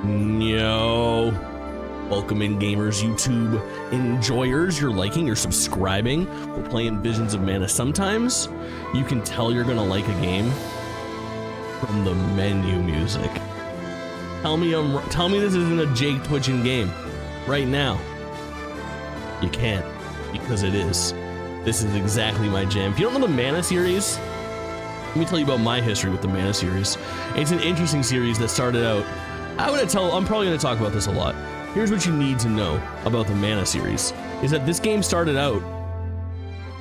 Yo, welcome in, gamers, YouTube enjoyers. You're liking, you're subscribing. We're playing Visions of Mana. Sometimes you can tell you're gonna like a game from the menu music. Tell me this isn't a Jake twitching game right now. You can't, because it is. This is exactly my jam. If you don't know the Mana series, let me tell you about my history with the Mana series. It's an interesting series that started out. I'm probably gonna talk about this a lot. Here's what you need to know about the Mana series, is that this game started out,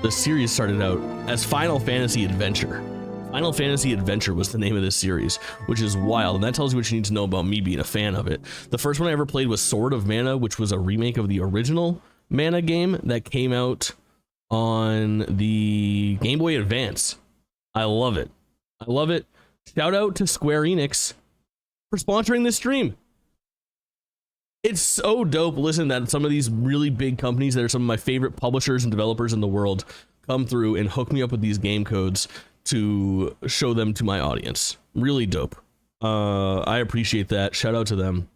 the series started out as Final Fantasy Adventure. Final Fantasy Adventure was the name of this series, which is wild, and that tells you what you need to know about me being a fan of it. The first one I ever played was Sword of Mana, which was a remake of the original Mana game that came out on the Game Boy Advance. I love it. I love it. Shout out to Square-Enix for sponsoring this stream. It's so dope. Listen, that some of these really big companies that are some of my favorite publishers and developers in the world come through and hook me up with these game codes to show them to my audience. Really dope. I appreciate that. Shout out to them.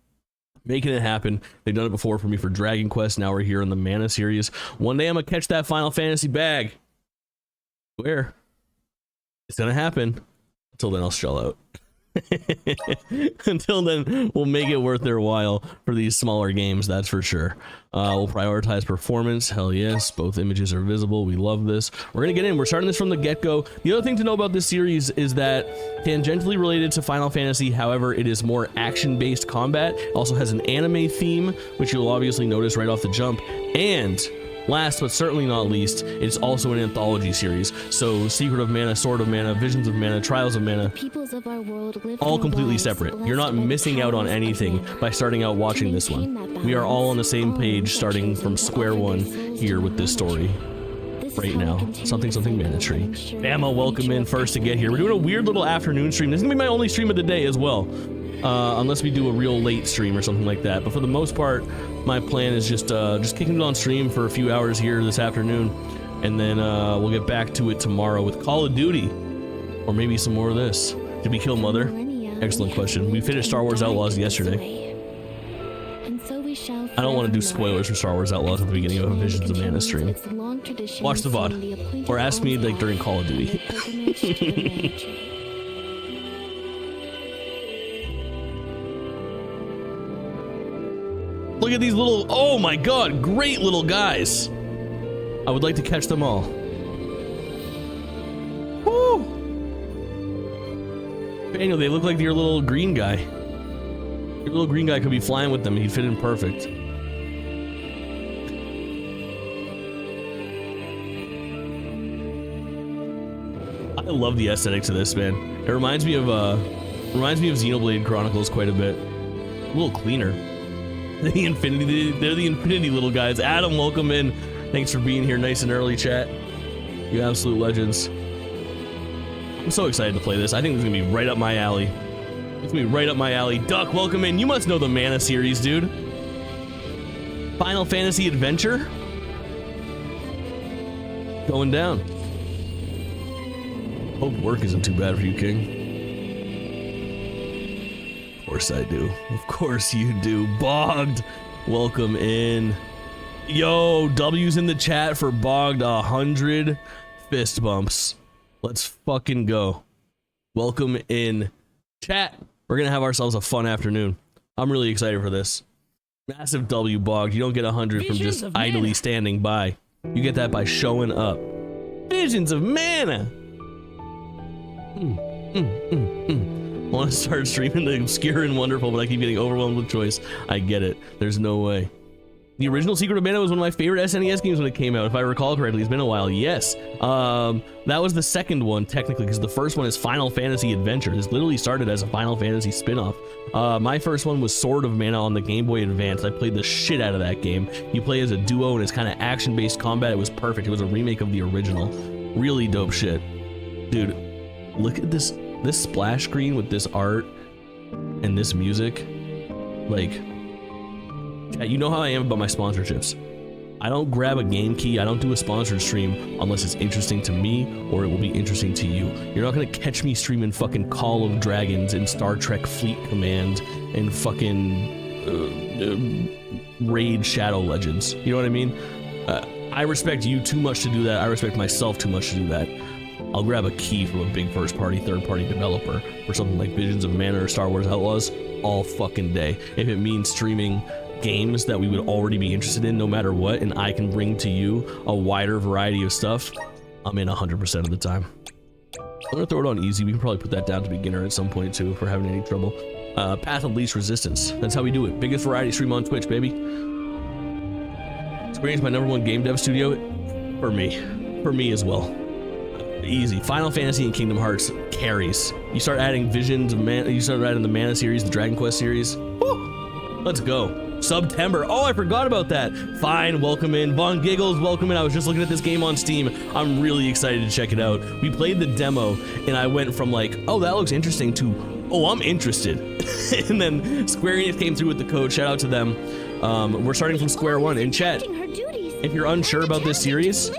Making it happen. They've done it before for me for Dragon Quest. Now we're here in the Mana series. One day I'm gonna catch that Final Fantasy bag. Where? It's gonna happen. Until then, I'll shell out. Until then, we'll make it worth their while for these smaller games, that's for sure. We'll prioritize performance. Hell yes, both images are visible. We love this. We're gonna get in. We're starting this from the get-go. The other thing to know about this series is that tangentially related to Final Fantasy, however, it is more action-based combat. It also has an anime theme, which you'll obviously notice right off the jump. And last but certainly not least, it's also an anthology series. So Secret of Mana, Sword of Mana, Visions of Mana, Trials of Mana, all completely separate. You're not missing out on anything by starting out watching this one. We are all on the same page starting from square one here with this story right now. Something Mana Tree. Bama, welcome in first to get here. We're doing a weird little afternoon stream. This is gonna be my only stream of the day as well. Unless we do a real late stream or something like that. But for the most part, my plan is just kicking it on stream for a few hours here this afternoon, and then we'll get back to it tomorrow with Call of Duty, or maybe some more of this. Did we kill Mother? Excellent question. We finished Star Wars Outlaws yesterday. I don't want to do spoilers for Star Wars Outlaws at the beginning of a Visions of Mana stream. Watch the VOD, or ask me like during Call of Duty. Look at these little, oh my god, great little guys. I would like to catch them all. Woo! Daniel, they look like your little green guy. Your little green guy could be flying with them. He'd fit in perfect. I love the aesthetics of this, man. It reminds me of Xenoblade Chronicles quite a bit. A little cleaner. They're the Infinity little guys. Adam, welcome in. Thanks for being here nice and early, chat. You absolute legends. I'm so excited to play this. I think this is gonna be right up my alley. It's gonna be right up my alley. Duck, welcome in. You must know the Mana series, dude. Final Fantasy Adventure? Going down. Hope work isn't too bad for you, King. Of course I do. Of course you do. Bogged, welcome in. Yo, W's in the chat for Bogged. 100 fist bumps. Let's fucking go. Welcome in, chat. We're gonna have ourselves a fun afternoon. I'm really excited for this. Massive W, Bogged. You don't get 100 from just idly standing by. You get that by showing up. Visions of Mana. I want to start streaming the obscure and wonderful, but I keep getting overwhelmed with choice. I get it. There's no way. The original Secret of Mana was one of my favorite SNES games when it came out, if I recall correctly. It's been a while. Yes. That was the second one, technically, because the first one is Final Fantasy Adventure. This literally started as a Final Fantasy spin-off. My first one was Sword of Mana on the Game Boy Advance. I played the shit out of that game. You play as a duo, and it's kind of action-based combat. It was perfect. It was a remake of the original. Really dope shit. Dude, look at this splash screen with this art and this music. Like, you know how I am about my sponsorships. I don't grab a game key, I don't do a sponsored stream unless it's interesting to me or it will be interesting to you. You're not gonna catch me streaming fucking Call of Dragons and Star Trek Fleet Command and fucking raid Shadow Legends. You know what I mean? I respect you too much to do that. I respect myself too much to do that. I'll grab a key from a big first-party, third-party developer for something like Visions of Mana or Star Wars Outlaws all fucking day. If it means streaming games that we would already be interested in no matter what, and I can bring to you a wider variety of stuff, I'm in 100% of the time. I'm gonna throw it on easy. We can probably put that down to beginner at some point too if we're having any trouble. Path of least resistance. That's how we do it. Biggest variety stream on Twitch, baby. Square-Enix, my #1 game dev studio. For me as well. Easy. Final Fantasy and Kingdom Hearts carries. You start adding Visions of Mana, you start adding the Mana series, the Dragon Quest series. Woo! Let's go. September. Oh, I forgot about that. Fine, welcome in. Von Giggles, welcome in. I was just looking at this game on Steam. I'm really excited to check it out. We played the demo, and I went from like, oh, that looks interesting, to, oh, I'm interested. And then Square-Enix came through with the code. Shout out to them. We're starting from square one. In chat, if you're unsure about this series,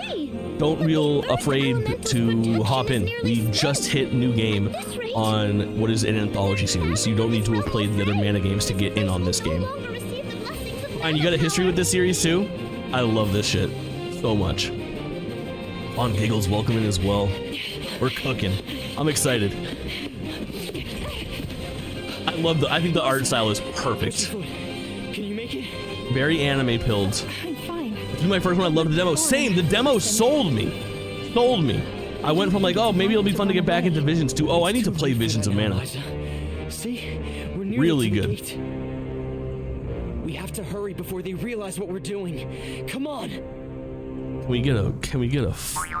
don't feel afraid to hop in. We just hit new game on what is an anthology series. You don't need to have played the other Mana games to get in on this game. And you got a history with this series too? I love this shit so much. On Giggles, welcome in as well. We're cooking. I'm excited. I think the art style is perfect. Can you make it? Very anime pilled. I'm fine. This is my first one. I loved the demo. Same. The demo sold me. Sold me. I went from like, oh, maybe it'll be fun to get back into Visions to, oh, I need to play Visions of Mana. See? We're really good. We have to hurry before they realize what we're doing. Come on. Can we get a fucking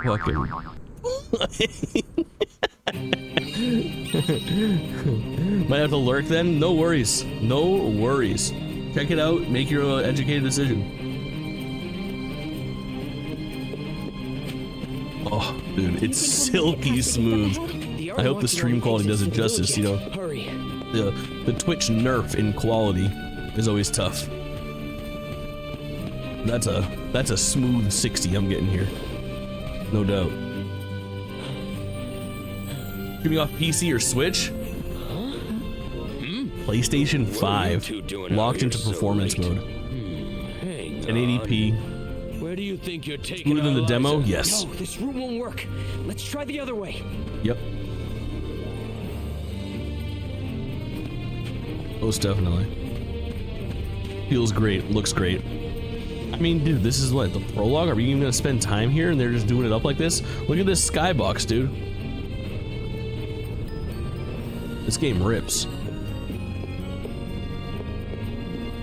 might have to lurk then? No worries. No worries. Check it out. Make your educated decision. Oh, dude, it's silky smooth. I hope the stream quality does it justice, you know. Hurry. The Twitch nerf in quality is always tough. That's a smooth 60 I'm getting here. No doubt. Streaming off PC or Switch? PlayStation 5. Locked into performance mode. 1080p. Where do you think you're taking Smoother than the demo? Yes. No, this room won't work. Let's try the other way. Yep. Most definitely. Feels great. Looks great. I mean, dude, this is what, the prologue? Are we even gonna spend time here and they're just doing it up like this? Look at this skybox, dude. This game rips.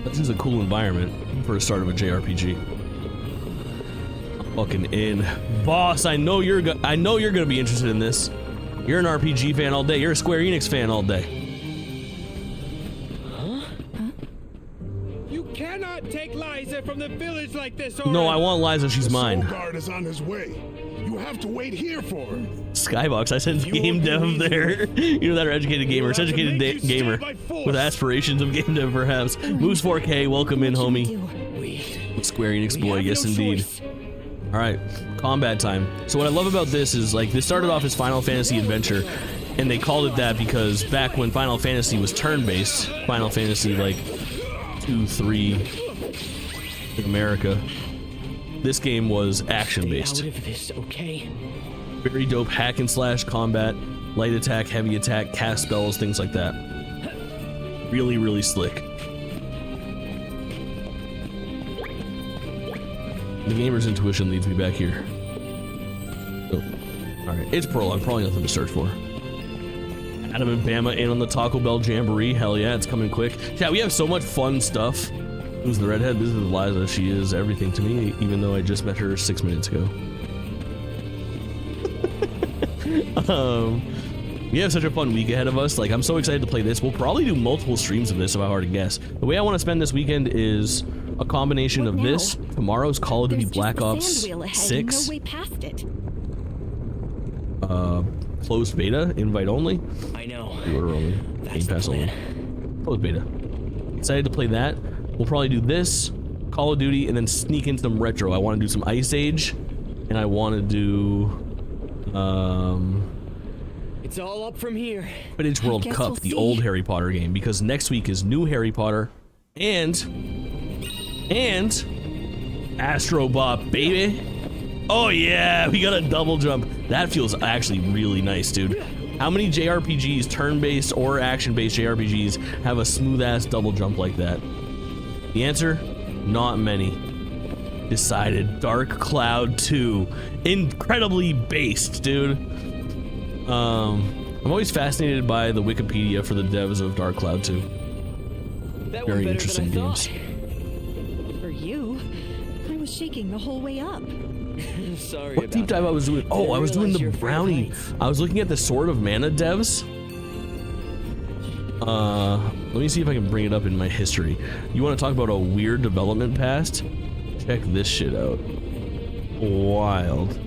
This is a cool environment for a start of a JRPG. Fucking in. Boss, I know you're gonna be interested in this. You're an RPG fan all day. You're a Square-Enix fan all day. You cannot take Liza from the village like this. No, I want Liza. She's mine. Guard is on his way. You have to wait here for her. Skybox, I said game dev there. You know that are educated gamer. It's educated gamer with aspirations of game dev, perhaps. Moose 4K, welcome in, homie. Square-Enix boy, yes indeed. All right, combat time. So what I love about this is, like, this started off as Final Fantasy Adventure, and they called it that because back when Final Fantasy was turn-based, Final Fantasy like 2, 3 in America, this game was action-based. Okay. Very dope hack and slash combat, light attack, heavy attack, cast spells, things like that. Really, really slick. The gamer's intuition leads me back here. Oh, all right, it's prologue, probably nothing to search for. Adam and Bama in on the Taco Bell Jamboree. Hell yeah, it's coming quick. Yeah, we have so much fun stuff. Who's the redhead? This is Liza. She is everything to me, even though I just met her 6 minutes ago. We have such a fun week ahead of us. Like, I'm so excited to play this. We'll probably do multiple streams of this, if I were to guess. The way I want to spend this weekend is a combination of this, tomorrow's Call of Duty Black Ops 6, closed beta, invite only. I know. Order only. Game Pass only. Closed beta. Excited to play that. We'll probably do this, Call of Duty, and then sneak in some retro. I want to do some Ice Age, and I want to do It's all up from here. Quidditch World guess Cup, we'll the see. old Harry Potter game, because next week is new Harry Potter and Astro Bot, baby. Oh yeah, we got a double jump. That feels actually really nice, dude. How many JRPGs, turn-based or action-based JRPGs, have a smooth-ass double jump like that? The answer? Not many. Decided. Dark Cloud 2. Incredibly based, dude. I'm always fascinated by the Wikipedia for the devs of Dark Cloud 2. That Very went better interesting than I games. For you, I was shaking the whole way up. thought. Sorry What about deep dive that. I was doing? Oh, Didn't I was doing realize the you're afraid of brownie. heights. I was looking at the Sword of Mana devs. Let me see if I can bring it up in my history. You want to talk about a weird development past? Check this shit out. Wild.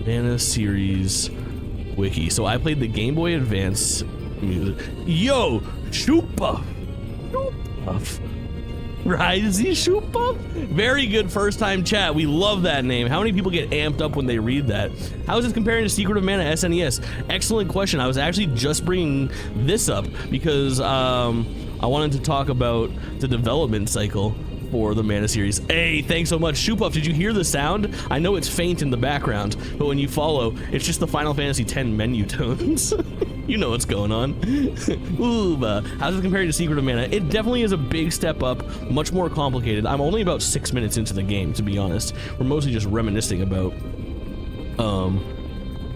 Mana series wiki. So I played the Game Boy Advance music. Yo, Shoopa. Risey Shoopa? Very good first time chat. We love that name. How many people get amped up when they read that? How is this comparing to Secret of Mana SNES? Excellent question. I was actually just bringing this up because I wanted to talk about the development cycle for the Mana series. Hey, thanks so much. Shoopuff, did you hear the sound? I know it's faint in the background, but when you follow, it's just the Final Fantasy X menu tones. You know what's going on. Ooh, how's it compared to Secret of Mana? It definitely is a big step up, much more complicated. I'm only about 6 minutes into the game, to be honest. We're mostly just reminiscing about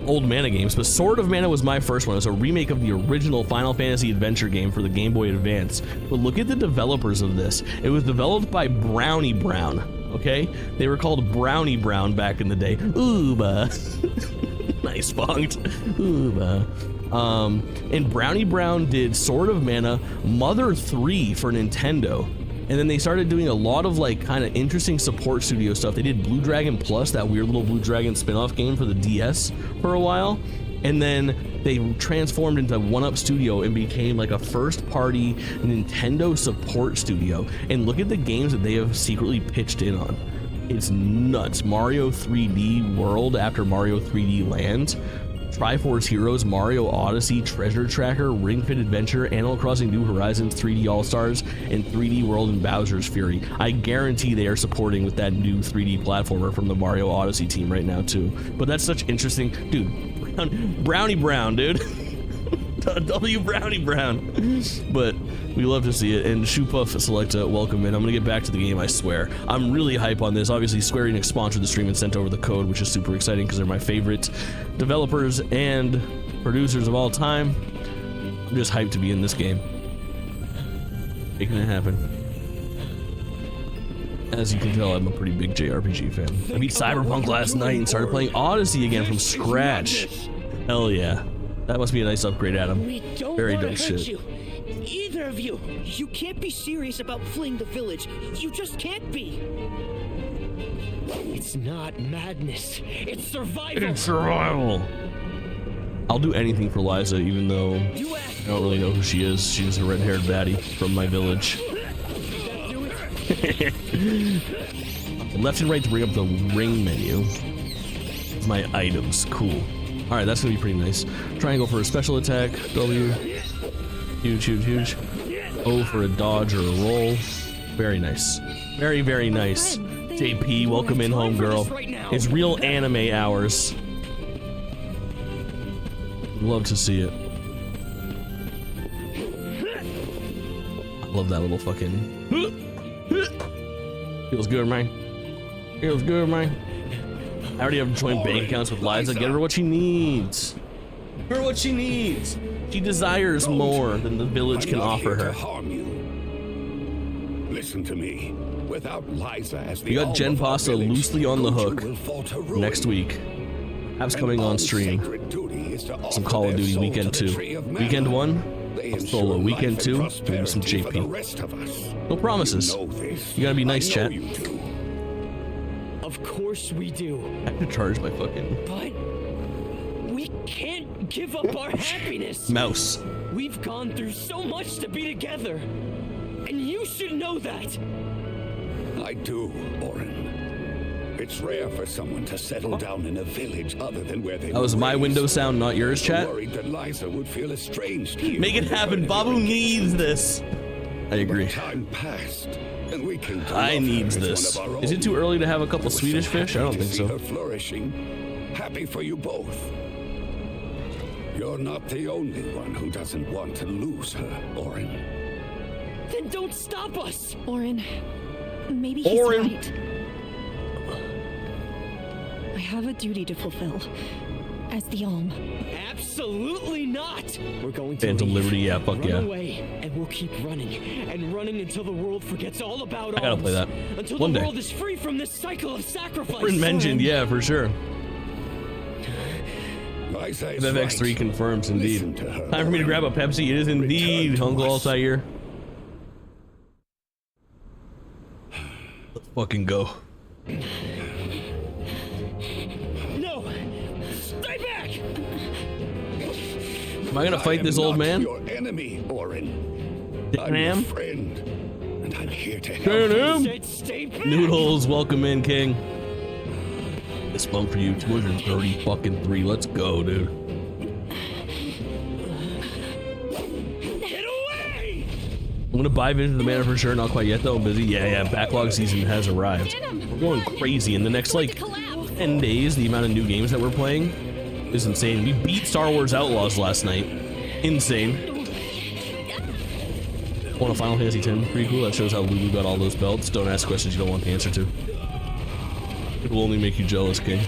old Mana games, but Sword of Mana was my first one. It was a remake of the original Final Fantasy adventure game for the Game Boy Advance. But look at the developers of this. It was developed by Brownie Brown, okay? They were called Brownie Brown back in the day. Ooba. Nice bonked. Ooba. And Brownie Brown did Sword of Mana, Mother 3 for Nintendo. And then they started doing a lot of like kind of interesting support studio stuff. They did Blue Dragon Plus, that weird little Blue Dragon spin-off game for the DS for a while. And then they transformed into One Up Studio and became like a first-party Nintendo support studio. And look at the games that they have secretly pitched in on. It's nuts. Mario 3D World after Mario 3D Land, Triforce Heroes, Mario Odyssey, Treasure Tracker, Ring Fit Adventure, Animal Crossing New Horizons, 3D All-Stars, and 3D World and Bowser's Fury. I guarantee they are supporting with that new 3D platformer from the Mario Odyssey team right now too. But that's such interesting, dude. Brownie Brown, dude. W Brownie Brown. But we love to see it. And Shoopuff Selecta, welcome in. I'm gonna get back to the game, I swear. I'm really hype on this. Obviously, Square-Enix sponsored the stream and sent over the code, which is super exciting because they're my favorite developers and producers of all time. I'm just hyped to be in this game. Making it happen. As you can tell, I'm a pretty big JRPG fan. I beat Cyberpunk last night and started playing Odyssey again from scratch. Hell yeah. That must be a nice upgrade, Adam. We don't Very want dope to hurt shit. you. Either of you. You can't be serious about fleeing the village. You just can't be. It's not madness. It's survival. It's survival. I'll do anything for Liza, even though You asked. I don't really know who she is. She's a red-haired baddie from my village. Left and right to bring up the ring menu. My items, cool. All right, that's gonna be pretty nice. Triangle for a special attack. W. Huge, huge, huge. O for a dodge or a roll. Very nice. Very, very nice. JP, welcome in home, girl. It's real anime hours. Love to see it. I love that little fucking. Feels good, man. Feels good, man. I already have joint bank accounts with Liza. Get her what she needs. Get her what she needs. She desires more than the village can offer her. Harm you. Listen to me. Without Liza as the We got Gen Pasta loosely on the hook next week. Perhaps coming on stream. Some Call of Duty Weekend 2. Weekend 1, I'm solo. Weekend 2, maybe some JP. No promises. You gotta be nice, chat. Of course we do. I have to charge my fucking But we can't give up our happiness. mouse. We've gone through so much to be together. And you should know that. I do, Orin. It's rare for someone to settle down in a village other than where they That was my window sound, not yours, chat. Worried that Liza would feel estranged here. Make it happen. Babu needs this. I agree. Time passed, and we came to I love her needs as this. one of our Is it own. too early to have a couple We're Swedish so fish? I happy don't to think see so. her flourishing. Happy for you both. You're not the only one who doesn't want to lose her, Orin. Then don't stop us! Orin, maybe he's Orin. right. I have a duty to fulfill. As the Alm. Absolutely not! We're going to Phantom leave, Liberty, yeah, fuck run yeah. away, and we'll keep running, and running until the world forgets all about I gotta play that. Until One the day. world is free from this cycle of sacrifice. Orin mentioned, yeah, for sure. Liza is FX3 right. confirms, indeed. Listen to her, Time for me to Orin. grab a Pepsi. It is indeed Return to Uncle us. Altair. Let's fucking go. No! Stay back! Am I gonna fight am this old not man? Your enemy, Orin. I'm your Damn. friend, and I'm here to help. Damn. Stay back! Noodles, welcome in, King. This bump for you, 230 fucking 3. Let's go, dude. Get away! I'm gonna buy Vision of the Mana for sure. Not quite yet though. I'm busy. Yeah. Backlog season has arrived. We're going crazy in the next like 10 days. The amount of new games that we're playing is insane. We beat Star Wars Outlaws last night. Insane. Want a Final Fantasy X? Pretty cool. That shows how Lulu got all those belts. Don't ask questions you don't want the answer to. It will only make you jealous, King.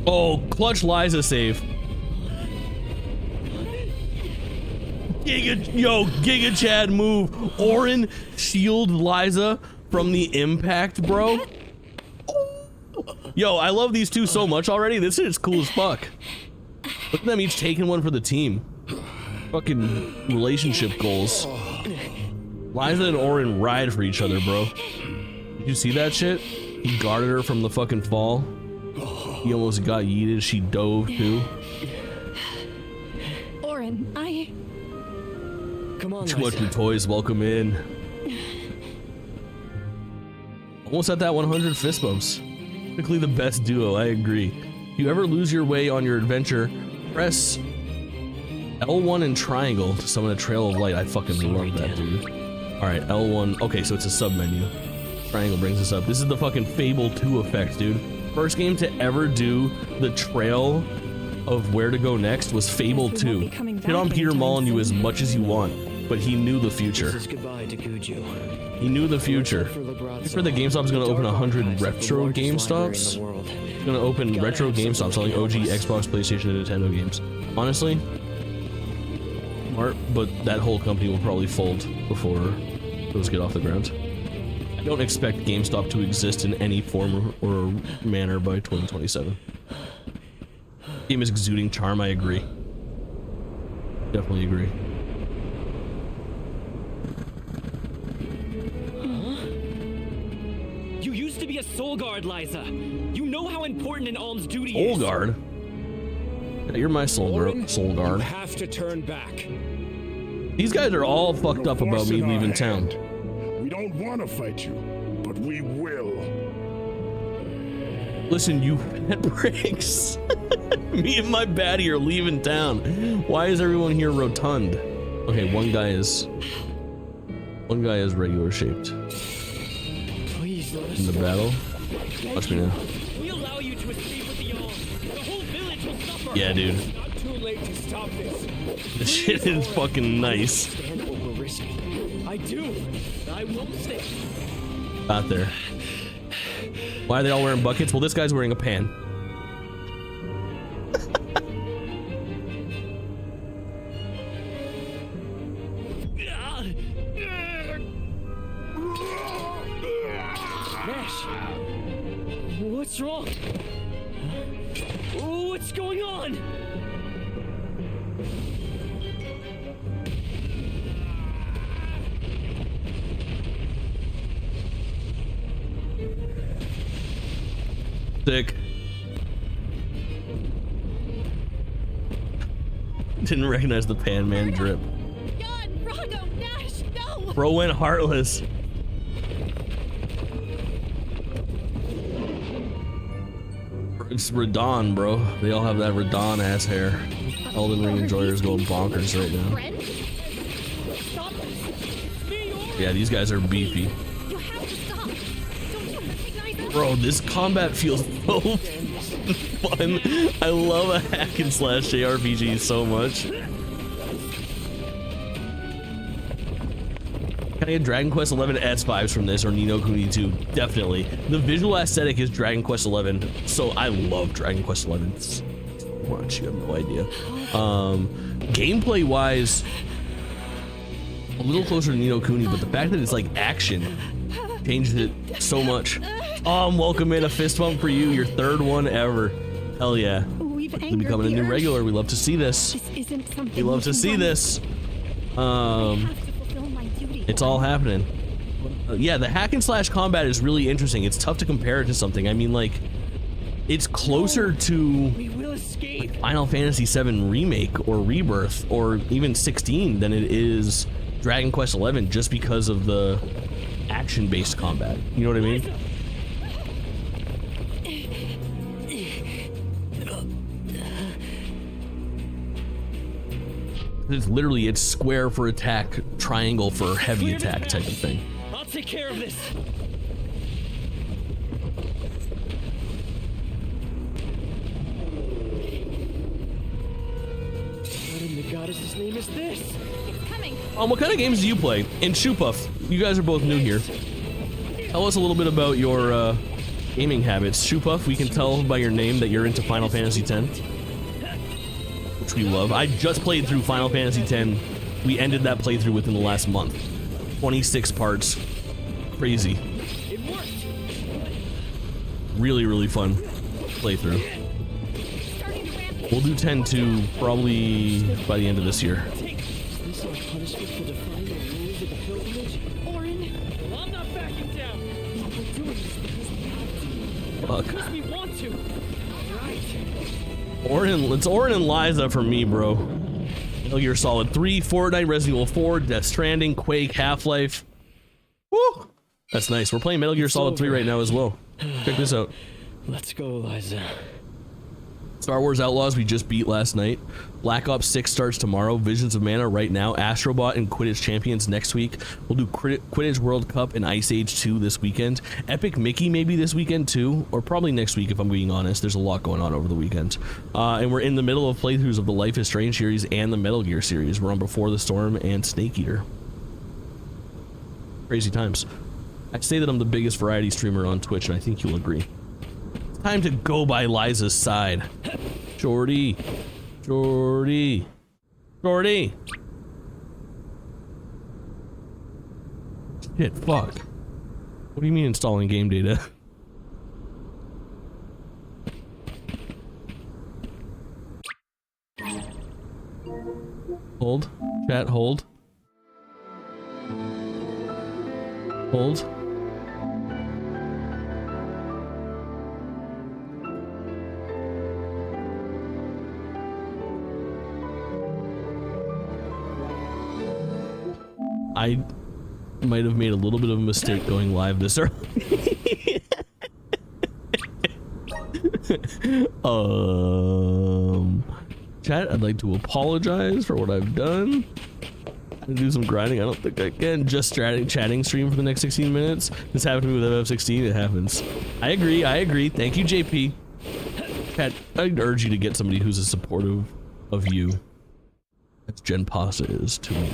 Oh, clutch Liza save. Giga Chad move. Orin shield Liza from the impact, bro. Yo, I love these two so much already. This is cool as fuck. Look at them each taking one for the team. Fucking relationship goals. Liza and Orin ride for each other, bro. Did you see that shit? He guarded her from the fucking fall. He almost got yeeted. She dove too. Orin, Come on, Too much Liza. new toys. Welcome in. Almost at that 100 fist bumps. Quickly the best duo. I agree. If you ever lose your way on your adventure, press L1 and triangle to summon a trail of light. I fucking love that, dude. Alright, L1. Okay, so it's a sub menu. Triangle brings us up. This is the fucking Fable 2 effect, dude. First game to ever do the trail of where to go next was Fable Guess we won't 2. be coming Hit back on Peter anytime Molyneux as soon. much as you want, but he knew the future. This is goodbye to Guju. He knew the future. He's for the GameStop's gonna open 100 retro GameStops. It's gonna open retro GameStops selling OG Xbox, PlayStation, and Nintendo games. Honestly, smart, but that whole company will probably fold before those get off the ground. I don't expect GameStop to exist in any form or manner by 2027. Game is exuding charm, I agree. Definitely agree. You used to be a soul guard, Liza. You know how important an alm's duty Soul is. Guard? Yeah, you're my soul You guard. have to turn back. These guys are all fucked up about me leaving town. We don't want to fight you, but we will. Listen, you fat pricks. Me and my baddie are leaving town. Why is everyone here rotund? Okay, one guy is regular shaped. Please let us In the go. battle. Watch me now. We allow you to escape with the alm. The whole village will suffer. Yeah, dude. Not too late to stop this. This shit is fucking nice. Understand what we're risking. I do. I won't stay. Got there. Why are they all wearing buckets? Well, this guy's wearing a pan. Nash, what's wrong? What's going on? Sick. Didn't recognize the pan man drip. God, Rago, Nash, no! Bro went heartless. It's Radon, bro. They all have that Radon ass hair. Elden Ring enjoyers going bonkers right now. Yeah, these guys are beefy. You have to stop. Don't you recognize us? Bro, this combat feels so fun. I love a hack and slash JRPG so much. Can I get Dragon Quest 11 S vibes from this or Ni no Kuni 2? Definitely. The visual aesthetic is Dragon Quest 11, so I love Dragon Quest 11 so much. You have no idea. Gameplay wise, a little closer to Ni no Kuni, but the fact that it's like action changed it so much. Welcome in, a fist bump for you, your third one ever. Hell yeah. We've You're becoming a new regular. We love to see this. This isn't something We love to see this. I have to fulfill my duty. It's all happening. Yeah, the hack and slash combat is really interesting. It's tough to compare it to something. I mean, like, it's closer to We will escape. Final Fantasy VII Remake or Rebirth or even 16 than it is Dragon Quest 11 just because of the action-based combat. You know what I mean? It's literally, it's square for attack, triangle for heavy Clear this attack type of path. thing. I'll take care of this. What in the goddess's name is this? It's coming. What kind of games do you play? And Shoepuff, you guys are both new here. Tell us a little bit about your gaming habits. Shoepuff, we can tell by your name that you're into Final Fantasy X, which we love. I just played through Final Fantasy X. We ended that playthrough within the last month. 26 parts. Crazy. It worked. Really, really fun playthrough. Starting to ramp. We'll do 10 too, probably by the end of this year. Is this our punishment for defying the rules of the pilgrimage? Orin, Well, I'm not backing down. We're doing this because we have to. Fuck. Because we want to. Right. It's Orin and Liza for me, bro. Metal Gear Solid 3, Fortnite, Resident Evil 4, Death Stranding, Quake, Half-Life. Woo! That's nice. We're playing Metal Gear Solid 3 right now as well. Check this out. Let's go, Liza. Star Wars Outlaws we just beat last night. Black Ops 6 starts tomorrow. Visions of Mana right now. Astrobot and Quidditch Champions next week. We'll do Quidditch World Cup and Ice Age 2 this weekend. Epic Mickey maybe this weekend too, or probably next week if I'm being honest. There's a lot going on over the weekend. And we're in the middle of playthroughs of the Life is Strange series and the Metal Gear series. We're on Before the Storm and Snake Eater. Crazy times. I'd say that I'm the biggest variety streamer on Twitch, and I think you'll agree. It's time to go by Liza's side. Jordy. Jordy. Jordy. Shit, fuck. What do you mean installing game data? Hold. Chat, hold. Hold. I might have made a little bit of a mistake going live this early. Chat, I'd like to apologize for what I've done. I'm gonna do some grinding. I don't think I can. Just chatting stream for the next 16 minutes. This happened to me with FF16. It happens. I agree. I agree. Thank you, JP. Chat, I'd urge you to get somebody who's as supportive of you as Jen Pasta is to me.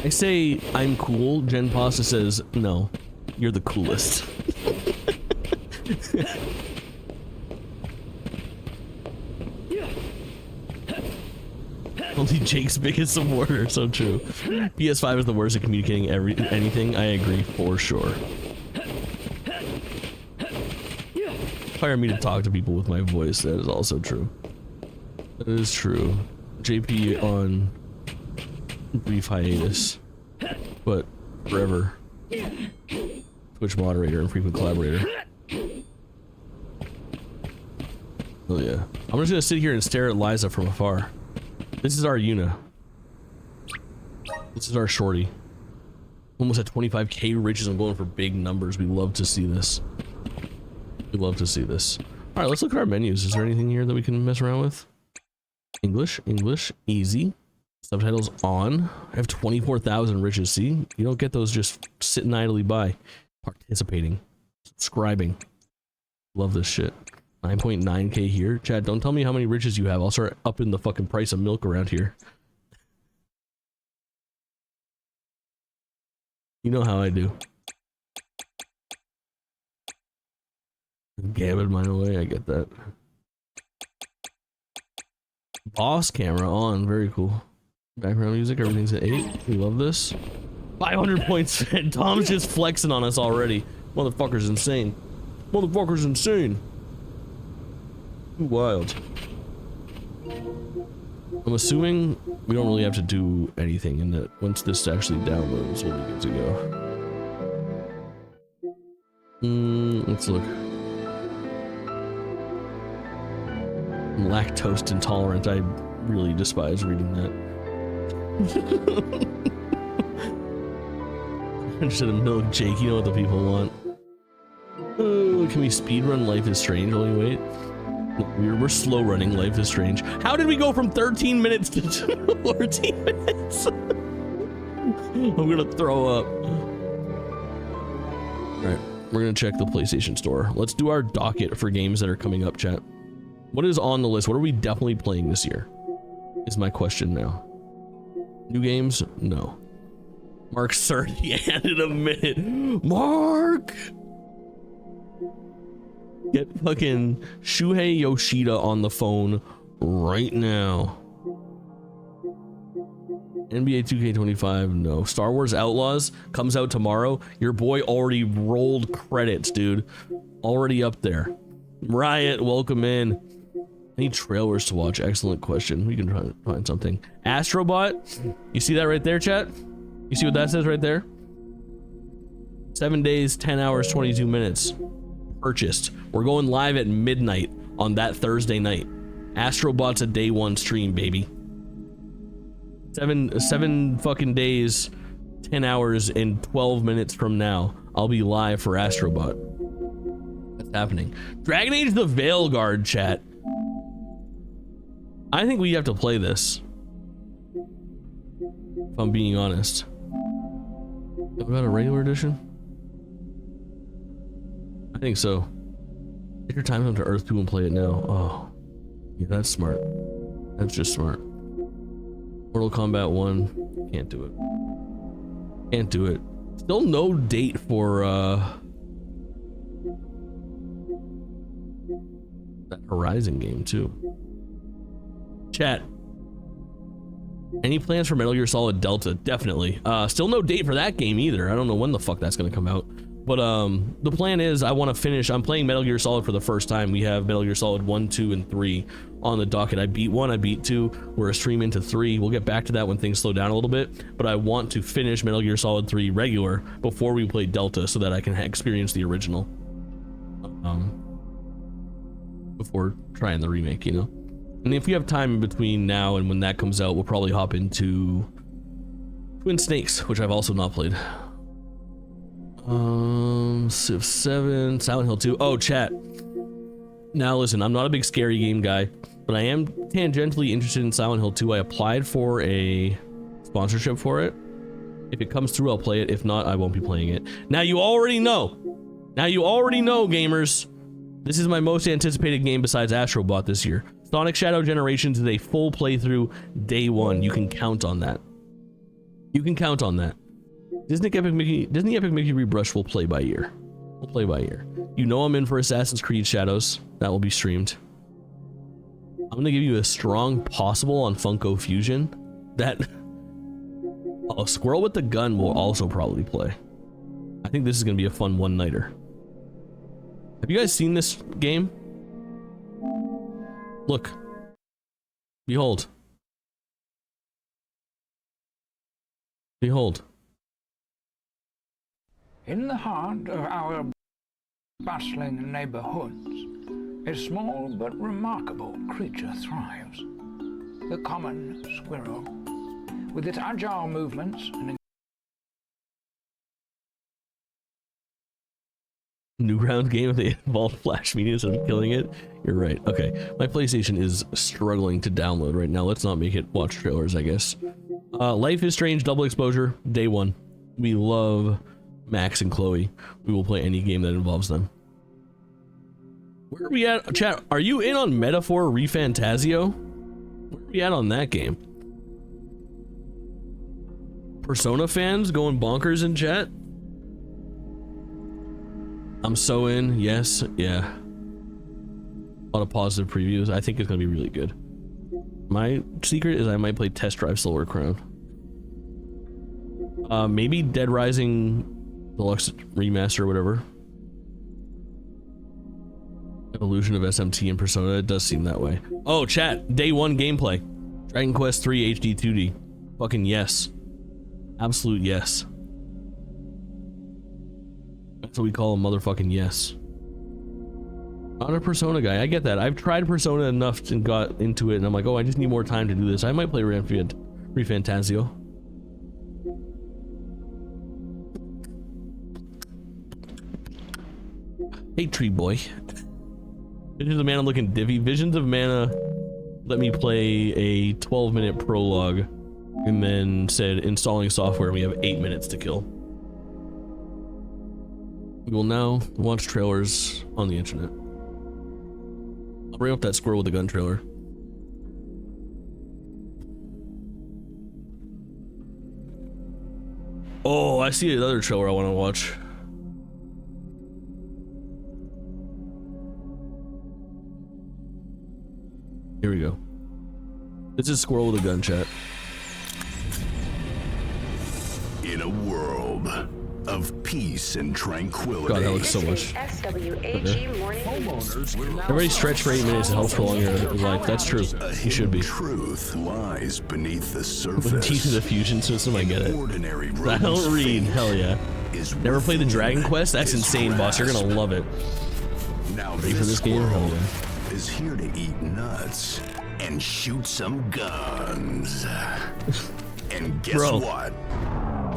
I say I'm cool. Jen Pasta says no. You're the coolest. Only Jake's biggest supporter. So true. PS5 is the worst at communicating anything. I agree for sure. Hire me to talk to people with my voice. That is also true. That is true. JP on brief hiatus, but forever Twitch moderator and frequent collaborator. Oh yeah. I'm just gonna sit here and stare at Liza from afar. This is our Yuna. This is our shorty. Almost at 25k riches. I'm going for big numbers. We love to see this. We love to see this. All right, let's look at our menus. Is there anything here that we can mess around with? English, easy. Subtitles on. I have 24,000 riches. See, you don't get those just sitting idly by. Participating, subscribing. Love this shit. 9.9k here. Chad, don't tell me how many riches you have. I'll start upping the fucking price of milk around here. You know how I do. Gabbing mine away, I get that. Boss camera on, very cool. Background music, everything's at 8. We love this. 500 points, and Tom's just flexing on us already. Motherfucker's insane. Motherfucker's insane. Too wild. I'm assuming we don't really have to do anything, and that once this actually downloads, we'll be good to go. Let's look. I'm lactose intolerant. I really despise reading that. Instead of milk, Jake, you know what the people want. Can we speedrun Life is Strange? Only wait. We're slow running Life is Strange. How did we go from 13 minutes to 14 minutes? I'm gonna throw up. Alright, we're gonna check the PlayStation Store. Let's do our docket for games that are coming up, chat. What is on the list? What are we definitely playing this year? Is my question now. New games? No. Mark's 30 and in a minute. Mark! Get fucking Shuhei Yoshida on the phone right now. NBA 2K25, no. Star Wars Outlaws comes out tomorrow. Your boy already rolled credits, dude. Already up there. Riot, welcome in. Any trailers to watch? Excellent question. We can try to find something. Astrobot, you see that right there, chat? You see what that says right there? 7 days, 10 hours, 22 minutes. Purchased. We're going live at midnight on that Thursday night. Astrobot's a day one stream, baby. Seven fucking days, 10 hours, and 12 minutes from now, I'll be live for Astrobot. That's happening. Dragon Age the Veilguard, chat. I think we have to play this. If I'm being honest. What about a regular edition? I think so. Take your time to Earth 2 and play it now. Oh. Yeah, that's smart. That's just smart. Mortal Kombat 1. Can't do it. Can't do it. Still no date for that Horizon game too. Chat. Any plans for Metal Gear Solid Delta? Definitely. Still no date for that game either. I don't know when the fuck that's gonna come out. But the plan is I want to finish. I'm playing Metal Gear Solid for the first time. We have Metal Gear Solid 1, 2, and 3 on the docket. I beat 1, I beat 2. We're a stream into 3. We'll get back to that when things slow down a little bit. But I want to finish Metal Gear Solid 3 regular before we play Delta so that I can experience the original. Before trying the remake, you know? And if we have time in between now and when that comes out, we'll probably hop into Twin Snakes, which I've also not played. Civ 7, Silent Hill 2. Oh, chat. Now listen, I'm not a big scary game guy, but I am tangentially interested in Silent Hill 2. I applied for a sponsorship for it. If it comes through, I'll play it. If not, I won't be playing it. Now you already know. Now you already know, gamers. This is my most anticipated game besides Astrobot this year. Sonic Shadow Generations is a full playthrough day one. You can count on that. You can count on that. Disney Epic Mickey Rebrush will play by ear. We'll play by ear. You know I'm in for Assassin's Creed Shadows. That will be streamed. I'm gonna give you a strong possible on Funko Fusion. That Squirrel with the Gun will also probably play. I think this is gonna be a fun one-nighter. Have you guys seen this game? Look. Behold. Behold. In the heart of our bustling neighborhoods, a small but remarkable creature thrives. The common squirrel. With its agile movements and Newgrounds game if they involved Flash media instead of killing it. You're right. Okay, my PlayStation is struggling to download right now. Let's not make it watch trailers, I guess. Life is Strange Double Exposure, day 1. We love Max and Chloe. We will play any game that involves them. Where are we at, chat? Are you in on Metaphor ReFantazio? Where are we at on that game? Persona fans going bonkers in chat? I'm so in, yes, yeah. A lot of positive previews. I think it's gonna be really good. My secret is I might play Test Drive Silver Crown. Maybe Dead Rising Deluxe Remaster or whatever. Evolution of SMT and Persona, it does seem that way. Oh, chat, day 1 gameplay. Dragon Quest 3 HD 2D. Fucking yes. Absolute yes. That's what we call a motherfucking yes. Not a Persona guy, I get that. I've tried Persona enough and got into it and I'm like, oh, I just need more time to do this. I might play ReFantazio. Hey, Tree Boy. Visions of Mana looking divvy. Visions of Mana let me play a 12-minute prologue and then said installing software and we have 8 minutes to kill. We will now watch trailers on the internet. I'll bring up that squirrel with the gun trailer. Oh, I see another trailer I want to watch. Here we go. This is Squirrel with a gun, chat. In a world of peace and tranquility. God, that looks so much. Everybody stretch for 8 minutes to help prolong your life. That's true. You should be. Truth lies beneath the surface. With the teeth of the fusion system, I get it. I don't read. Hell yeah. Never played the Dragon Quest? That's insane, boss. You're gonna love it. Now ready for this game? Hell yeah. Is here to eat nuts and shoot some guns. And guess what?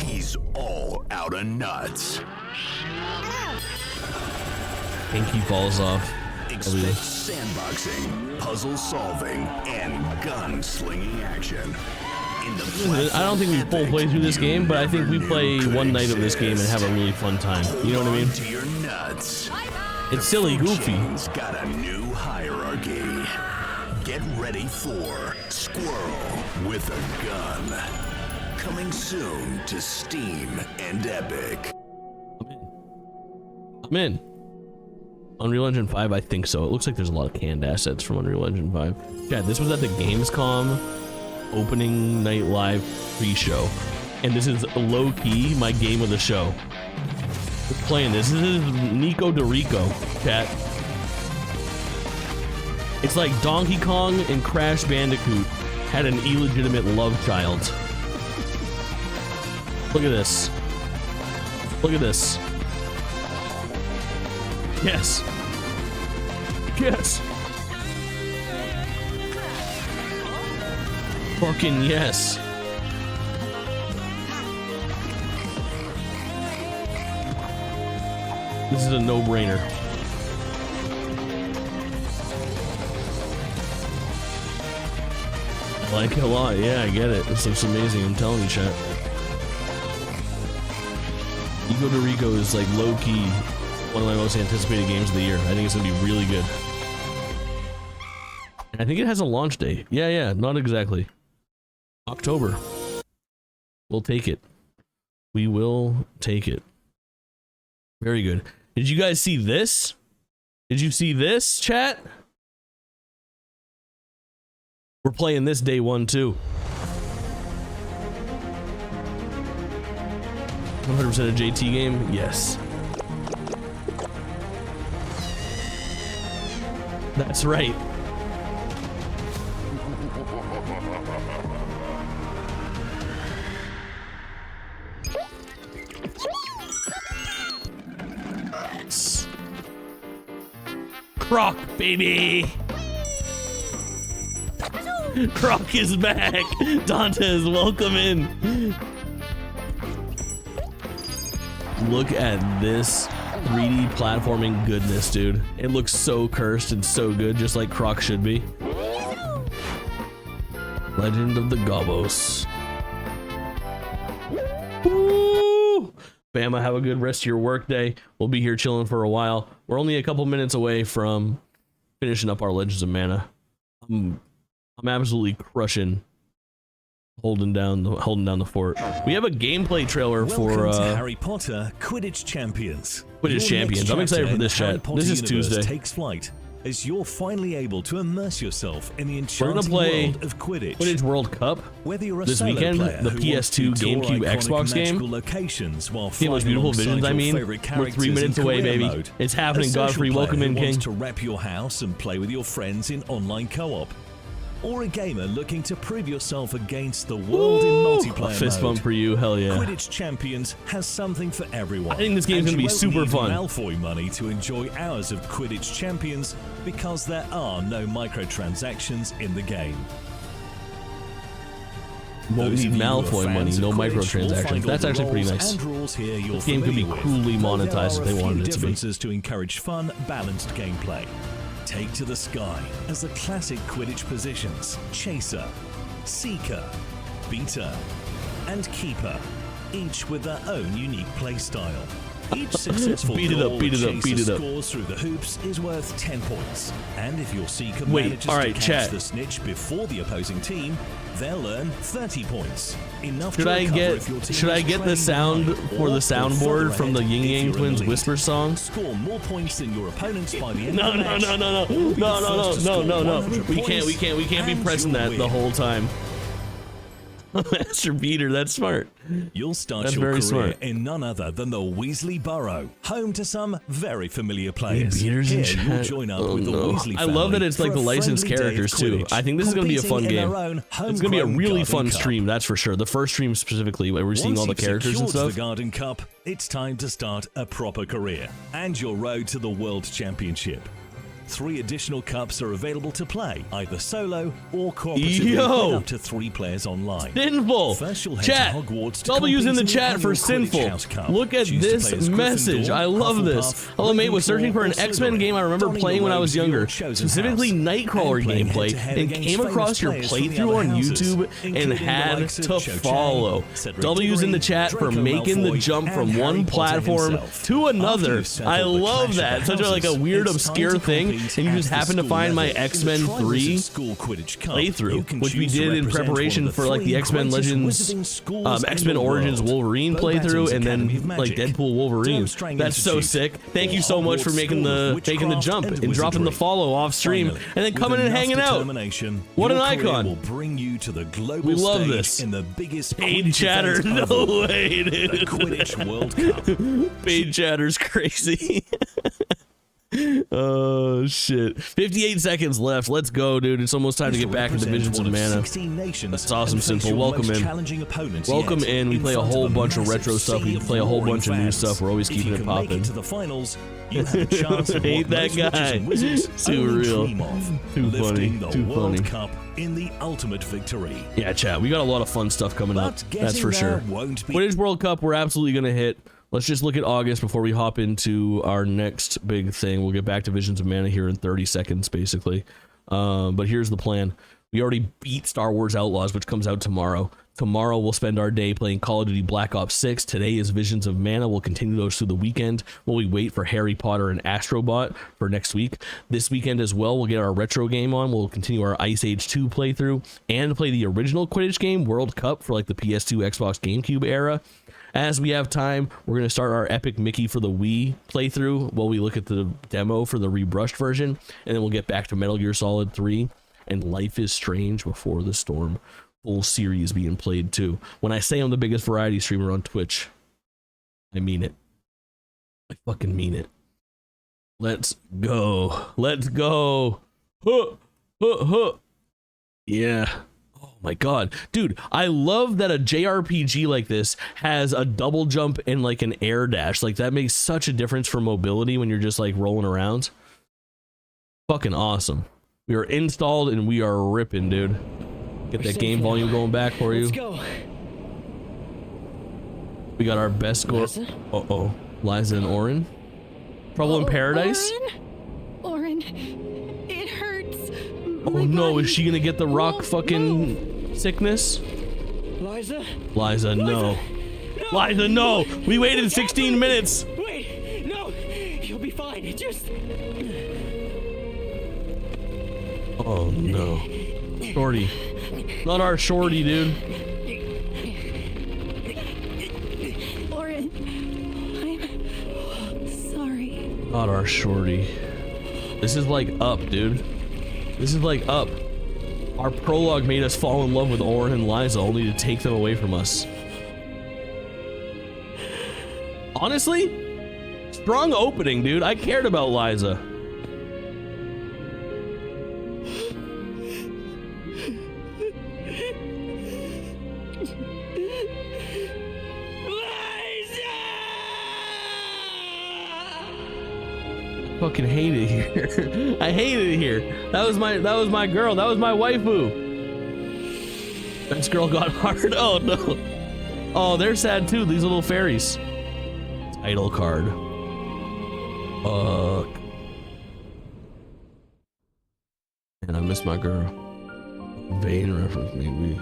He's all out of nuts. Pinky falls off. Expect sandboxing, puzzle solving, and gun-slinging action. I don't think we full play through this game, but I think we play one night of this game and have a really fun time. You know what I mean? To your nuts. It's silly, goofy. Machine's got a new hierarchy. Get ready for Squirrel with a Gun. Coming soon to Steam and Epic. I'm in. Unreal Engine 5, I think so. It looks like there's a lot of canned assets from Unreal Engine 5. Yeah, this was at the Gamescom opening night live pre-show. And this is low-key my game of the show. We're playing this. This is Nico DeRico, chat. It's like Donkey Kong and Crash Bandicoot had an illegitimate love child. Look at this. Look at this. Yes. Yes. Fucking yes. This is a no-brainer. I like it a lot. Yeah, I get it. This looks amazing. I'm telling you, chat. Nico DeRico is like low-key one of my most anticipated games of the year. I think it's gonna be really good. And I think it has a launch date. Yeah, not exactly. October. We'll take it. We will take it. Very good. Did you guys see this? Did you see this, chat? We're playing this day 1 too. 100% a JT game? Yes. That's right. Croc, baby! Croc is back. Dantes, welcome in. Look at this 3D platforming goodness, dude. It looks so cursed and so good, just like Croc should be. Legend of the Gobos. Woo! Bama, have a good rest of your work day. We'll be here chilling for a while. We're only a couple minutes away from finishing up our Legends of Mana. I'm absolutely crushing, holding down the fort. We have a gameplay trailer for Harry Potter Quidditch Champions. Quidditch Champions. I'm excited for this chat. This is Tuesday. Takes flight as you're finally able to immerse yourself in the We're enchanting gonna play world of Quidditch. Quidditch World Cup Whether you're a this solo weekend. player The who wants to PS2, tour GameCube, iconic Xbox game. magical locations while See the most flying beautiful alongside visions. I your mean, favorite we're 3 characters minutes in away, career baby. mode. It's happening. A social Godfrey, player welcome who in, wants King. to rep your house and play with your friends in online co-op. Or a gamer looking to prove yourself against the world in multiplayer Fist mode. bump for you, hell yeah. Quidditch Champions has something for everyone. I think this game's And gonna be you won't super need fun. Malfoy money to enjoy hours of Quidditch Champions because there are no microtransactions in the game. Won't Those need of you who are Malfoy money, fans no of Quidditch will microtransactions. find all That's the actually pretty roles nice. and rules here you're This game could be familiar with, cruelly though monetized if there they are a wanted few it to be. differences to encourage fun, balanced gameplay. Take to the sky as the classic Quidditch positions: Chaser, Seeker, Beater, and Keeper, each with their own unique playstyle. Each successful Beat it up, goal beat it the up, beat Chaser it up. scores through the hoops is worth 10 points. And if your Seeker Wait, manages all to right, catch chat. the snitch before the opposing team, they'll earn 30 points. Enough Should to I recover get if your team should I is get the trailing sound behind, for the or soundboard further from the ahead Yin if Yang you're in Twins the lead. Whisper song? Score more points than your opponents by the end No, of the no, match. no, no, no, Or be the no, first to no, score no, no. 100 We can't points, be and pressing you'll that the win. whole time. Master Beater, that's smart. You'll start That's your very career smart. in none other than the Weasley Burrow, home to some very familiar players. Beaters in Here, you'll chat. join up Oh, with the no. Weasley I family love that it's like for the a licensed friendly day of characters too. Quidditch, I think this is gonna be a fun competing in game. their own It's gonna be a homegrown really Garden fun Cup. stream, that's for sure. The first stream specifically, where we're seeing all the Once you've characters and secured stuff. the Garden Cup, it's time to start a proper career and your road to the World Championship. 3 additional cups are available to play, either solo or cooperatively Yo! with up to 3 players online. Sinful. First, you'll head Chat. to Hogwarts to W's in the compete chat for annual Sinful. Quidditch House Cup. Look at Choose to this play as message. Gryffindor, I love this. Hufflepuff, Hello, mate was searching for an Ravenclaw, or X-Men Slytherin, game I remember donning playing the when I road was to your younger, chosen specifically house. Nightcrawler And playing gameplay, head-to-head and against came famous across your players from the playthrough other on houses, YouTube and including the had likes of to Cho Chang, follow. Cedric W's in the Diggory, chat for Draco making the Malfoy, jump and from Harry one Potter platform himself. to After another. you've settled I the love clash that. of Such the a like a houses, weird it's time obscure to thing, compete and you at just the happen to school find my level. In the X-Men Triwizard 3 School Quidditch Cup, you playthrough, can which we choose to did in represent preparation one of the for like the 3 X-Men greatest Legends, wizarding schools in X-Men the Origins world. Wolverine Beauxbaton's playthrough, and then Academy of like Magic, Deadpool Wolverine. Durmstrang That's so Institute, sick. Thank you or so much for Hogwarts making School the of making the Witchcraft jump and and dropping the Wizardry. follow off stream, Finally, and then with coming and enough hanging out. determination, What an your career icon. will bring you to the global We love stage this. in the biggest Paid Quidditch chatter, event no of all, way, the dude. Quidditch World Cup. Paid chatter's crazy. Oh shit! 58 seconds left. Let's go, dude. It's almost time to get back into Visions of Mana. That's awesome, Simple. Welcome in. Welcome in. We play a whole bunch of retro stuff. We play a whole bunch of new stuff. We're always keeping it popping. To the finals, you have a chance of Hate what that most witches guy. and wizards Too only real. dream of, Too funny. lifting the Too World funny. Cup in the ultimate victory. Yeah, chat. We got a lot of fun stuff coming up. But That's for getting sure. there won't be Quidditch World Cup, we're absolutely going to hit. Let's just look at August before we hop into our next big thing. We'll get back to Visions of Mana here in 30 seconds, basically. But here's the plan. We already beat Star Wars Outlaws, which comes out tomorrow. Tomorrow we'll spend our day playing Call of Duty Black Ops 6. Today is Visions of Mana. We'll continue those through the weekend while we wait for Harry Potter and Astrobot for next week. This weekend as well, we'll get our retro game on. We'll continue our Ice Age 2 playthrough and play the original Quidditch game, World Cup, for like the PS2, Xbox, GameCube era. As we have time, we're going to start our Epic Mickey for the Wii playthrough while we look at the demo for the rebrushed version, and then we'll get back to Metal Gear Solid 3 and Life is Strange Before the Storm. Full series being played too. When I say I'm the biggest variety streamer on Twitch, I mean it. I fucking mean it. Let's go. Let's go. Huh, huh, huh. Yeah. Oh my god. Dude, I love that a JRPG like this has a double jump and like an air dash. Like that makes such a difference for mobility when you're just like rolling around. Fucking awesome. We are installed and we are ripping, dude. Get that game volume going back for you. Let's go. We got our best score. Liza? Uh-oh. Liza and Orin. Trouble in Paradise? Orin, it hurts. Oh no, is she gonna get the rock fucking sickness? Liza? Liza, no. Liza, no! We waited 16 minutes! Wait! No! You'll be fine. Just... Oh no. Shorty. Not our shorty, dude. Orin, I'm sorry. Not our shorty. This is like Up, dude. This is like Up. Our prologue made us fall in love with Orin and Liza only to take them away from us. Honestly, strong opening, dude. I cared about Liza. Fucking hate it here. I hated it here. That was my girl. That was my waifu. This girl got hard. Oh no. Oh, they're sad too. These little fairies. Title card. Fuck. And I miss my girl. Vain reference, maybe.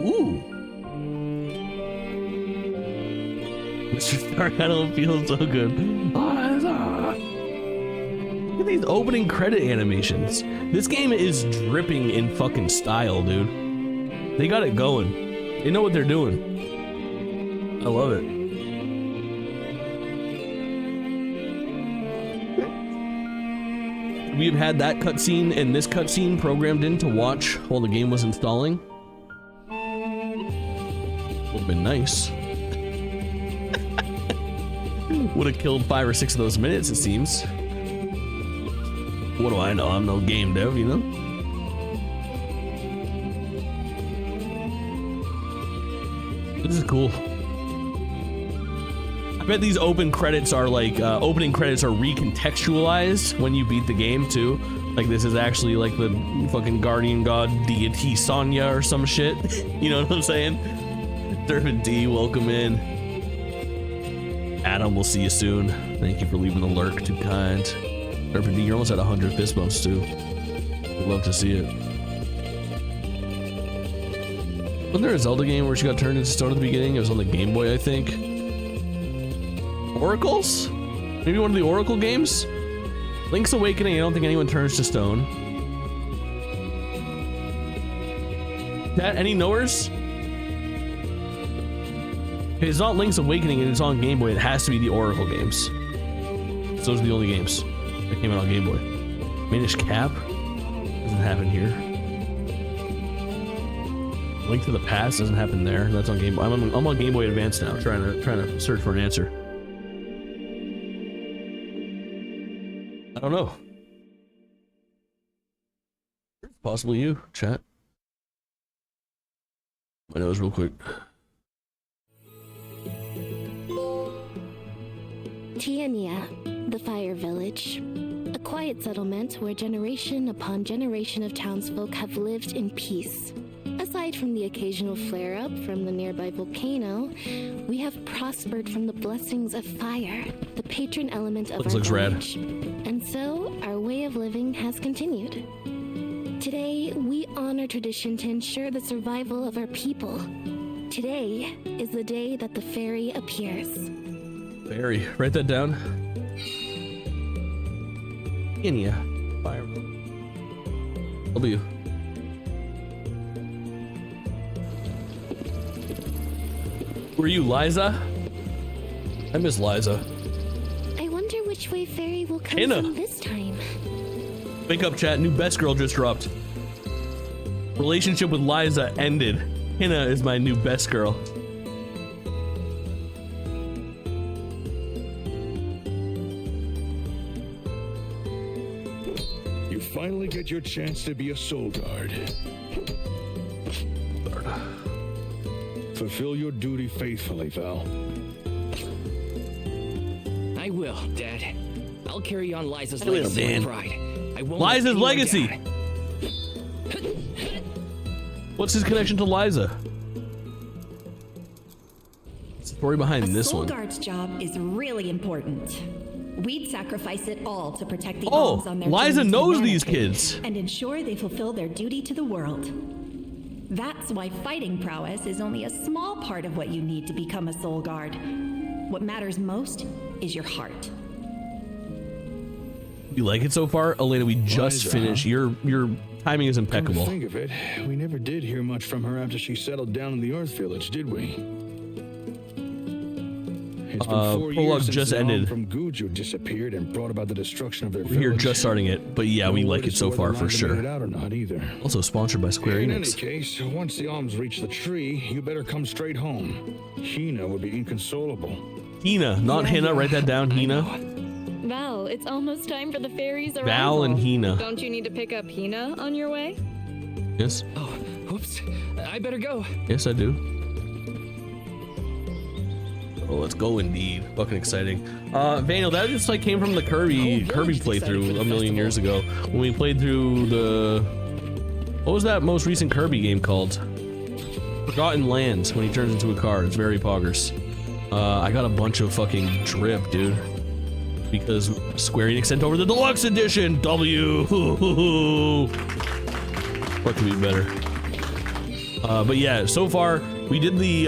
Ooh. Mr. Stark, I don't feel so good. Look at these opening credit animations. This game is dripping in fucking style, dude. They got it going. They know what they're doing. I love it. We have had that cutscene and this cutscene programmed in to watch while the game was installing. Would have been nice. Would have killed 5 or 6 of those minutes, it seems. What do I know? I'm no game dev, you know? This is cool. I bet these open credits are like, opening credits are recontextualized when you beat the game too. Like this is actually like the fucking guardian god deity Sonya or some shit. You know what I'm saying? Dervin D, welcome in. Adam, we'll see you soon. Thank you for leaving the lurk, too kind. Dervin D, you're almost at 100 fist bumps too. We'd love to see it. Wasn't there a Zelda game where she got turned into stone at the beginning? It was on the Game Boy, I think. Oracles? Maybe one of the Oracle games? Link's Awakening, I don't think anyone turns to stone. That, any knowers? If it's not Link's Awakening and it's on Game Boy, it has to be the Oracle games. Those are the only games that came out on Game Boy. Minish Cap? Doesn't happen here. Link to the Past doesn't happen there. That's on Game Boy. I'm on Game Boy Advance now, trying to search for an answer. I don't know. Possibly you, chat. My nose real quick. Tiania, the Fire Village. A quiet settlement where generation upon generation of townsfolk have lived in peace. Aside from the occasional flare-up from the nearby volcano, we have prospered from the blessings of fire, the patron element of our village. And so, our way of living has continued. Today, we honor tradition to ensure the survival of our people. Today is the day that the fairy appears. Fairy, write that down. Tiania, Fire. W. Were you Liza? I miss Liza. I wonder which way fairy will come from this time. Wake up, chat. New best girl just dropped. Relationship with Liza ended. Hina is my new best girl. You finally get your chance to be a soul guard. Fulfill your duty faithfully, Val. I will, Dad. I'll carry on Liza's will, legacy Dan. with pride. I won't Liza's let anyone legacy. down. What's his connection to Liza? What's the story behind this Soul one? Guard's job is really important. We'd sacrifice it all to protect the Oh, alms on their Liza journey to knows humanity these kids. and ensure they fulfill their duty to the world. That's why fighting prowess is only a small part of what you need to become a Soul Guard. What matters most is your heart. You like it so far? Elena, we just Liza, finished. Your timing is Come to impeccable. think of it, we never did hear much from her after she settled down in the Earth Village, did we? It's been 4 prologue years since just the Alm ended. from Guju disappeared and brought about the destruction of their We're here village. just starting it, but yeah, we No like word it as so to far whether for Liza made it sure. out or not either. Also sponsored by Square In any Enix. case, once the alms reach the tree, you better come straight home. Hina would be inconsolable. Hina, not Hina. Write that down, Hina. Val, it's almost time for the fairies' arrival. Val and Hina. Don't you need to pick up Hina on your way? Yes, Oh, oops. I better go. yes, I do. Oh, let's go indeed. Fucking exciting. Vaniel, that just like came from the Kirby Village is excited for playthrough the a million years festival. ago when we played through the. What was that most recent Kirby game called? Forgotten Lands. When he turns into a car, it's very poggers. I got a bunch of fucking drip, dude, because Square Enix sent over the deluxe edition. W. What could be better? But yeah, so far we did the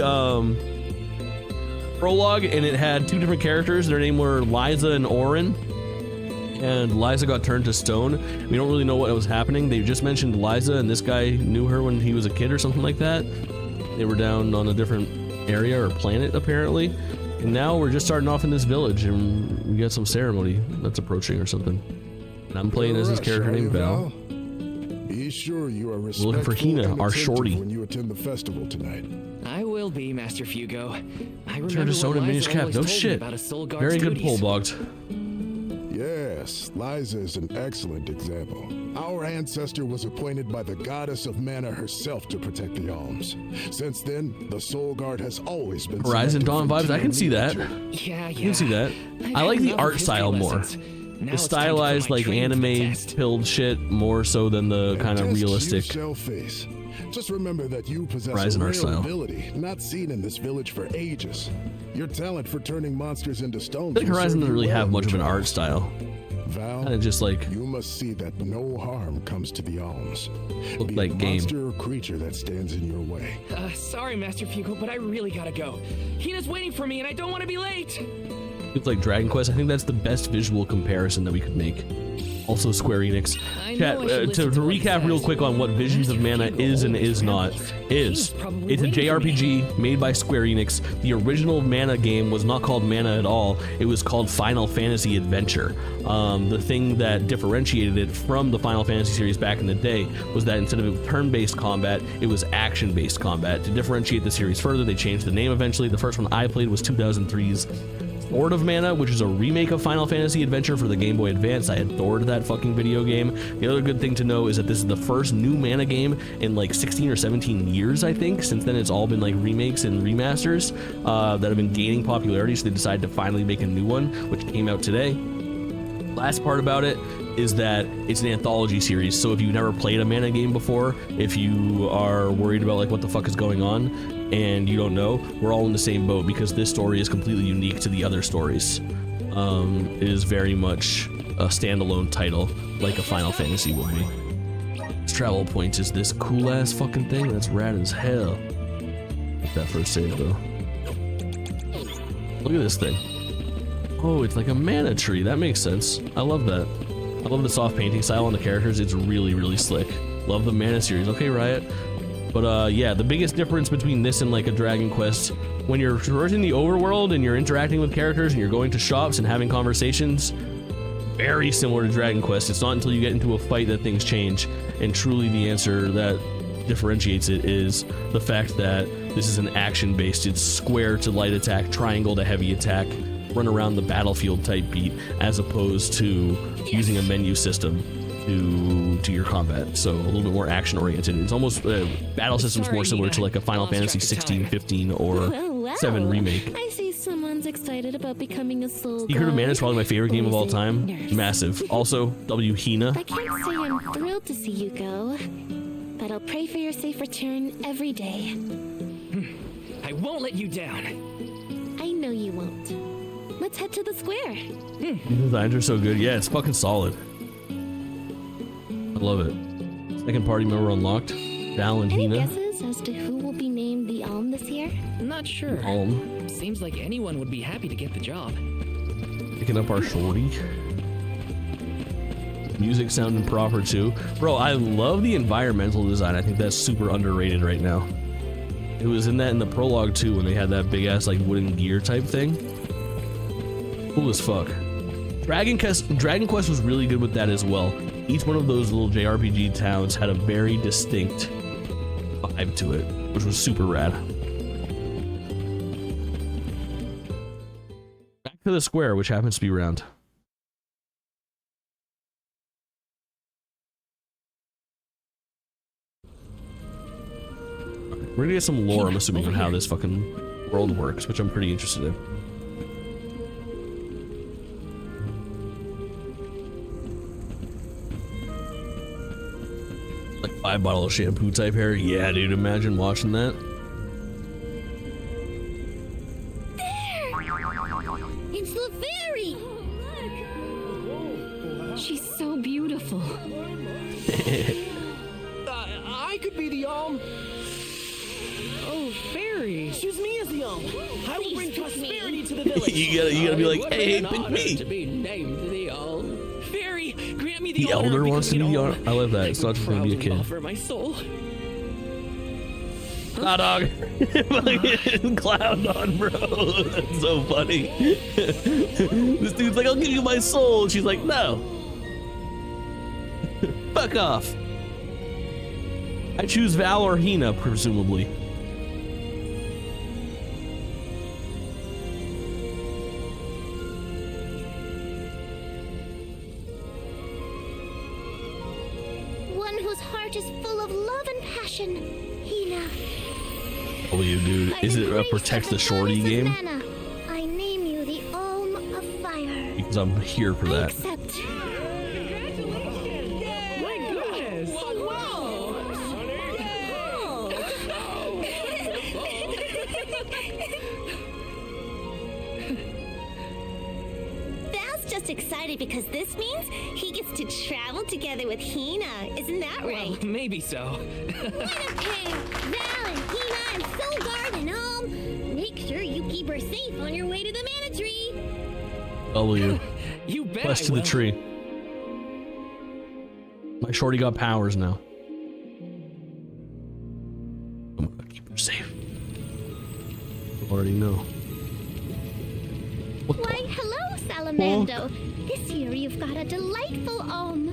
prologue, and it had two different characters. Their name were Liza and Orin, and Liza got turned to stone. We don't really know what was happening. They just mentioned Liza, and this guy knew her when he was a kid or something like that. They were down on a different area or planet apparently, and now we're just starting off in this village, and we got some ceremony that's approaching or something. And I'm playing as this character named Val. Be sure you are We're looking for Hina, respectful our and attentive shorty. when you attend the festival tonight. I will be, Master Fugo. I remember Turn to stone what and minish Liza cap. always No told me shit. about a Soul Guard's Very good pull, duties. Bogged. Yes, Liza is an excellent example. Our ancestor was appointed by the goddess of mana herself to protect the alms. Since then, the Soul Guard has always been Horizon selected Dawn from vibes. I can see that. nature. Yeah, I can see that. I like the art style more. The stylized, like anime pilled shit more so than the kind of Test you realistic. shall face. Just remember that you possess Horizon a art rare style. ability not seen in this village for ages. Your talent for turning monsters into stones. I think will Horizon serve doesn't you really well have in much of your an art travels. style. Val, Kind of just like you must see that no harm comes to the alms. Look Be like the game. monster or creature that stands in your way. Sorry, Master Fugo, but I really gotta go. Hina's waiting for me, and I don't want to be late. It's like Dragon Quest. I think that's the best visual comparison that we could make. Also Square Enix. I Chat, know I should to listen to what he recap real says. quick on what Visions of Mana is and is not. It's a JRPG made by Square Enix. The original Mana game was not called Mana at all. It was called Final Fantasy Adventure. The thing that differentiated it from the Final Fantasy series back in the day was that instead of turn-based combat, it was action-based combat. To differentiate the series further, they changed the name eventually. The first one I played was 2003's Sword of Mana, which is a remake of Final Fantasy Adventure for the Game Boy Advance. I adored that fucking video game. The other good thing to know is that this is the first new Mana game in like 16 or 17 years, I think. Since then, it's all been like remakes and remasters that have been gaining popularity, so they decided to finally make a new one, which came out today. Last part about it is that it's an anthology series, so if you've never played a Mana game before, if you are worried about like what the fuck is going on and you don't know, we're all in the same boat because this story is completely unique to the other stories. It is very much a standalone title like a Final Fantasy would be. Its travel points is this cool ass fucking thing that's rad as hell. That first save though. Look at this thing. Oh, it's like a mana tree. That makes sense. I love that. I love the soft painting style on the characters. It's really, really slick. Love the Mana series. Okay, Riot. But yeah, the biggest difference between this and like a Dragon Quest, when you're traversing the overworld and you're interacting with characters and you're going to shops and having conversations, very similar to Dragon Quest. It's not until you get into a fight that things change. And truly the answer that differentiates it is the fact that this is an action-based. It's square to light attack, triangle to heavy attack, run around the battlefield type beat, as opposed to using a menu system to your combat. So a little bit more action oriented. It's almost battle systems more similar to like a Final Fantasy 16, 15, or Well, 7 remake. I see someone's excited excited about becoming a soul Secret of guard. Mana is probably my favorite game of all Or is it time. nurse? Massive. Also, W Hina. I can't say I'm thrilled to see you go, but I'll pray for your safe return every day. I won't let you down. I know you won't. Let's head to the square. The designs are so good. Yeah, it's fucking solid. I love it. Second party member unlocked. Val and Any Hina. guesses as to who will be named the Alm this year? Not sure. Seems like anyone would be happy to get the job. Picking up our shorty. Music sounding proper too. Bro, I love the environmental design. I think that's super underrated right now. It was in that in the prologue too when they had that big ass like wooden gear type thing. Cool as fuck. Dragon Quest was really good with that as well. Each one of those little JRPG towns had a very distinct vibe to it, which was super rad. Back to the square, which happens to be round. We're gonna get some lore, I'm assuming, on how this fucking world works, which I'm pretty interested in. Like 5 bottles of shampoo type hair. Yeah, dude, imagine watching that. It's the fairy! She's so beautiful. I could be the Oh, fairy. Choose me as the Alm. I will bring prosperity to the village. you gotta be like, hey, pick me. To be named the Alm. Fairy, grant me The honor elder wants to be because the Alm. elder. I love that. It's not just gonna be a kid. Offer my soul. Nah, dog. Fucking clown on, bro. That's so funny. This dude's like, I'll give you my soul. She's like, no. Fuck off. I choose Val or Hina, presumably. One whose heart is full of love and passion. Hina. W, dude. Is it a protect the shorty game? I name you the Alm of Fire. Because I'm here for that. Accept. My goodness. Val's just excited because this means he gets to travel together with Hina. Isn't that right? Well, maybe so. Okay, Val and Hina and Soul Guard and Alm. Make sure you keep her safe on your way to the Mana Tree. W. You bet. Quest I to the will. tree. My shorty got powers now. I'm gonna keep her safe. I already know. What the? Why, hello, Salamando. This year you've got a delightful Alm.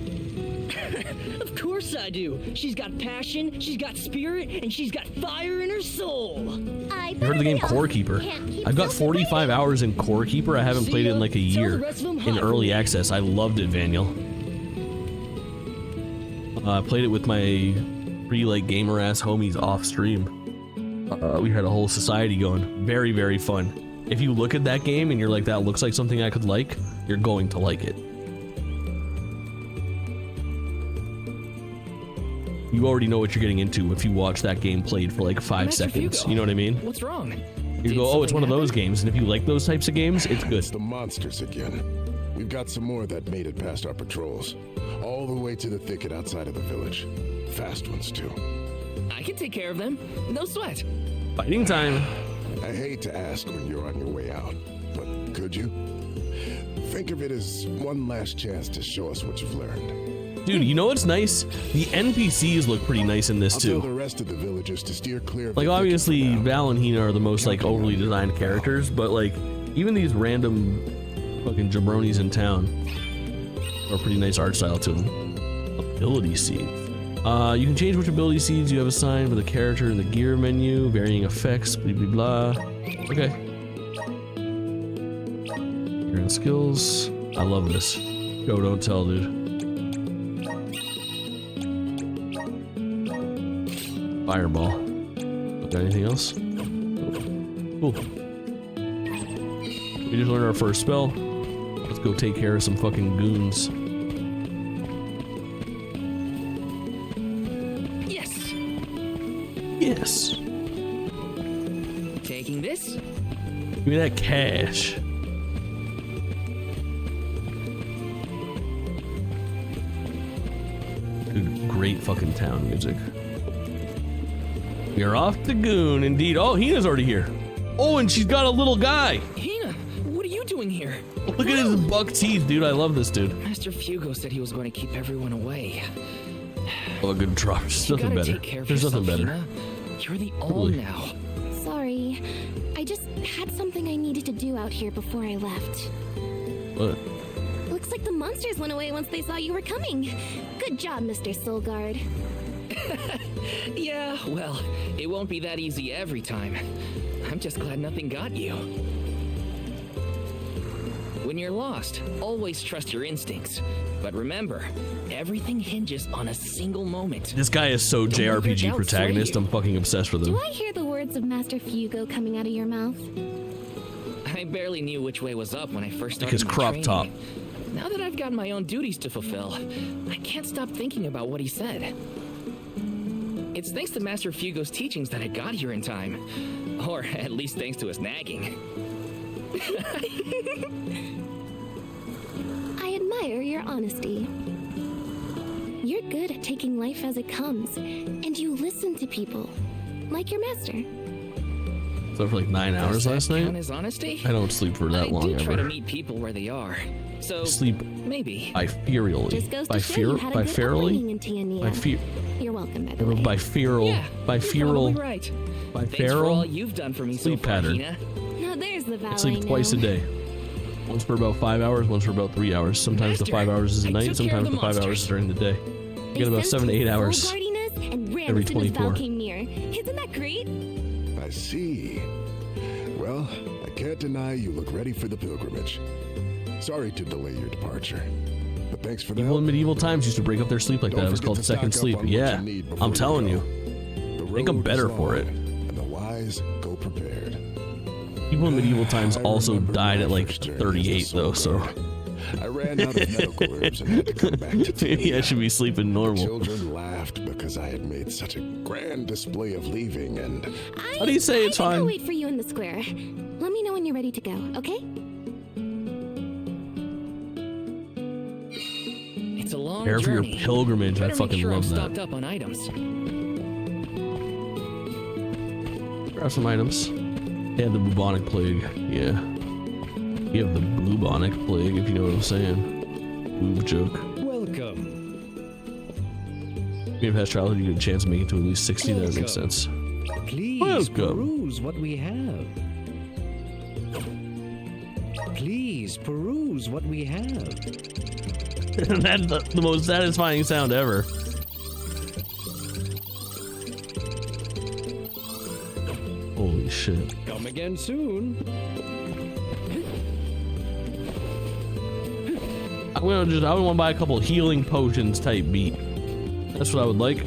Of course I do. She's got passion, she's got spirit, and she's got fire in her soul. I You heard of the game Core Keeper? I've got 45 hours in Core Keeper. I haven't played it in like a year. In early access. I loved it, Vaniel. I played it with my 3 like gamer ass homies off stream. We had a whole society going. Very, very fun. If you look at that game and you're like, that looks like something I could like, you're going to like it. You already know what you're getting into if you watch that game played for like 5 seconds. You know what I mean? What's wrong? You go, oh, it's one of those games, and if you like those types of games, it's good. It's the monsters again. We've got some more that made it past our patrols. All the way to the thicket outside of the village. Fast ones, too. I can take care of them. No sweat. Fighting time. I hate to ask when you're on your way out, but could you? Think of it as one last chance to show us what you've learned. Dude, you know what's nice? The NPCs look pretty nice in this I'll tell the too. rest of the villagers to steer clear of Like the thicket obviously for now. Val and Hina are the most like overly designed characters, but like even these random fucking jabronis in town are pretty nice art style to them. Ability seeds. You can change which ability seeds you have assigned for the character in the gear menu, varying effects, blah blah blah. Okay. Gear and skills. I love this. Go, don't tell, dude. Fireball. Got anything else? Cool. We just learned our first spell. Let's go take care of some fucking goons. Yes. Yes. Taking this. Give me that cash. Dude, great fucking town music. We are off to Goon, indeed. Oh, Hina's already here. Oh, and she's got a little guy. Hina, what are you doing here? Look at his buck teeth, dude. I love this dude. Master Fugo said he was going to keep everyone away. Oh, good drop. There's You nothing gotta better. take care of There's nothing yourself, better. Hina. You're the all Totally. now. Sorry. I just had something I needed to do out here before I left. What? Looks like the monsters went away once they saw you were coming. Good job, Mr. Soulguard. Yeah, well, it won't be that easy every time. I'm just glad nothing got you. When you're lost, always trust your instincts. But remember, everything hinges on a single moment. This guy is so Don't let your JRPG doubts protagonist. sway you. I'm fucking obsessed with him. Do I hear the words of Master Fugo coming out of your mouth? I barely knew which way was up when I first started Like his my crop training. top. Now that I've got my own duties to fulfill, I can't stop thinking about what he said. It's thanks to Master Fugo's teachings that I got here in time. Or at least thanks to his nagging. I admire your honesty. You're good at taking life as it comes, and you listen to people, like your master. Slept for like 9 hours last Count night. as honesty? I don't sleep for that I long do try to ever. meet people where they are. So Sleep maybe. Just goes to show you had a good upbringing in Tiania. You're welcome, by the way. By feral, Yeah, by you're feral, probably right. by Thanks for all feral you've done for me sleep so far, pattern. Hina. Now there's the vow I sleep I twice a know. day. Once for about 5 hours, once for about 3 hours. Sometimes the 5 hours is at I night, took care sometimes of the the 5 hours monsters. is during the day. You get about 7 to 8 hours. Soulguardiness and ran every as soon as Val 24. came near. Isn't that great? I see. Well, I can't deny you look ready for the pilgrimage. Sorry to delay your departure, but thanks for the People in help. medieval times used to break up their sleep like that. Don't It was forget called to second stock up sleep. on what Yeah, you need before I'm telling go. you. The Think I'm road better is for it. long, and the wise go prepared. People in medieval times I also remember died my at like first journey as a 38 though, so Soulguard. I ran out of medical herbs and had to come back to maybe I should be sleeping normal. Children laughed because I had made such a grand display of leaving, and How do you say it's I'll fine? wait for you in the square. Let me know when you're ready to go, okay? It's a long Prepare for your journey. pilgrimage. I Better make fucking sure I'm love stocked that. up on items. Grab some items. They had the bubonic plague. Yeah. You have the bubonic plague, if you know what I'm saying. Boob joke. Welcome. If you have past childhood, you get a chance of making it to at least 60. That makes sense. Please Welcome. peruse what we have. Please peruse what we have. That's the most satisfying sound ever. Holy shit. Come again soon. I would want to buy a couple healing potions type beat. That's what I would like.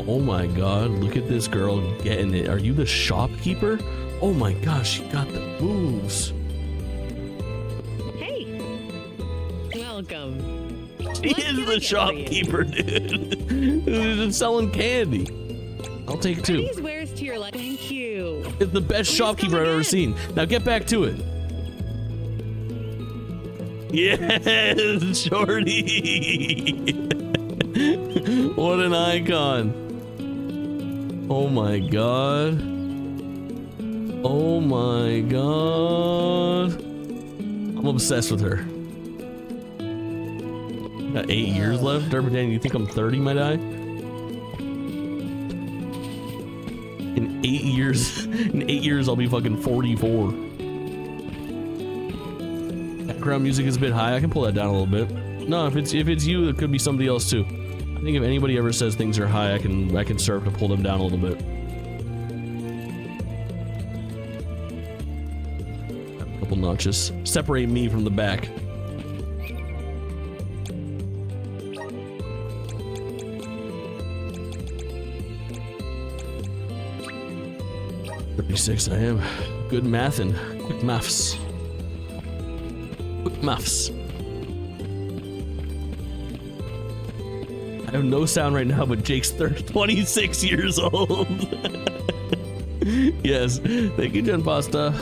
Oh my god, look at this girl getting it. Are you the shopkeeper? Oh my gosh, she got the moves. Hey. Welcome. She is the shopkeeper, dude. Who's just selling candy. I'll take two. These wares to your life. Thank you. It's the best shopkeeper I've ever seen. Now get back to it. Yes, Shorty. What an icon. Oh my god. Oh my god. I'm obsessed with her. Got 8 years left. Durban, you think I'm 30, my guy? In 8 years, I'll be fucking 44. Background music is a bit high. I can pull that down a little bit. No, if it's you, it could be somebody else too. I think if anybody ever says things are high, I can start to pull them down a little bit. A couple notches. Separate me from the back. .36 I am. Good mathin'. Quick maths. Quick maths. I have no sound right now, but Jake's 26 years old. Yes. Thank you, Gen Pasta.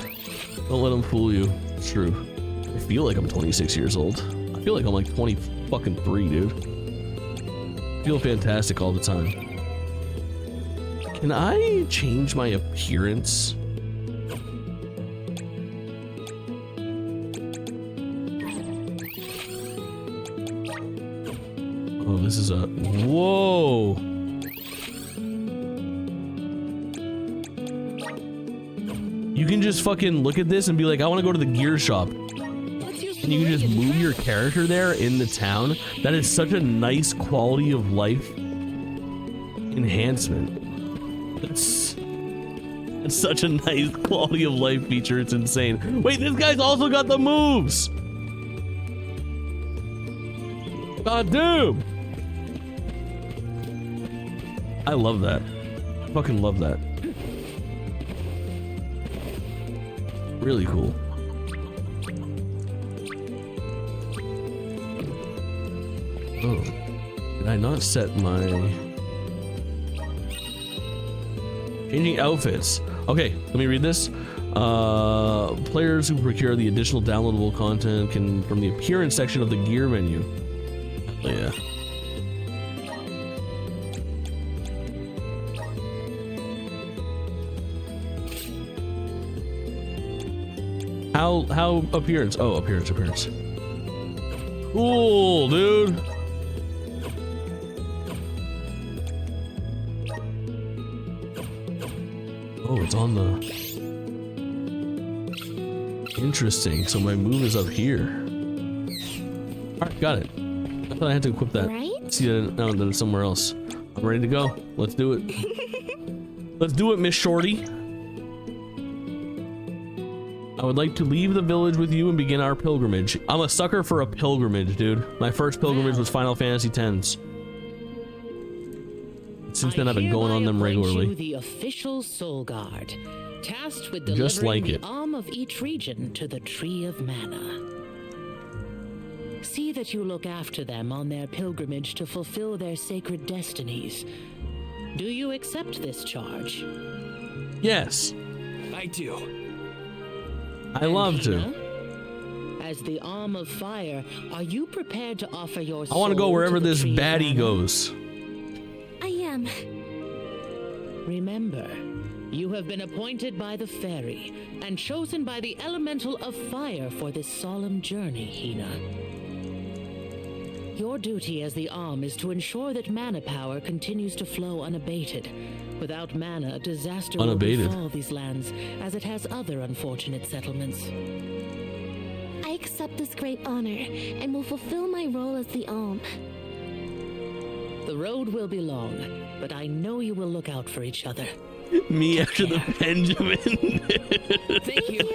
Don't let him fool you. It's true. I feel like I'm 26 years old. I feel like I'm like 23, dude. I feel fantastic all the time. Can I change my appearance? Oh, this is a... Whoa! You can just fucking look at this and be like, I want to go to the gear shop. And you can just move your character there in the town. That is such a nice quality of life enhancement. That's such a nice quality of life feature. It's insane. Wait, this guy's also got the moves. God damn. I love that. I fucking love that. Really cool. Oh, did I not set my changing outfits? Okay, let me read this. Players who procure the additional downloadable content can from the appearance section of the gear menu. Oh, yeah. How appearance? Oh, appearance. Cool, dude. Oh, it's on the... Interesting. So my move is up here. Alright, got it. I thought I had to equip that. Right? See that now that it's somewhere else. I'm ready to go. Let's do it. Let's do it, Miss Shorty. I would like to leave the village with you and begin our pilgrimage. I'm a sucker for a pilgrimage, dude. My first pilgrimage was Final Fantasy X. Since then, I've been going on them regularly. You the official Soul Guard, tasked with Just delivering like it. the arm of each region to the Tree of Mana. See that you look after them on their pilgrimage to fulfill their sacred destinies. Do you accept this charge? Yes. I do. I love to. As the arm of fire, are you prepared to offer your soul I want to go wherever to the this Tree of baddie Mana? goes. I am. Remember, you have been appointed by the fairy and chosen by the elemental of fire for this solemn journey, Hina. Your duty as the arm is to ensure that mana power continues to flow unabated. Without mana, disaster will befall these lands, as it has other unfortunate settlements. I accept this great honor and will fulfill my role as the Alm. The road will be long, but I know you will look out for each other. Me after the Benjamin. Thank you.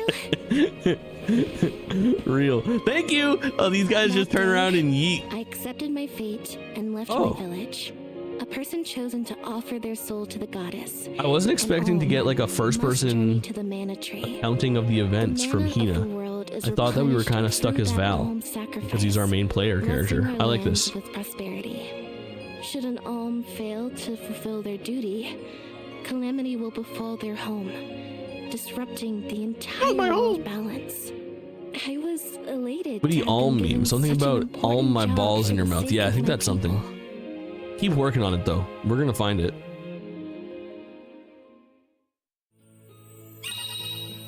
Real. Thank you. Oh, these guys just turn around and yeet. I accepted my fate and left my village. A person chosen to offer their soul to the goddess. I wasn't expecting to get like a first-person accounting of the events from Hina. I thought that we were kind of stuck as Val because he's our main player character. I like this. With prosperity. Should an alm fail to fulfill their duty, calamity will befall their home, disrupting the entire world balance. I was elated. What do you alm meme? Something about alm my balls in your mouth. Yeah, I think that's something. Keep working on it though. We're gonna find it.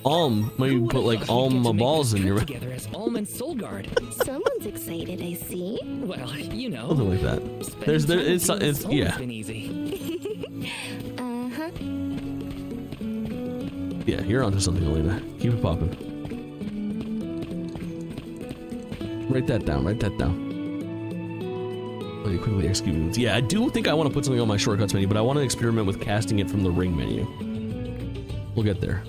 Alm, maybe put like alm my balls in your mouth. Together as Alm and Soul Guard. Someone's excited, I see. Well, you know. Something like that. It's yeah. Been easy. Uh-huh. Yeah, you're onto something, Elena. Keep it popping. Write that down. Write that down. Let me quickly execute moves. Yeah, I do think I want to put something on my shortcuts menu, but I want to experiment with casting it from the ring menu. We'll get there.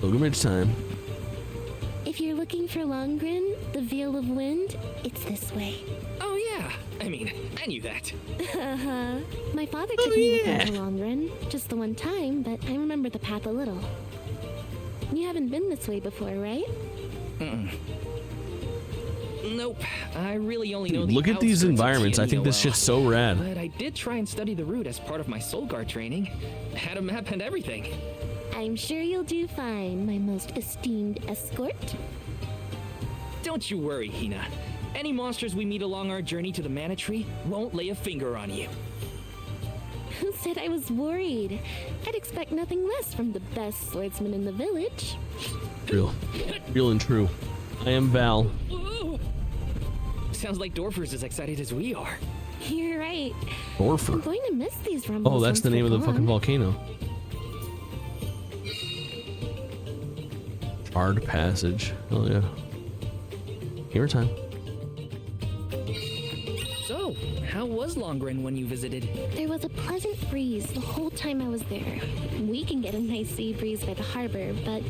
Pilgrimage time. If you're looking for Longrin, the Veil of Wind, it's this way. Oh yeah, I mean, I knew that. My father took me with him to Long Run. Just the one time, but I remember the path a little. You haven't been this way before, right? Nope. I really only know Dude, the look at these outskirts of environments. I think Tianio this well. shit's so rad. But I did try and study the route as part of my Soul Guard training. Had a map and everything. I'm sure you'll do fine, my most esteemed escort. Don't you worry, Hina. Any monsters we meet along our journey to the Mana Tree won't lay a finger on you. Who said I was worried? I'd expect nothing less from the best swordsman in the village. Real and true. I am Val. Ooh. Sounds like Dorfer's as excited as we are. You're right. Dorfer. I'm going to miss these rumbles. Oh, that's the name of the fucking volcano. Charred Passage. Oh yeah. Gamer time. So, how was Longren when you visited? There was a pleasant breeze the whole time I was there. We can get a nice sea breeze by the harbor, but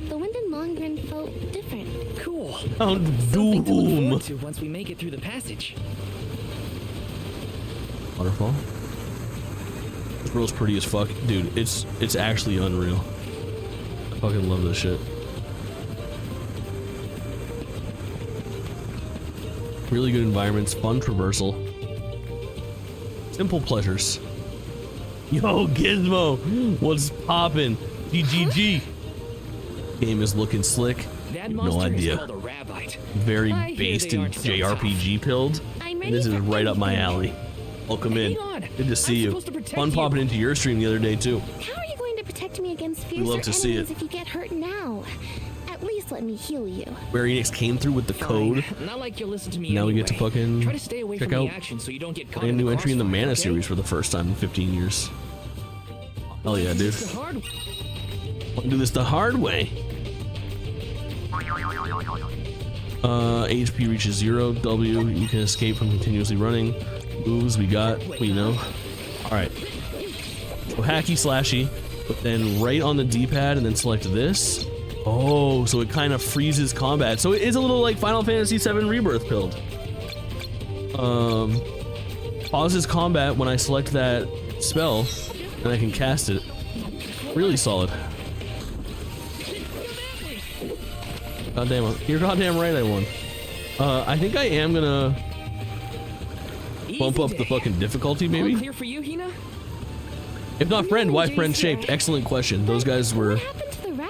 the wind in Longren felt different. Cool. Doom. To once we make it through the passage. Waterfall. This world's pretty as fuck, dude. It's actually unreal. I fucking love this shit. Really good environments, fun traversal, simple pleasures. Yo, Gizmo, what's poppin'? GGG. Game is looking slick. That No idea. Is called a Rabbite. Very I hear based they in aren't so JRPG pilled. This is right up my alley. Welcome in. Good to see you. Fun popping into your stream the other day too. How are you going to protect me against fiercer love to see enemies it. if you get hurt now? At least let me heal you. Square-Enix came through with the code. Not like you'll listen to me Now anyway. we get to fucking Try to stay away check from out the action so you don't get caught a in new the entry in the crossfire, Mana okay? series for the first time in 15 years. Hell yeah, dude. It's hard. Wanna do this the hard way. HP reaches 0. W, you can escape from continuously running. Moves we got, we know. Alright. So hacky slashy, but then right on the D-pad and then select this. Oh, so it kind of freezes combat. So it is a little like Final Fantasy VII Rebirth build. Pauses combat when I select that spell, and I can cast it. Really solid. Goddamn, you're goddamn right I won. I think I am gonna bump up the fucking difficulty, maybe? Clear for you, Hina? If not friend, why friend shaped? Excellent question. Those guys were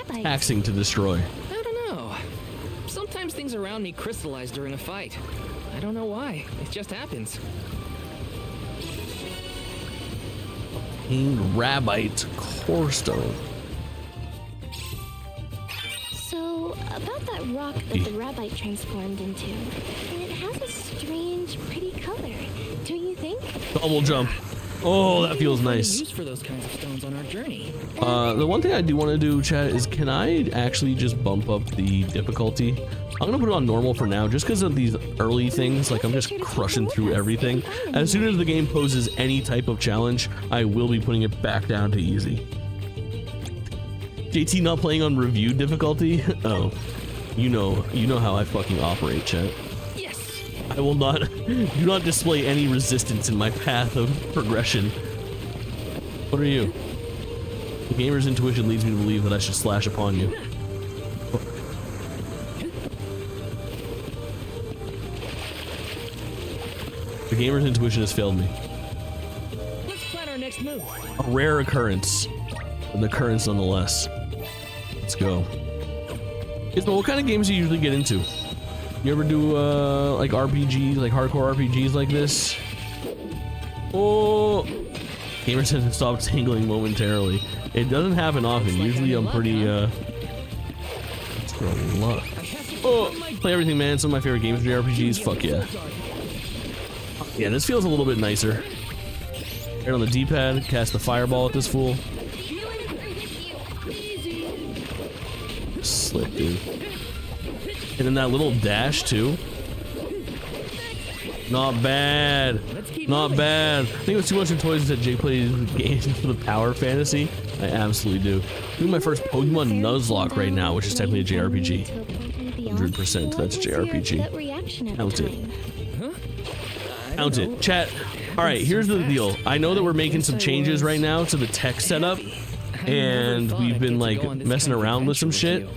taxing to destroy. I don't know. Sometimes things around me crystallize during a fight. I don't know why. It just happens. King Rabbite Core Stone. So, about that rock that the Rabbite transformed into, it has a strange, pretty color, don't you think? Double jump. Oh, that feels nice. Used for those kinds of stones on our journey. The one thing I do want to do, chat, is can I actually just bump up the difficulty? I'm gonna put it on normal for now, just because of these early things. Like, I'm just crushing through everything. As soon as the game poses any type of challenge, I will be putting it back down to easy. JT not playing on review difficulty? Oh, you know how I fucking operate, chat. Yes. I will not, do not display any resistance in my path of progression. What are you? The gamer's intuition leads me to believe that I should slash upon you. The gamer's intuition has failed me. Let's plan our next move. A rare occurrence, but an occurrence nonetheless. Let's go. Isma, what kind of games do you usually get into? You ever do like RPGs, like hardcore RPGs like this? Oh, gamer says it stopped tingling momentarily. It doesn't happen often. Usually I'm pretty let's go luck. Oh, play everything, man. Some of my favorite games are JRPGs. Fuck yeah. Yeah, this feels a little bit nicer. Right on the D-pad, cast the fireball at this fool. Slick, dude. And then that little dash too. Not bad. Not bad. I think it was too much in toys that Jake plays games for the power fantasy. I absolutely do. Doing my first Pokemon Nuzlocke right now, which is technically a JRPG. 100% that's a JRPG. Count it. I Count it. Chat. All right, here's the deal. I know that we're making some changes right now to the tech setup, and we've been like messing around with some shit.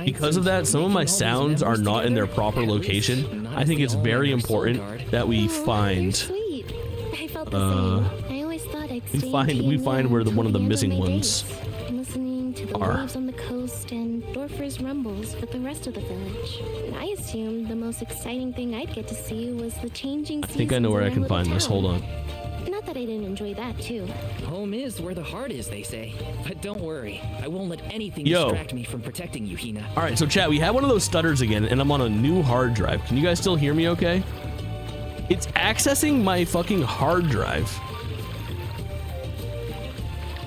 Because of that, some of my sounds are not in their proper location. I think it's very important that we find we find where one of the missing ones listening to the waves on the coast and Dorfer's rumbles with the rest of the village. I assumed the most exciting thing I'd get to see was the changing seasons. I think I know where I can find this. Hold on. Not that I didn't enjoy that too. Home is where the heart is, they say. But don't worry, I won't let anything distract me from protecting you, Hina. All right, so chat, we have one of those stutters again, and I'm on a new hard drive. Can you guys still hear me okay? It's accessing my fucking hard drive.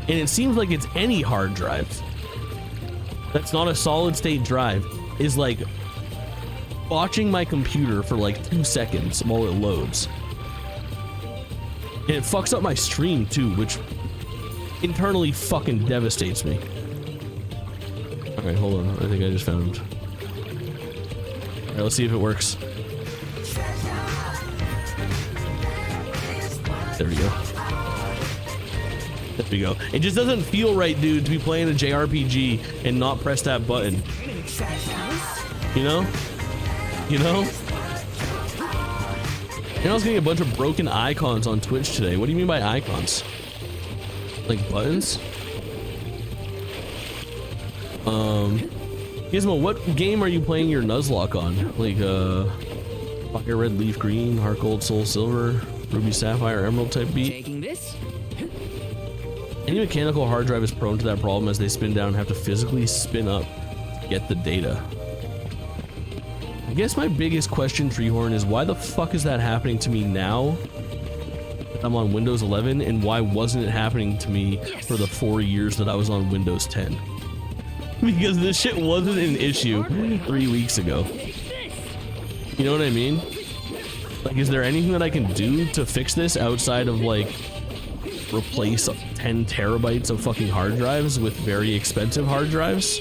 And it seems like it's any hard drive that's not a solid state drive is like watching my computer for like 2 seconds while it loads. And it fucks up my stream too, which internally fucking devastates me. All right, hold on. I think I just found. All right, let's see if it works. There we go. There we go. It just doesn't feel right, dude, to be playing a JRPG and not press that button. You know? You know? And I was getting a bunch of broken icons on Twitch today. What do you mean by icons? Like buttons? Gizmo, what game are you playing your Nuzlocke on? Like, Fire Red, Leaf Green, Heart Gold, Soul Silver, Ruby Sapphire, Emerald type beat? Taking this? Any mechanical hard drive is prone to that problem as they spin down and have to physically spin up to get the data. I guess my biggest question, Treehorn, is why the fuck is that happening to me now? I'm on Windows 11, and why wasn't it happening to me for the 4 years that I was on Windows 10? Because this shit wasn't an issue 3 weeks ago. You know what I mean? Like, is there anything that I can do to fix this outside of, like, replace 10 terabytes of fucking hard drives with very expensive hard drives?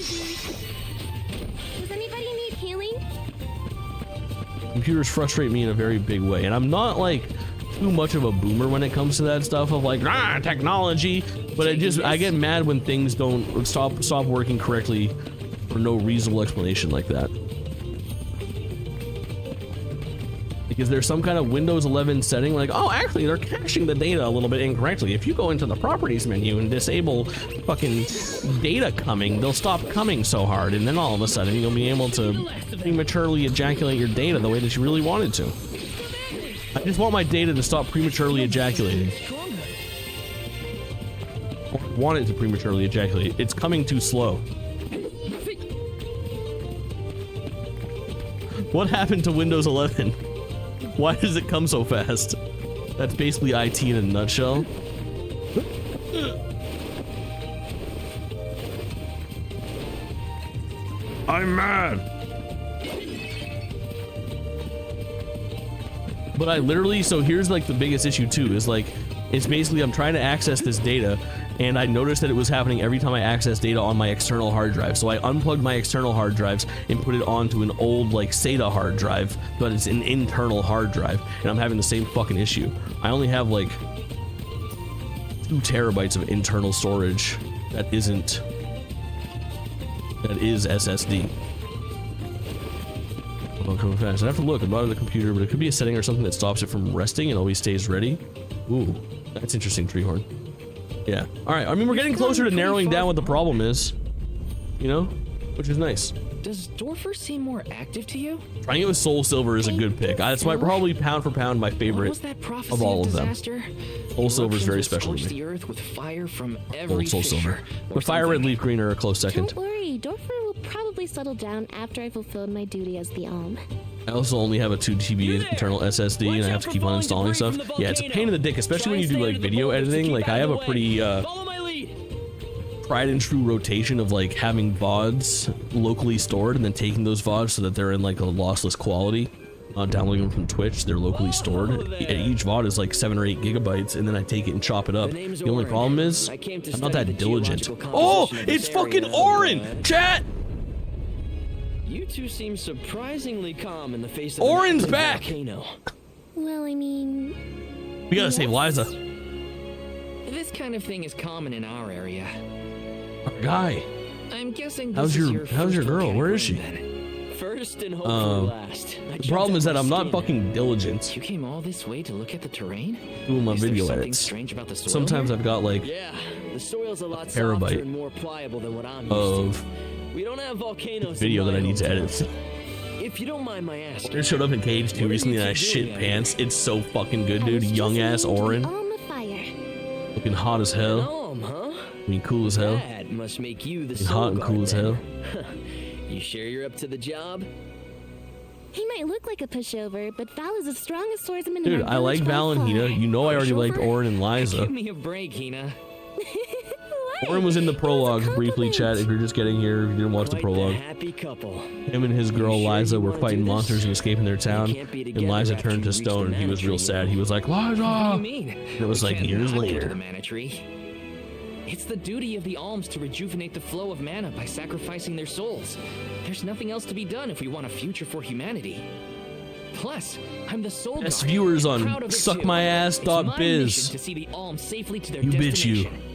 Does anybody need healing? Computers frustrate me in a very big way, and I'm not like too much of a boomer when it comes to that stuff of like technology, but I get mad when things don't stop working correctly for no reasonable explanation like that. Because there's some kind of Windows 11 setting like, oh, actually they're caching the data a little bit incorrectly. If you go into the properties menu and disable fucking data coming, they'll stop coming so hard, and then all of a sudden you'll be able to prematurely ejaculate your data the way that you really wanted to. I just want my data to stop prematurely ejaculating. I want it to prematurely ejaculate. It's coming too slow. What happened to Windows 11? Why does it come so fast? That's basically IT in a nutshell. I'm mad. But I literally, so here's like the biggest issue too, is like, it's basically I'm trying to access this data, and I noticed that it was happening every time I access data on my external hard drive. So I unplugged my external hard drives and put it onto an old like SATA hard drive, but it's an internal hard drive, and I'm having the same fucking issue. I only have like 2 terabytes of internal storage that is SSD. Oh, coming fast. I have to look. I bought it on the computer, but it could be a setting or something that stops it from resting and always stays ready. Ooh, that's interesting, Treehorn. Yeah. All right. I mean, we're getting closer to narrowing down what the problem is, you know, which is nice. Does Dorfer seem more active to you? Trying it with Soul Silver is a good pick. That's my probably pound for pound my favorite of all of them. Soul Silver is very special to me. The earth with fire from every Soul Silver. But Fire Red, Leaf Green are a close second. Don't worry, Dorfer will probably settle down after I fulfilled my duty as the Alm. I also only have a 2 TB internal SSD, and I have to keep on installing stuff. Yeah, it's a pain in the dick, especially when you do like video editing. Like, I have a pretty tried and true rotation of like having VODs locally stored and then taking those VODs so that they're in like a lossless quality. Not downloading them from Twitch, they're locally stored. Each VOD is like 7 or 8 gigabytes, and then I take it and chop it up. The only problem is, I'm not that diligent. Oh, it's fucking Orin! Chat! You two seem surprisingly calm in the face of Orin's back! volcano. Well, I mean... We gotta save Liza. This kind of thing is common in our area. Our guy. I'm guessing How's your girl? Where is she? First and hopefully last. The problem is that I'm not fucking diligent. You came all this way to look at the terrain? Doing my video something edits. Strange about the soil Sometimes here? I've got like the soil's a lot terabyte softer and more pliable than what I'm of used to. We don't have volcanoes video that I need to edit. If you don't mind my asking. It showed up in Cage 2 recently and I shit pants. It's so fucking good, dude. Young ass Orin. Looking hot as hell. I mean, cool as hell. That must make you the Hot and cool as hell. You sure you're up to the job? He might look like a pushover, but Val is the strongest swordsman Dude, in our I like village Val and by far. Hina. You know I already liked Orin and Liza. Give me a break, Hina. Orin was in the prologue briefly, chat. If you're just getting here, if you didn't watch the prologue. Happy couple. Him and his girl Liza were fighting monsters and escaping their town. And Liza turned to stone and he was real sad. He was like, Liza! What do you mean? And it was like years later. The mana tree. It's the duty of the alms to rejuvenate the flow of mana by sacrificing their souls. There's nothing else to be done if we want a future for humanity. Plus, I'm the soul guard. Best viewers on Proud of it too. suckmyass.biz. It's my mission to see the alms safely to their You bitch you. destination.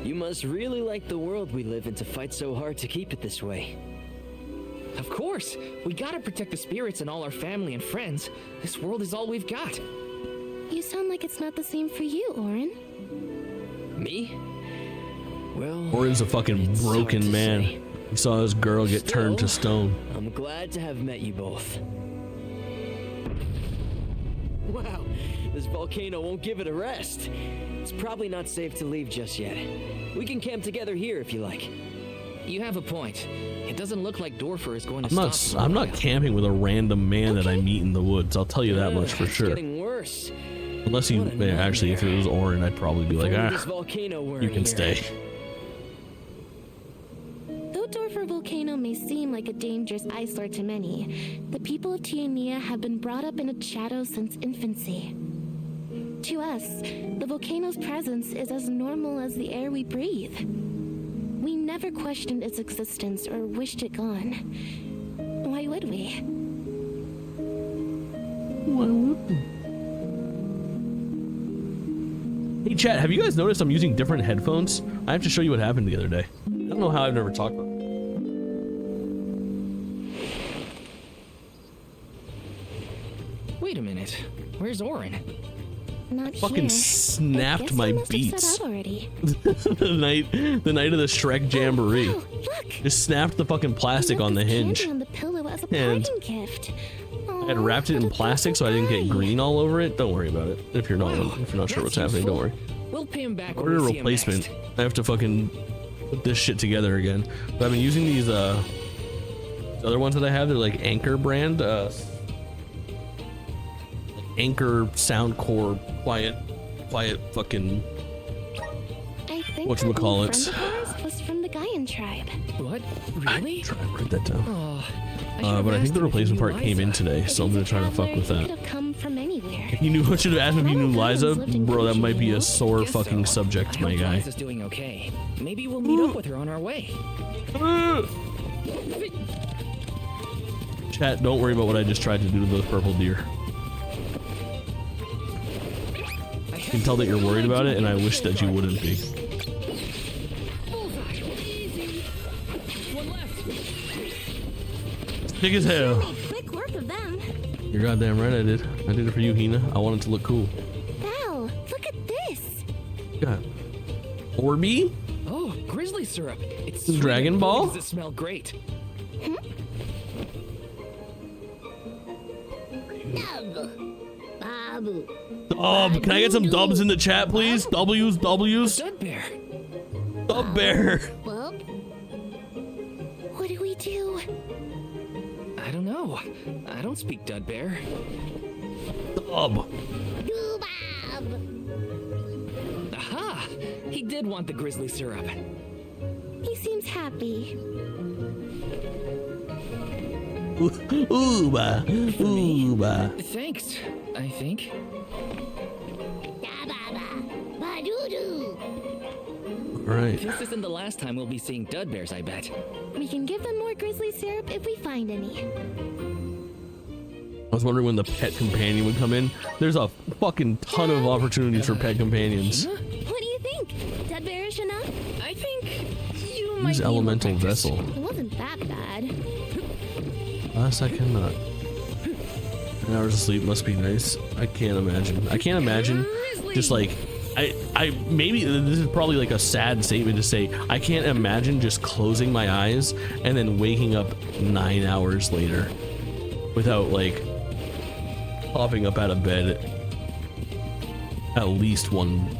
You must really like the world we live in to fight so hard to keep it this way. Of course, we gotta protect the spirits and all our family and friends. This world is all we've got. You sound like it's not the same for you, Orin. Me? Well, Orin's a fucking broken man. He saw his girl get turned to stone. I'm glad to have met you both. Wow, this volcano won't give it a rest. It's probably not safe to leave just yet. We can camp together here if you like. You have a point. It doesn't look like Dorfer is going to stop. I'm not camping with a random man that I meet in the woods. I'll tell you that much for sure. It's getting worse. Unless you, actually, if it was Orin, I'd probably be like, you can stay. Though Dorfer Volcano may seem like a dangerous eyesore to many, the people of Tiania have been brought up in its shadow since infancy. To us, the volcano's presence is as normal as the air we breathe. We never questioned its existence or wished it gone. Why would we? Why would we? Hey chat, have you guys noticed I'm using different headphones? I have to show you what happened the other day. I don't know how I've never talked about it. Wait a minute. Where's Orin? Not Fucking here. snapped my beats. Already. the night of the Shrek Jamboree. Oh, look. Just snapped the fucking plastic on the hinge. On the pillow as a And parting gift. I had wrapped it in plastic so I didn't get green all over it. Don't worry about it. If you're not sure what's happening, don't worry. We'll pay him back. Order a replacement. I have to fucking put this shit together again. But I've been using these other ones that I have. They're like Anchor brand. Anchor Soundcore quiet fucking whatchamacallit. Was from the Gaian tribe. What? Really? Try to write that down. Oh, but I think the replacement part came in today, so I'm gonna try to fuck with that. Could have come from anywhere. You knew what should have asked if you knew Liza, bro. That might be a sore fucking subject, my guy. Liza's doing okay. Maybe we'll meet up with her on our way. Chat, don't worry about what I just tried to do to those purple deer. I can tell that you're worried about it, and I wish that you wouldn't be. Big as hell. Quick work of them. You're goddamn right I did. I did it for you, Hina. I wanted to look cool. Val, look at this. God. Orby? Oh, grizzly syrup. It's Dragon Ball? Does it smell great? Dub. Can I get some dubs in the chat, please? W's. Dud bear. Dub bear. Well, what do we do? I don't know. I don't speak Dud bear. Dub. Aha! He did want the grizzly syrup. He seems happy. Ooba. Ooba. Thanks, I think. Right. This isn't the last time we'll be seeing Dud bears, I bet. We can give them more grizzly syrup if we find any. I was wondering when the pet companion would come in. There's a fucking ton of opportunities for pet companions. What do you think? Dead bearish enough? I think you might Use need more elemental practice. vessel. It wasn't that bad. Last I cannot. 10 hours of sleep must be nice. I can't imagine. I can't imagine just like I maybe this is probably like a sad statement to say. I can't imagine just closing my eyes and then waking up 9 hours later without like popping up out of bed at least one,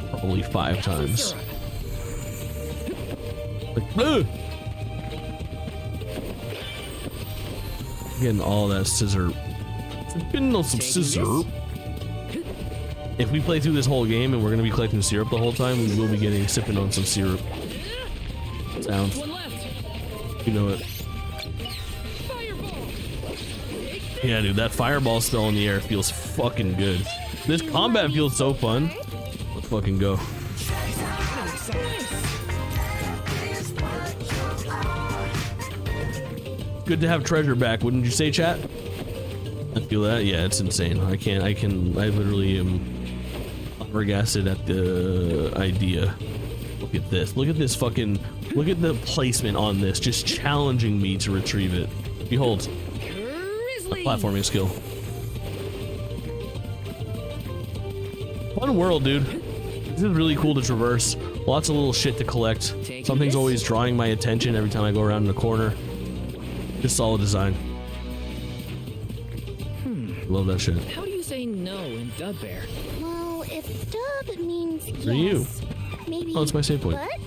probably 5 times. Like, ugh! Getting all that scissor. Getting on some scissor. If we play through this whole game and we're gonna be collecting syrup the whole time, we will be sipping on some syrup. Sounds. You know it. Yeah, dude, that fireball still in the air feels fucking good. This combat feels so fun. Let's fucking go. Good to have treasure back, wouldn't you say, chat? I feel that. Yeah, it's insane. I literally am flabbergasted at the idea. Look at this. Look at this fucking, look at the placement on this, just challenging me to retrieve it. Behold. A platforming skill. Fun world, dude. This is really cool to traverse. Lots of little shit to collect. Something's always drawing my attention every time I go around in the corner. Just solid design. Love that shit. How do you say no in Dub Bear? Well, if dub means yes, For you. maybe. Oh, it's my save point. What?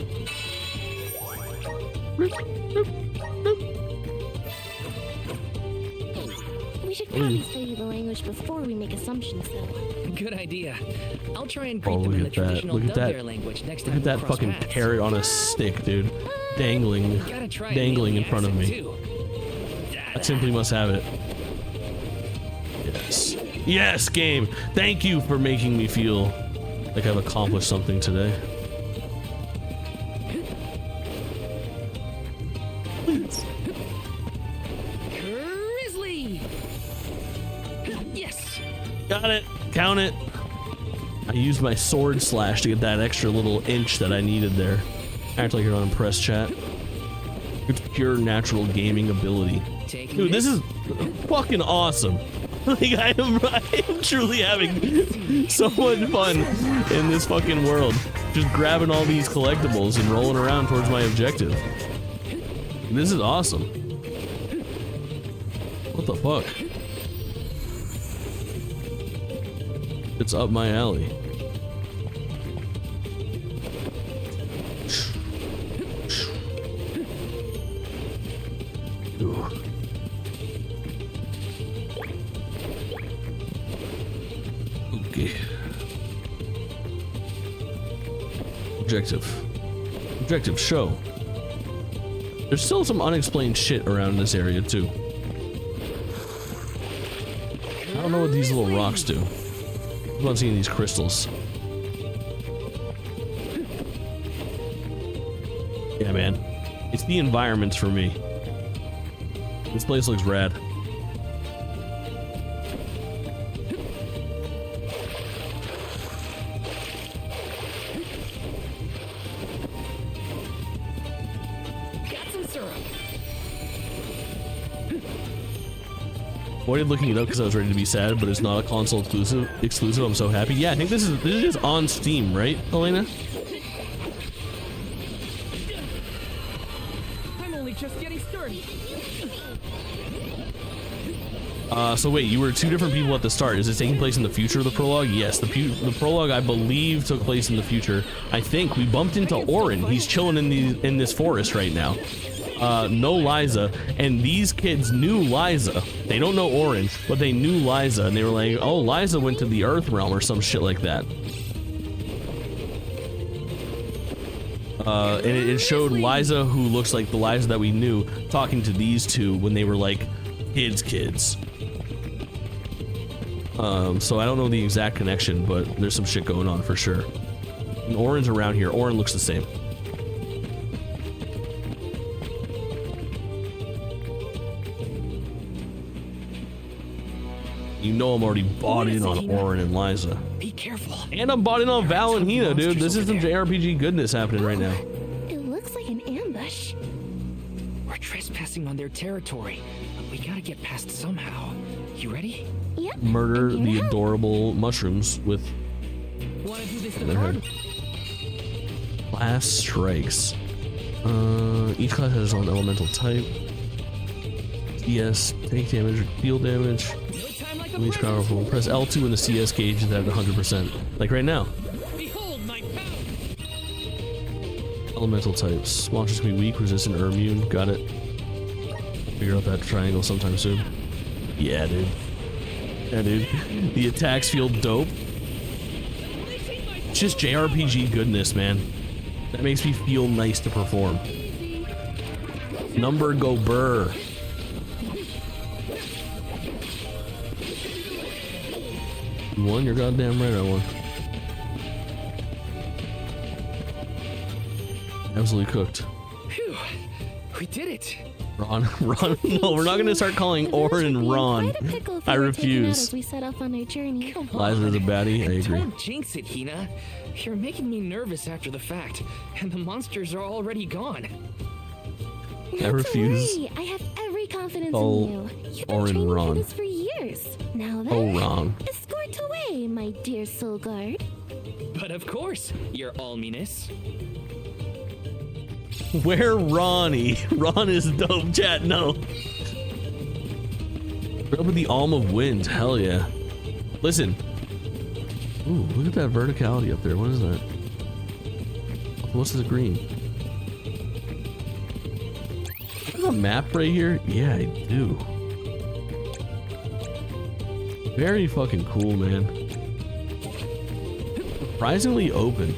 We should probably study the language before we make assumptions, though. Good idea. I'll try and Oh, greet them in the look at that. traditional Look at Dub that. Bear language next Look time at that we cross fucking paths. parrot on a stick, dude. Dangling. Gotta try Dangling in the front of me. accent, too. I simply must have it. Yes. Yes, game. Thank you for making me feel like I've accomplished something today. Grizzly! Yes! Got it. Count it. I used my sword slash to get that extra little inch that I needed there. Act like you're unimpressed, chat. It's pure natural gaming ability. Dude, this is fucking awesome. Like, I am truly having so much fun in this fucking world. Just grabbing all these collectibles and rolling around towards my objective. This is awesome. What the fuck? It's up my alley. Ooh. Okay. Objective show. There's still some unexplained shit around this area too. I don't know what these little rocks do. I'm not seeing these crystals. Yeah, man. It's the environments for me. This place looks rad. Got some syrup. Avoided looking it up because I was ready to be sad, but it's not a console exclusive. I'm so happy. Yeah, I think this is just on Steam, right, Elena? I'm only just getting started. So wait, you were 2 different people at the start. Is it taking place in the future of the prologue? Yes, the prologue, I believe, took place in the future. I think we bumped into Orin. He's chilling in this forest right now. No Liza, and these kids knew Liza. They don't know Orin, but they knew Liza, and they were like, "Oh, Liza went to the Earth Realm or some shit like that." And it showed Liza, who looks like the Liza that we knew, talking to these 2 when they were like kids. So I don't know the exact connection, but there's some shit going on for sure. And Orin's around here. Orin looks the same. You know I'm already bought in on Orin and Liza. Be careful. And I'm bought in on Val and Hina, dude. This is some JRPG goodness happening right now. It looks like an ambush. We're trespassing on their territory. We gotta get past somehow. You ready? Yep. Murder the adorable mushrooms with their head. Class strikes. Each class has its own elemental type. CS, take damage, deal damage. Each powerful. Press L2 when the CS gauge is at 100%. Like right now. Elemental types. Monsters can be weak, resistant, or immune. Got it. Figure out that triangle sometime soon. Yeah, dude. Yeah, dude. The attacks feel dope. It's just JRPG goodness, man. That makes me feel nice to perform. Number go burr. You won? You're goddamn right I won. Absolutely cooked. Phew. We did it. Ron, no, we're not gonna start calling Orin and Ron. I refuse. We set off on our journey. Liza's a baddie, I agree. Don't jinx it, Hina. You're making me nervous after the fact, and the monsters are already gone. I refuse. I have every confidence Oh, in you. You've been Orin training for Ron. this for years. Now then, Oh, Ron. escort away, my dear soul guard. But of course, your alminess. Where Ronnie? Ron is dope, chat. No. We're up with the Alm of Wind. Hell yeah. Listen. Ooh, look at that verticality up there. What is that? What's the green? Is there a map right here? Yeah, I do. Very fucking cool, man. Surprisingly open.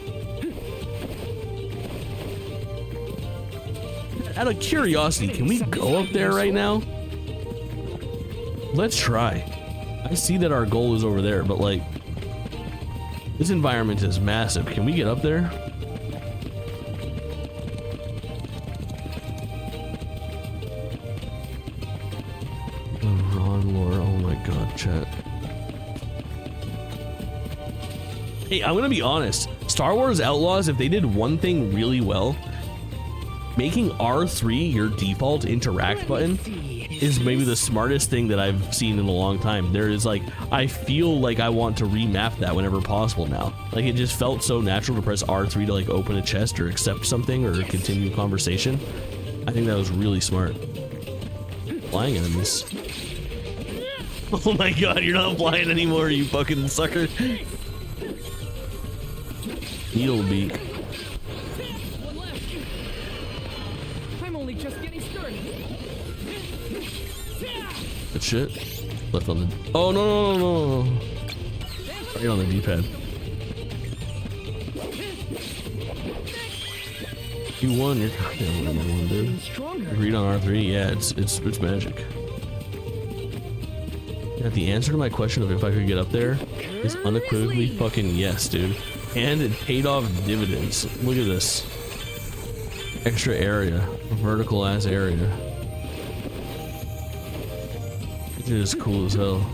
Out of curiosity, can we go up there right now? Let's try. I see that our goal is over there, but like, this environment is massive. Can we get up there? Oh, Ron lore. Oh my god, chat. Hey, I'm gonna be honest. Star Wars Outlaws, if they did one thing really well, making R3 your default interact button is maybe the smartest thing that I've seen in a long time. There is like, I feel like I want to remap that whenever possible now. Like it just felt so natural to press R3 to like open a chest or accept something or continue conversation. I think that was really smart. Flying enemies. Oh my god, you're not flying anymore, you fucking sucker. Needlebeak. Good shit. Left on the. Oh no no no no! Right on the D-pad. You won. You're goddamn right, I won, dude. Agreed on R3. Yeah, it's magic. Yeah, the answer to my question of if I could get up there is unequivocally fucking yes, dude. And it paid off dividends. Look at this. Extra area, vertical ass area. It is cool as hell.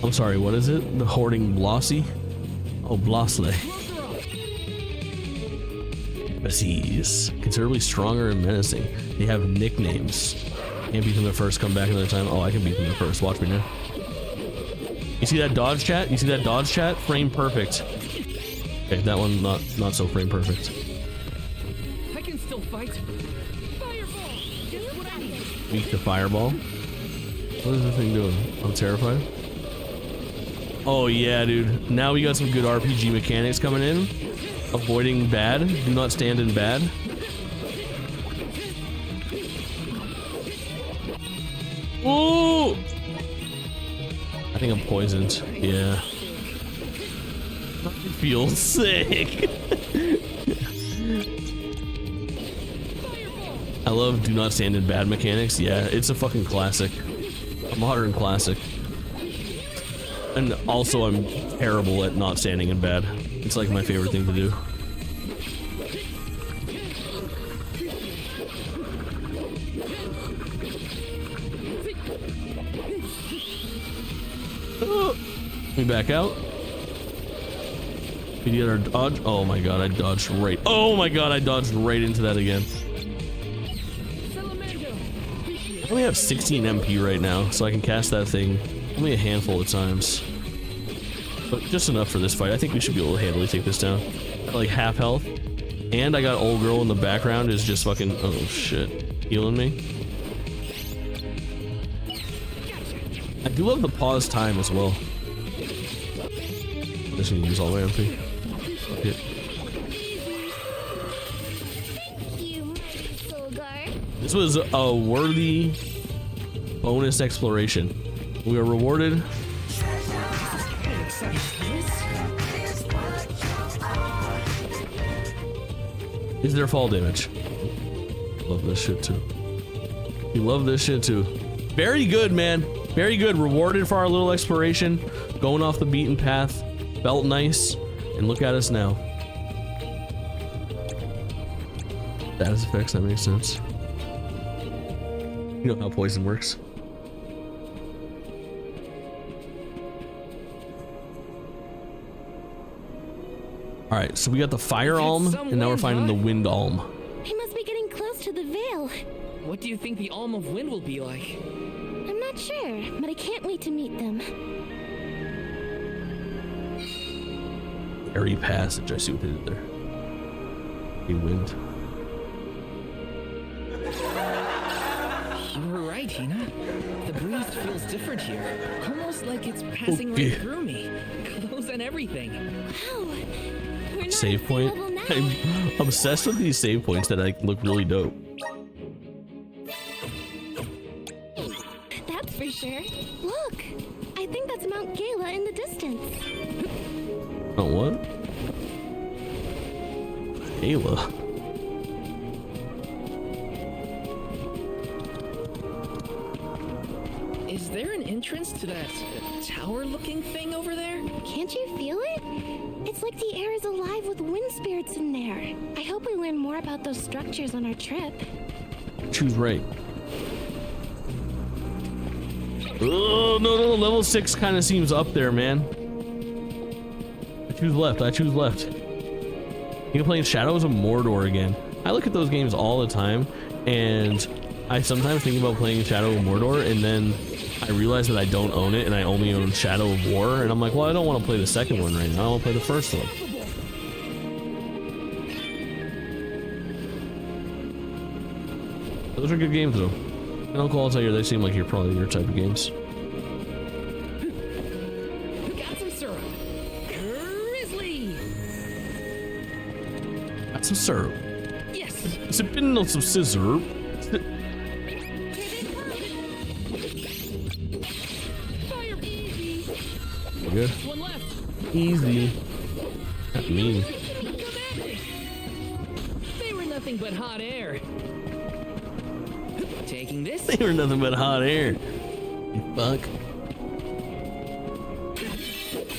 I'm sorry, what is it? The hoarding Blossy? Oh, Blossley. Besties. Considerably stronger and menacing. They have nicknames. Can't beat them at first, come back another time. Oh, I can beat them at first. Watch me now. You see that dodge chat? You see that dodge chat? Frame perfect. Okay, that one not so frame perfect. I can still fight. Fireball! Just what I need. Weak to fireball. What is this thing doing? I'm terrified. Oh yeah, dude. Now we got some good RPG mechanics coming in. Avoiding bad. Do not stand in bad. Ooh! I think I'm poisoned. Yeah. I feel sick. I love do not stand in bad mechanics. Yeah, it's a fucking classic. A modern classic. And also I'm terrible at not standing in bad. It's like my favorite thing to do. me back out. We did our dodge. Oh my god, I dodged right. Oh my god, I dodged right into that again. I only have 16 MP right now, so I can cast that thing only a handful of times. But just enough for this fight. I think we should be able to handily take this down. At like half health. And I got old girl in the background is just fucking, oh shit, healing me. I do love the pause time as well. I just need to use all my MP. Okay. This was a worthy bonus exploration. We are rewarded. Is there fall damage? Love this shit too. We love this shit too. Very good, man. Very good. Rewarded for our little exploration. Going off the beaten path. Felt nice. And look at us now. Status effects, that makes sense. You know how poison works. Alright, so we got the fire alm, and now we're finding the wind alm. I must be getting close to the veil. What do you think the Alm of Wind will be like? I'm not sure, but I can't wait to meet them. Airy passage, I see what they did there. A wind. You were right, Hina. The breeze feels different here. Almost like it's passing right through me. Clothes and everything. Wow. We're not Save at sea point. level now. I'm obsessed with these save points that like look really dope. That's for sure. Look, I think that's Mount Gala in the distance. Oh, what? Ayla. Is there an entrance to that tower-looking thing over there? Can't you feel it? It's like the air is alive with wind spirits in there. I hope we learn more about those structures on our trip. Choose right. Oh, no, level 6 kind of seems up there, man. I choose left, You're playing Shadows of Mordor again. I look at those games all the time, and I sometimes think about playing Shadow of Mordor, and then I realize that I don't own it, and I only own Shadow of War, and I'm like, well, I don't want to play the second one right now, I want to play the first one. Those are good games, though. And I'll tell you, they seem like you're probably your type of games. Got some syrup. Grizzly. Got some syrup. Yes. Sipping on some scissor. Fire easy. Good. One left. Easy. Not mean. Come at me. They were nothing but hot air. Taking this. They were nothing but hot air. You fuck.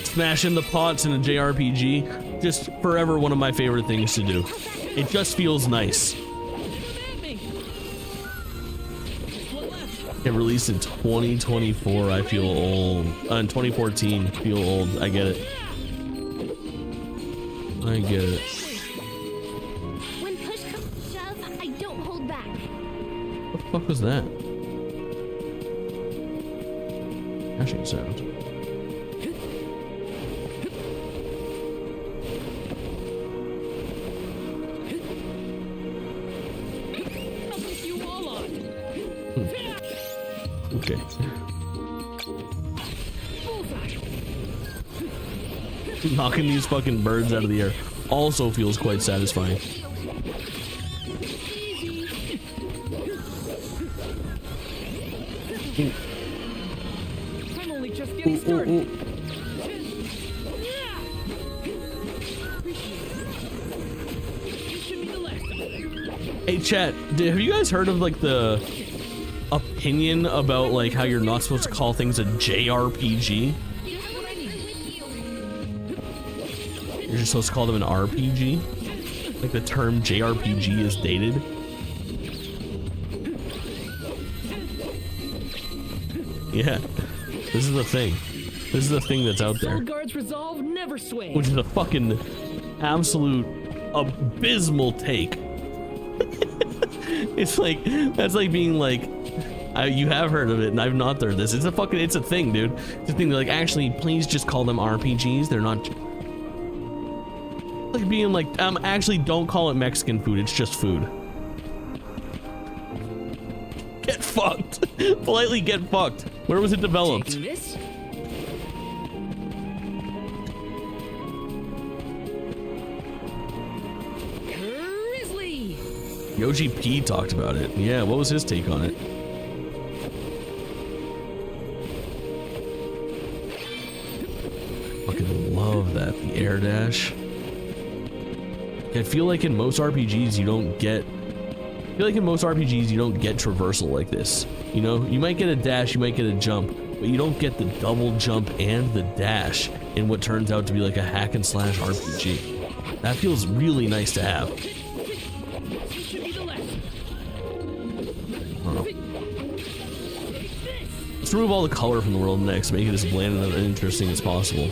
Smashing the pots in a JRPG, just forever one of my favorite things to do. It just feels nice. It released in 2024. I feel old. In 2014, feel old. I get it. I get it. When push comes to shove, I don't hold back. What the fuck was that? Crashing sound. Okay. Knocking these fucking birds out of the air also feels quite satisfying. I'm only just getting started. Hey chat, have you guys heard of like the opinion about like how you're not supposed to call things a JRPG? You're just supposed to call them an RPG? Like the term JRPG is dated? Yeah, this is the thing. This is a thing that's out there. Soul Guard's resolve never sways. Which is a fucking absolute abysmal take. It's like, that's like being like, you have heard of it and I've not heard this. It's a thing, dude. It's a thing. Like, actually, please just call them RPGs. They're not. Like being like, actually, don't call it Mexican food. It's just food. Get fucked. Politely get fucked. Where was it developed? This? Grizzly. Yoji P talked about it. Yeah, what was his take on it? Fucking love that, the air dash. I feel like in most RPGs you don't get traversal like this. You know, you might get a dash, you might get a jump, but you don't get the double jump and the dash in what turns out to be like a hack and slash RPG. That feels really nice to have. Let's remove all the color from the world next, make it as bland and interesting as possible.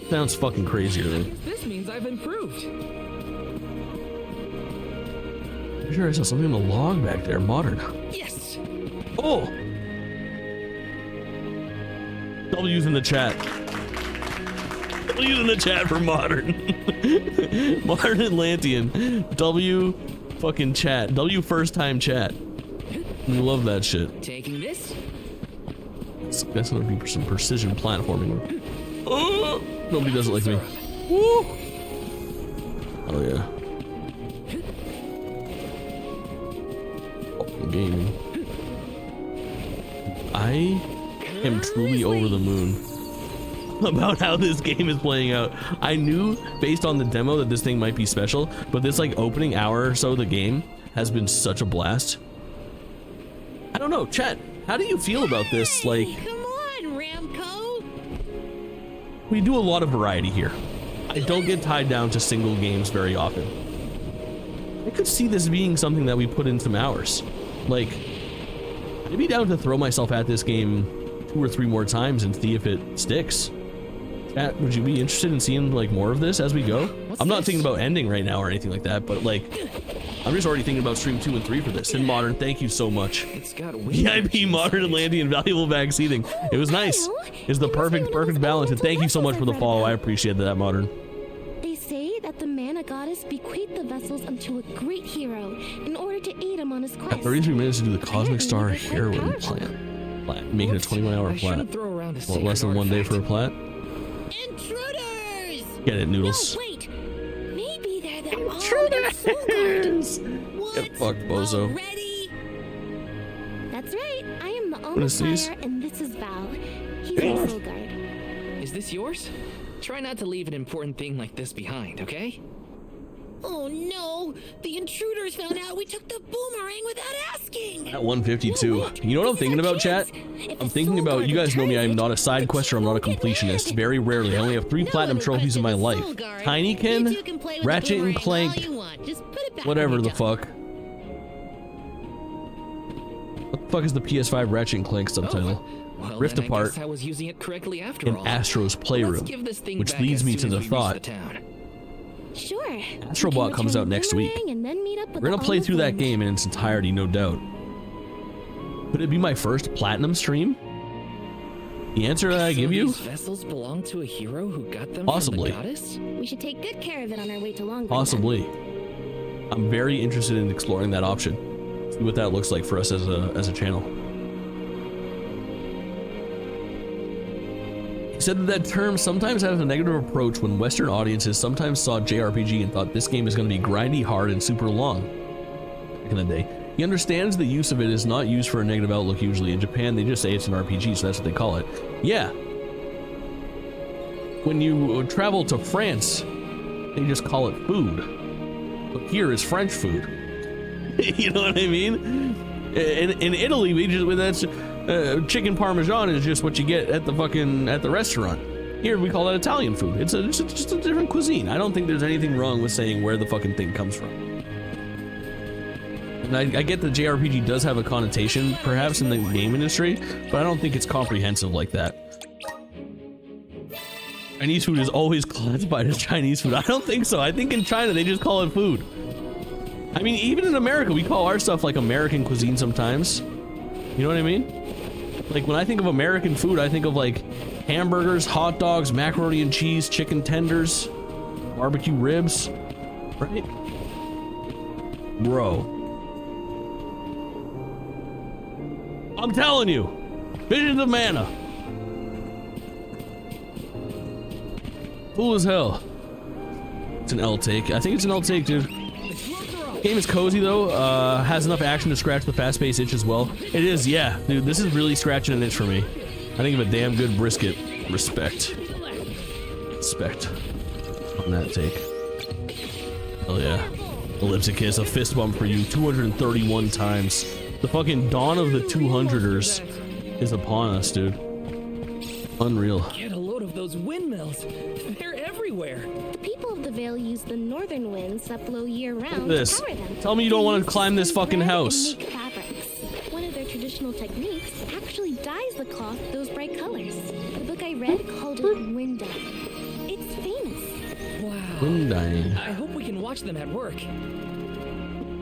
Sounds fucking crazy to me. This means I've improved. I'm sure I saw something in the log back there. Modern. Yes. Oh. W's in the chat. W's in the chat for modern. Modern Atlantean. W fucking chat. W first time chat. We love that shit. Taking this. That's gonna be some precision platforming. Oh, nobody does it like me. Woo. Oh yeah. Gaming. I am truly over the moon about how this game is playing out. I knew based on the demo that this thing might be special, but this like opening hour or so of the game has been such a blast. I don't know, chat, how do you feel about this? Like, Come on, Ramco. we do a lot of variety here. I don't get tied down to single games very often. I could see this being something that we put in some hours. Like, I'd be down to throw myself at this game 2 or 3 more times and see if it sticks. Chat, would you be interested in seeing like more of this as we go? I'm not thinking about ending right now or anything like that, but like, I'm just already thinking about stream 2 and 3 for this. And modern, thank you so much. It's got VIP modern Atlantean valuable bag seating. It was nice. It's the perfect balance. And thank you so much for the follow. I appreciate that, modern. They say that the mana goddess bequeathed the vessels unto a great hero in order to aid him on his quest. Got 33 minutes to do the Cosmic Star Heroine plan. Making a 21-hour plat. What, less than 1 day for a plat? Intruders! Get it, Noodles. No, wait. Maybe they're the Intruders! Get fucked, bozo. That's right. I am the What is these? Fire, and this is Val. He's my soul guard. Is this yours? Try not to leave an important thing like this behind, okay? Oh no! The intruders found out we took the boomerang without asking! At 152. You know what I'm thinking about, chat? I'm thinking about, you guys know me, I'm not a side quester, I'm not a completionist. Very rarely. I only have 3 platinum trophies in my life. Tinykin, Ratchet and Clank, whatever the fuck. What the fuck is the PS5 Ratchet and Clank subtitle? Well, Rift then Apart I guess I was using it correctly after in all. Astro's Playroom, Let's give this thing which back leads as me soon to as the we reach thought. town. Sure. Astrobot comes out next week. We're gonna play through that game in its entirety, no doubt. Could it be my first platinum stream? The answer that I give you? These vessels belong to a hero who got them Possibly. from the goddess? We should take good care of it on our way to Long. Possibly. I'm very interested in exploring that option. See what that looks like for us as a channel. He said that term sometimes has a negative approach when Western audiences sometimes saw JRPG and thought this game is going to be grindy, hard, and super long. Back in the day. He understands the use of it is not used for a negative outlook usually. In Japan, they just say it's an RPG, so that's what they call it. Yeah. When you travel to France, they just call it food. But here is French food. You know what I mean? In Italy, we just that's chicken parmesan is just what you get at the restaurant. Here we call that Italian food. It's just a different cuisine. I don't think there's anything wrong with saying where the fucking thing comes from. And I get that JRPG does have a connotation, perhaps in the game industry, but I don't think it's comprehensive like that. Chinese food is always classified as Chinese food. I don't think so. I think in China they just call it food. I mean, even in America, we call our stuff like American cuisine sometimes. You know what I mean? Like when I think of American food, I think of like hamburgers, hot dogs, macaroni and cheese, chicken tenders, barbecue ribs, right? Bro. I'm telling you, Visions of Mana. Cool as hell. It's an L take. I think it's an L take, dude. Game is cozy though. Has enough action to scratch the fast-paced itch as well. It is, yeah, dude. This is really scratching an itch for me. I think of a damn good brisket. Respect. Respect on that take. Hell yeah. Elliptic kiss, a fist bump for you. 231 times. The fucking dawn of the 200ers is upon us, dude. Unreal. Get a load of those windmills. They're everywhere. The people of the Vale use the northern winds that blow year-round Look at to power them. Tell me you don't want to climb this fucking house. Make fabrics. One of their traditional techniques actually dyes the cloth those bright colors. The book I read called it wind dyeing. It's famous. Wow. Wind dyeing. I hope we can watch them at work.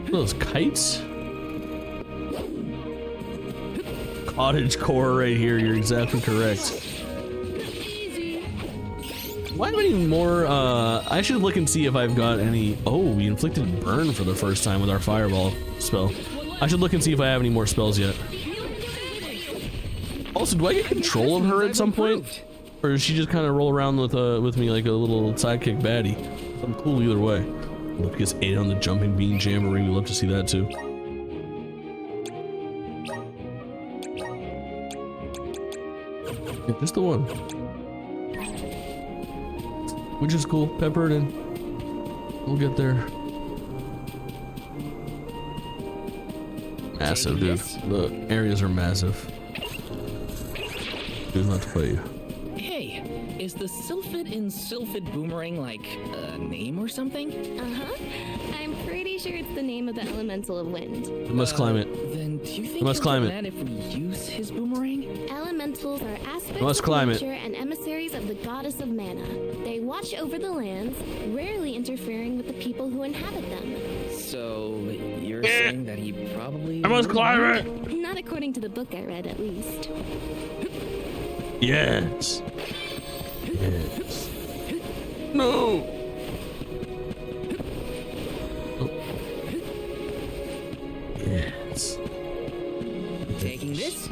Those kites? Cottage core right here, you're exactly correct. Why do I need more, I should look and see if I've got any, oh, we inflicted burn for the first time with our fireball spell. I should look and see if I have any more spells yet. Also, do I get control of her at some point? Or does she just kind of roll around with me like a little sidekick baddie? I'm cool either way. Look, gets 8 on the jumping bean jamboree, we'd love to see that too. Yeah, just the one. Which is cool. Pepper it in. We'll get there. Massive, dude. The areas are massive. Choose not to play you. Hey, is the Sylphid in Sylphid Boomerang like a name or something? Uh-huh. I'm pretty sure it's the name of the elemental of wind. I must climb it. Then do you think I must climb it. if we use his boomerang? Elementals are aspects Must of climb it. nature and emissaries of the goddess of mana. They watch over the lands, rarely interfering with the people who inhabit them. So you're saying that he probably... I must climb it! Not according to the book I read, at least. Yes. Yes. No. Oh. Yes. Taking this?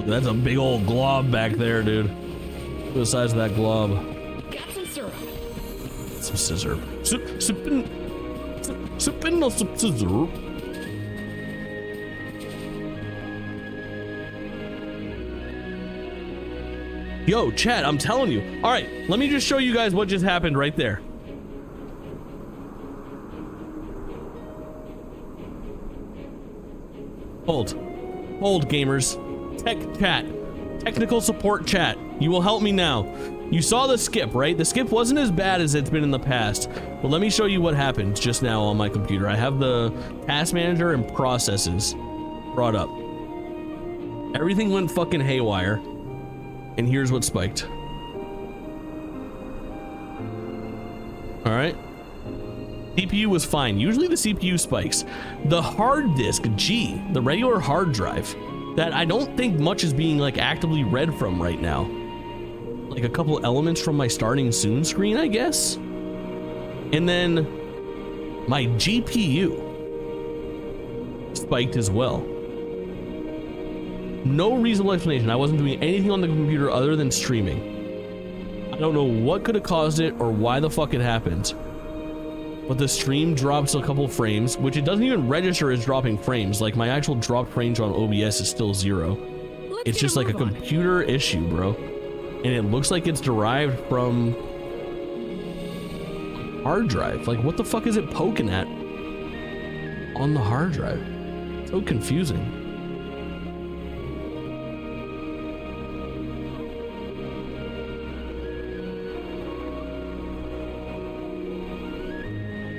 That's a big old glob back there, dude. Look at the size of that glob. Got some syrup. Some scissor. Sippin' on some scissor. Yo, chat, I'm telling you. All right, let me just show you guys what just happened right there. Hold, gamers. Tech chat, technical support chat. You will help me now. You saw the skip, right? The skip wasn't as bad as it's been in the past. But let me show you what happened just now on my computer. I have the task manager and processes brought up. Everything went fucking haywire. And here's what spiked. All right. CPU was fine. Usually the CPU spikes. The hard disk G, the regular hard drive, that I don't think much is being like actively read from right now. Like a couple elements from my starting soon screen, I guess. And then my GPU spiked as well. No reasonable explanation. I wasn't doing anything on the computer other than streaming. I don't know what could have caused it or why the fuck it happened. But the stream drops a couple frames, which it doesn't even register as dropping frames. Like my actual dropped frames on OBS is still 0. It's just like a computer issue, bro. And it looks like it's derived from hard drive. Like what the fuck is it poking at on the hard drive? So confusing.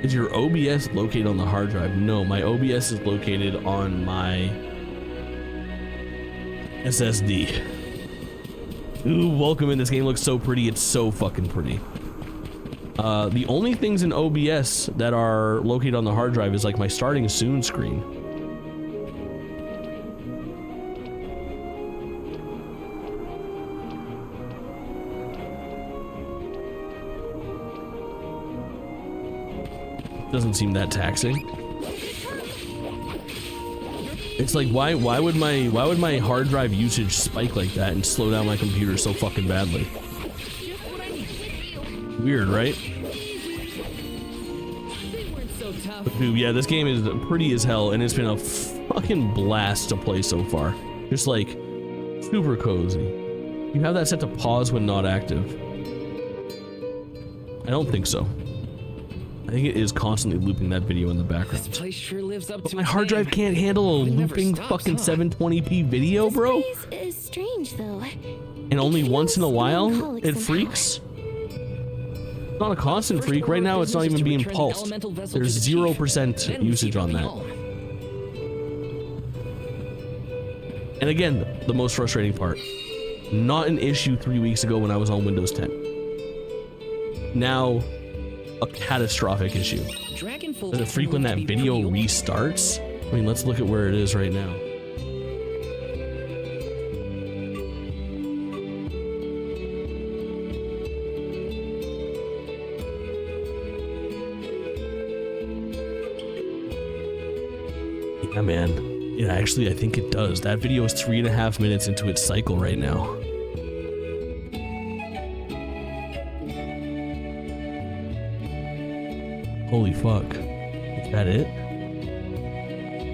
Is your OBS located on the hard drive? No, my OBS is located on my SSD. Ooh, welcome in. This game looks so pretty. It's so fucking pretty. The only things in OBS that are located on the hard drive is like my starting soon screen. Doesn't seem that taxing. It's like why would my hard drive usage spike like that and slow down my computer so fucking badly? Weird, right? But dude, yeah, this game is pretty as hell, and it's been a fucking blast to play so far. Just like super cozy. You have that set to pause when not active. I don't think so. I think it is constantly looping that video in the background. This place sure lives up to My its hard drive name. can't handle a It never looping stops, fucking huh? 720p video, bro. This place is strange, though. And only once in a feels while, melancholic it somehow. freaks. It's not a constant First freak. Right order of now, it's not business even is to being return the pulsed. elemental vessel There's to the chief. 0% Then we usage keep on moving that. home. And again, the most frustrating part. Not an issue 3 weeks ago when I was on Windows 10. Now, a catastrophic issue. Does it freak when that video restarts? I mean, let's look at where it is right now. Yeah, man. Yeah, actually, I think it does. That video is 3.5 minutes into its cycle right now. Holy fuck. Is that it?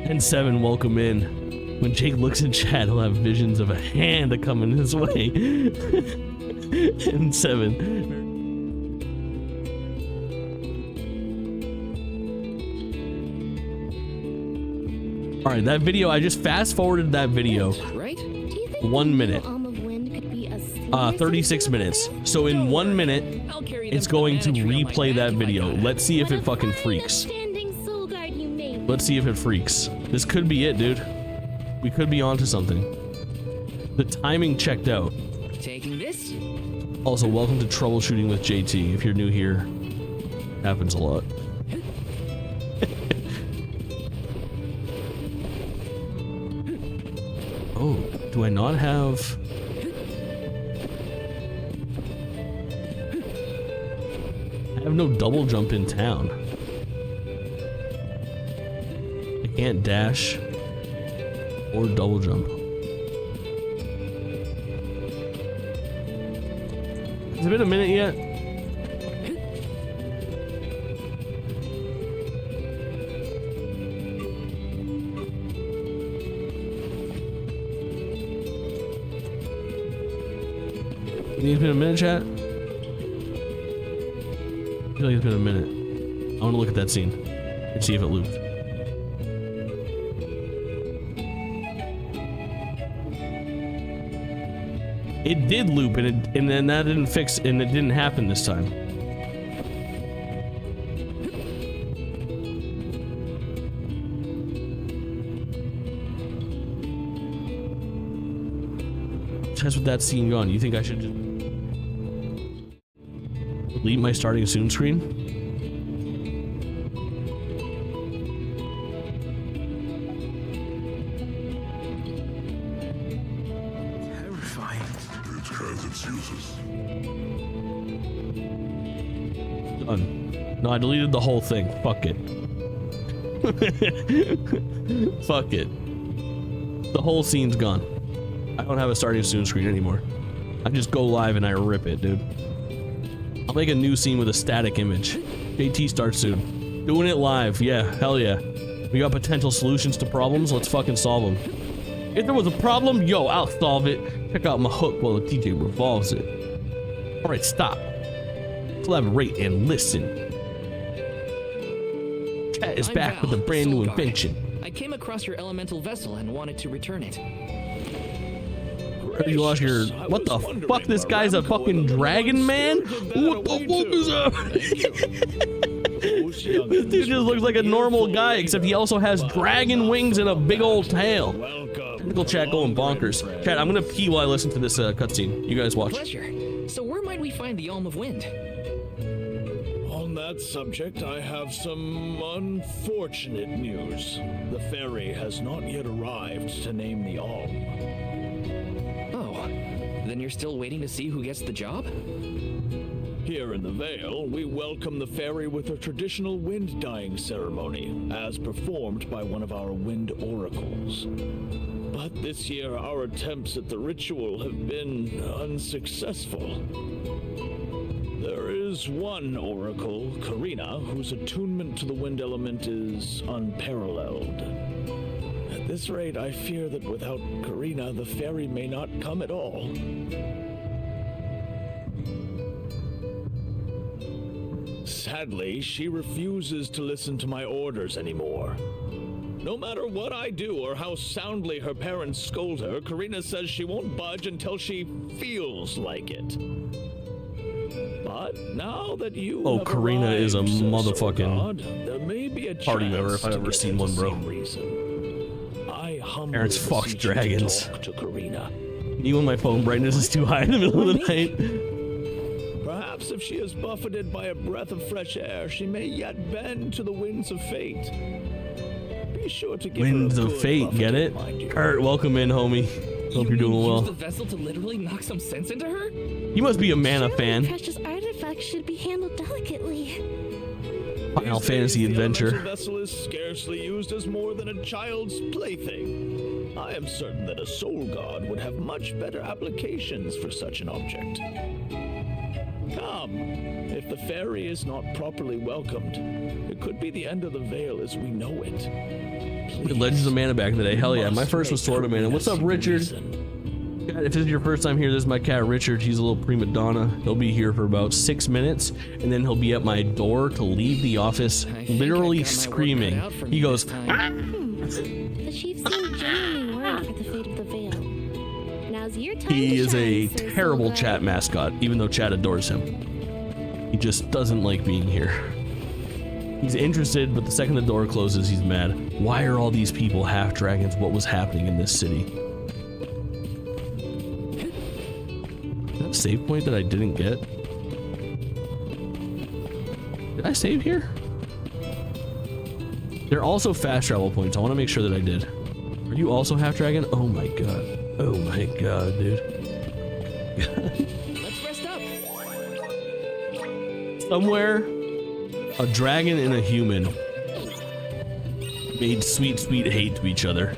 And 7, welcome in. When Jake looks in chat, he'll have visions of a hand coming his way. And 7. Alright, that video, I just fast forwarded that video. Right? 1 minute. 36 minutes. So in 1 minute, it's going to replay that video. Let's see if it fucking freaks. Let's see if it freaks. This could be it, dude. We could be onto something. The timing checked out. Taking this? Also, welcome to Troubleshooting with JT. If you're new here, happens a lot. Oh, do I not have... I have no double jump in town. I can't dash or double jump. Has it been a minute yet? It's been a minute, chat? I feel like it's been a minute. I want to look at that scene and see if it looped. It did loop, and then that didn't fix, and it didn't happen this time. That's with that scene gone. You think I should just delete my starting soon screen? Terrifying. It has its uses. Done. No, I deleted the whole thing. Fuck it. Fuck it. The whole scene's gone. I don't have a starting soon screen anymore. I just go live and I rip it, dude. I'll make a new scene with a static image. JT starts soon. Doing it live. Yeah, hell yeah. We got potential solutions to problems. Let's fucking solve them. If there was a problem, yo, I'll solve it. Check out my hook while the DJ revolves it. Alright, stop. Collaborate and listen. Chat is back with a brand new invention. I came across your elemental vessel and wanted to return it. You lost your... What the fuck? This guy's a fucking dragon man? What the fuck is that? This dude just looks like a normal guy, except he also has dragon wings and a big old tail. Typical chat going bonkers. Chat, I'm gonna pee while I listen to this cutscene. You guys watch. Pleasure. So where might we find the Elm of Wind? On that subject, I have some unfortunate news. The fairy has not yet arrived to name the Alm. Oh, then you're still waiting to see who gets the job? Here in the Vale, we welcome the fairy with a traditional wind dyeing ceremony, as performed by one of our wind oracles. But this year, our attempts at the ritual have been unsuccessful. There is one oracle, Karina, whose attunement to the wind element is unparalleled. At this rate, I fear that without Karina, the fairy may not come at all. Sadly, she refuses to listen to my orders anymore. No matter what I do or how soundly her parents scold her, Karina says she won't budge until she feels like it. But now that you have Karina arrived, is a motherfucking God, there may be a party member if I've ever seen one, bro. I humbly Parents fuck beseech you to dragons. talk to Karina. You and my phone brightness is too high in the middle of the night. Perhaps if she is buffeted by a breath of fresh air, she may yet bend to the winds of fate. Be sure to give Winds her a of good fate, get buffeting, it? mind you. Kurt, welcome in, homie. Hope you're doing Use well. the vessel to literally knock some sense into her? You must be a Mana fan. Precious artifacts should be handled delicately. Final Fantasy The Adventure. elemental vessel is scarcely used as more than a child's plaything. I am certain that a soul god would have much better applications for such an object. Come, if the fairy is not properly welcomed, it could be the end of the Vale as we know it. Please, Legends of Mana back in the day. Hell yeah. My first was Sword of Mana. What's up, Richard? God, if this is your first time here, this is my cat, Richard. He's a little prima donna. He'll be here for about 6 minutes, and then he'll be at my door to leave the office, literally screaming. He goes, "Ah!" The chief seemed genuinely worried for the fate of the Vale. Now's your time He to is a shine, Sir terrible Silver. chat mascot, even though chat adores him. He just doesn't like being here. He's interested, but the second the door closes, he's mad. Why are all these people half dragons? What was happening in this city? Is that a save point that I didn't get? Did I save here? There are also fast travel points. I want to make sure that I did. Are you also half dragon? Oh my god. Oh my god, dude. Let's rest up. Somewhere, a dragon and a human made sweet, sweet hate to each other.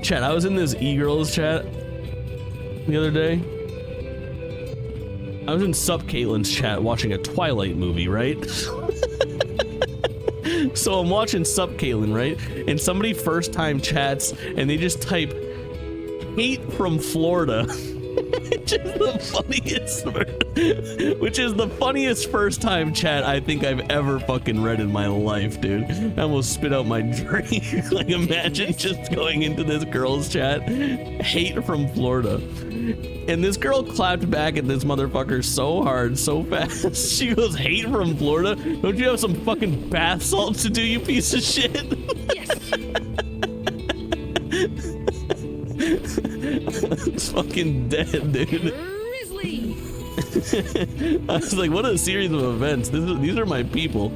Chat, I was in this e-girls chat the other day. I was in Sup Caitlin's chat watching a Twilight movie, right? So I'm watching Sup Caitlin, right? And somebody first time chats and they just type hate from Florida. Which is the funniest first time chat I think I've ever fucking read in my life, dude. I almost spit out my drink. Like, imagine just going into this girl's chat, hate from Florida. And this girl clapped back at this motherfucker so hard, so fast. She goes, hate from Florida? Don't you have some fucking bath salts to do, you piece of shit? Yes. It's fucking dead, dude. Grizzly. I was like, what a series of events. These are my people.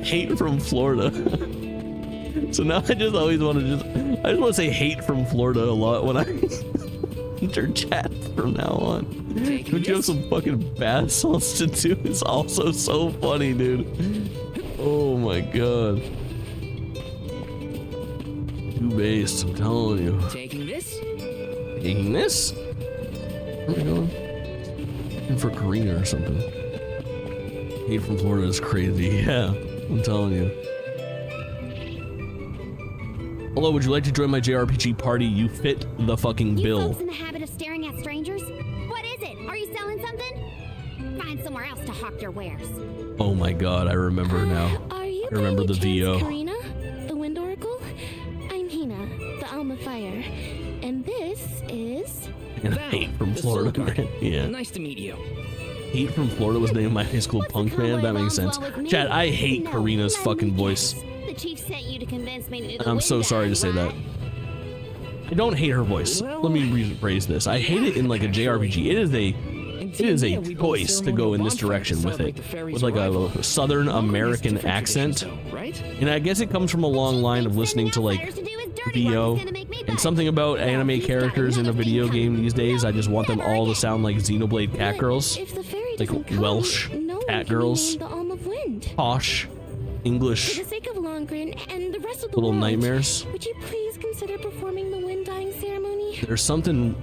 Hate from Florida. So now I just always want to I just want to say hate from Florida a lot when I enter chat from now on. Don't you have some fucking bath salts to do? It's also so funny, dude. Oh my god. Too based, I'm telling you. Taking this? Taking this? Where are we going? Looking for Karina or something. Hate from Florida is crazy. Yeah, I'm telling you. Hello, would you like to join my JRPG party? You fit the fucking bill. You folks in the habit of staring at strangers? What is it? Are you selling something? Find somewhere else to hawk your wares. Oh my god, I remember now. I remember the VO. Karina, the Wind Oracle? I'm Hina, the Alma Fire. And this is... And hate from Florida. Yeah. Nice to meet you. Heat from Florida was the name of my high school punk band. That makes sense. Chad, I hate Karina's fucking voice. The chief sent you to convince me to do the I'm so sorry to say that. I don't hate her voice. Let me rephrase this. I hate it in like a JRPG. It is a choice to go in this direction with it, with like a Southern American accent. And I guess it comes from a long line of listening to like VO and something about anime characters in a video game these days. I just want them all to sound like Xenoblade cat girls, like Welsh cat girls, posh English For the sake of Longren and the rest of the little world, nightmares. would you please consider performing the wind dying ceremony? There's something.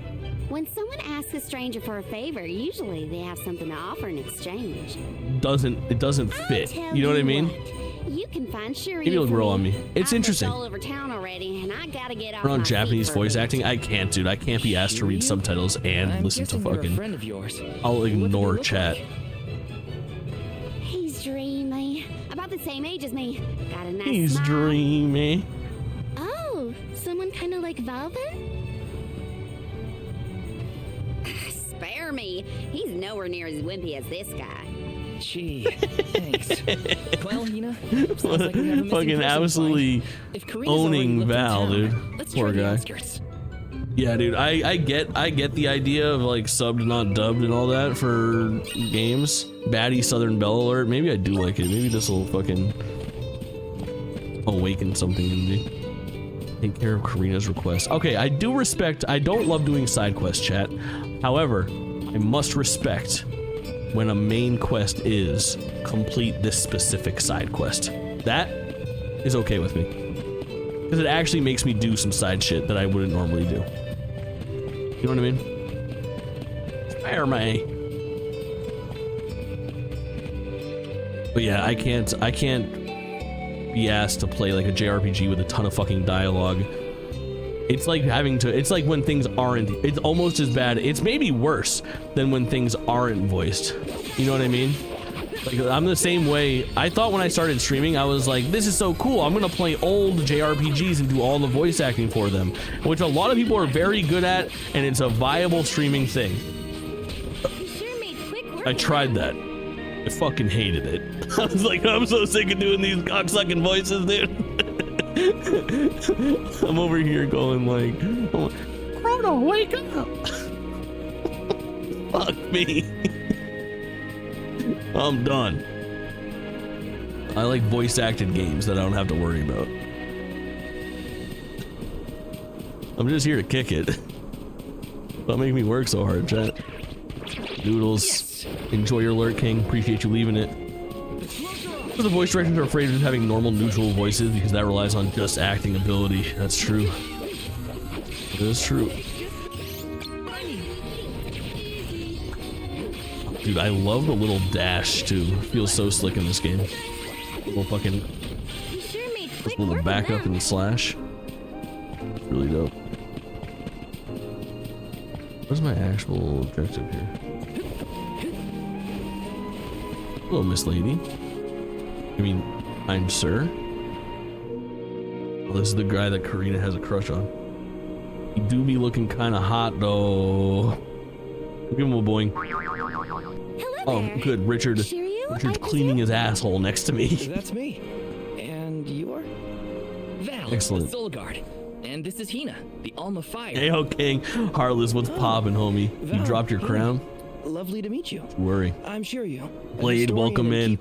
When someone asks a stranger for a favor, usually they have something to offer in exchange. It doesn't fit. You know what I mean? You can find Shuri. Maybe it'll grow on me. It's interesting. All over town already, and I gotta get off We're on my Japanese feet for a voice bit. acting. I can't, dude. I can't be asked to read subtitles and listen to fucking. I'll ignore chat. He's dreamy. About the same age as me. Got a nice He's smile. dreamy. Oh, someone kind of like Val then? Spare me. He's nowhere near as wimpy as this guy. Gee, thanks. Well, Hina, sounds like we have a missing Fucking person absolutely If Karina's already owning lived in Val, town, dude. let's Poor try the guy. outskirts. Yeah, dude. I get the idea of like subbed, not dubbed, and all that for games. Baddie Southern Belle alert. Maybe I do like it. Maybe this will fucking awaken something in me. Take care of Karina's request. Okay, I do respect. I don't love doing side quest chat. However, I must respect when a main quest is complete this specific side quest. That is okay with me. Because it actually makes me do some side shit that I wouldn't normally do. You know what I mean? Spare me. But yeah, I can't be asked to play like a JRPG with a ton of fucking dialogue. It's like it's like when things aren't, it's almost as bad. It's maybe worse than when things aren't voiced. You know what I mean? Like, I'm the same way. I thought when I started streaming, I was like, this is so cool. I'm gonna play old JRPGs and do all the voice acting for them, which a lot of people are very good at, and it's a viable streaming thing. I tried that. I fucking hated it. I was like, I'm so sick of doing these cocksucking voices, dude. I'm over here going like, Chrono, wake up! Fuck me. I'm done. I like voice acted games that I don't have to worry about. I'm just here to kick it. Don't make me work so hard, chat. Noodles. Yes. Enjoy your alert, King. Appreciate you leaving it. The voice directors are afraid of having normal neutral voices because that relies on just acting ability. That's true. It is true. Dude, I love the little dash too. It feels so slick in this game. Little fucking this little back up and slash. It's really dope. What's my actual objective here? Hello, Miss Lady. I mean, I'm sir. Well, this is the guy that Karina has a crush on. He do be looking kind of hot though. Give him a boing. Oh, good. Richard's cleaning his asshole next to me. That's me. And you're? Val, excellent. The Soul Guard. And this is Hina, the Alma Fire. Hey, okay. Heartless, what's poppin', homie? Val, You dropped your crown? Lovely to meet you. Don't worry. I'm sure you. Blade, welcome in.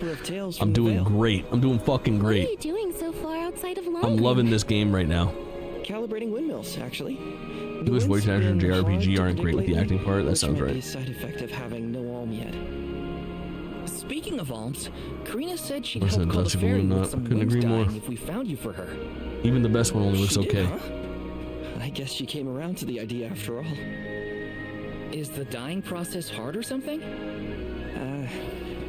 I'm doing great. I'm doing fucking great. What are you doing so far outside of Longren? I'm loving this game right now. Calibrating windmills, actually. English voice actors in JRPG aren't great with the acting part. That sounds right. Side effect of having no alm yet. Speaking of alms, Karina said she'd Listen, help call the that's fairy not. with some Couldn't agree more. if we found you for her. Even the best one only looks She did, okay. huh? I guess she came around to the idea after all. Is the dying process hard or something?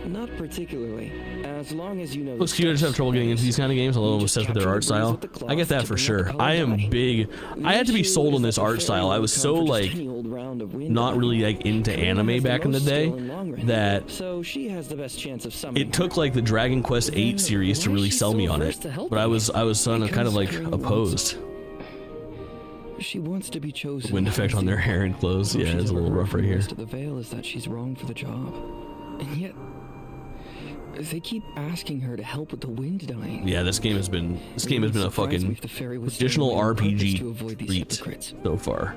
Not particularly. As long as you know. Looks cute. I just have trouble getting into these kind of games. Although I'm obsessed with their art style. I get that for sure. I am big. I had to be sold on this art style. I was so like not really like into anime back in the day that it took like the Dragon Quest VIII series to really sell me on it. But I was kind of like opposed. She wants to be chosen. The wind effect on their hair and clothes. Yeah, it's a little rough right here. The veil is that she's wrong for the job. And yet, they keep asking her to help with the wind dying. Yeah, this game has been a fucking traditional RPG treat so far.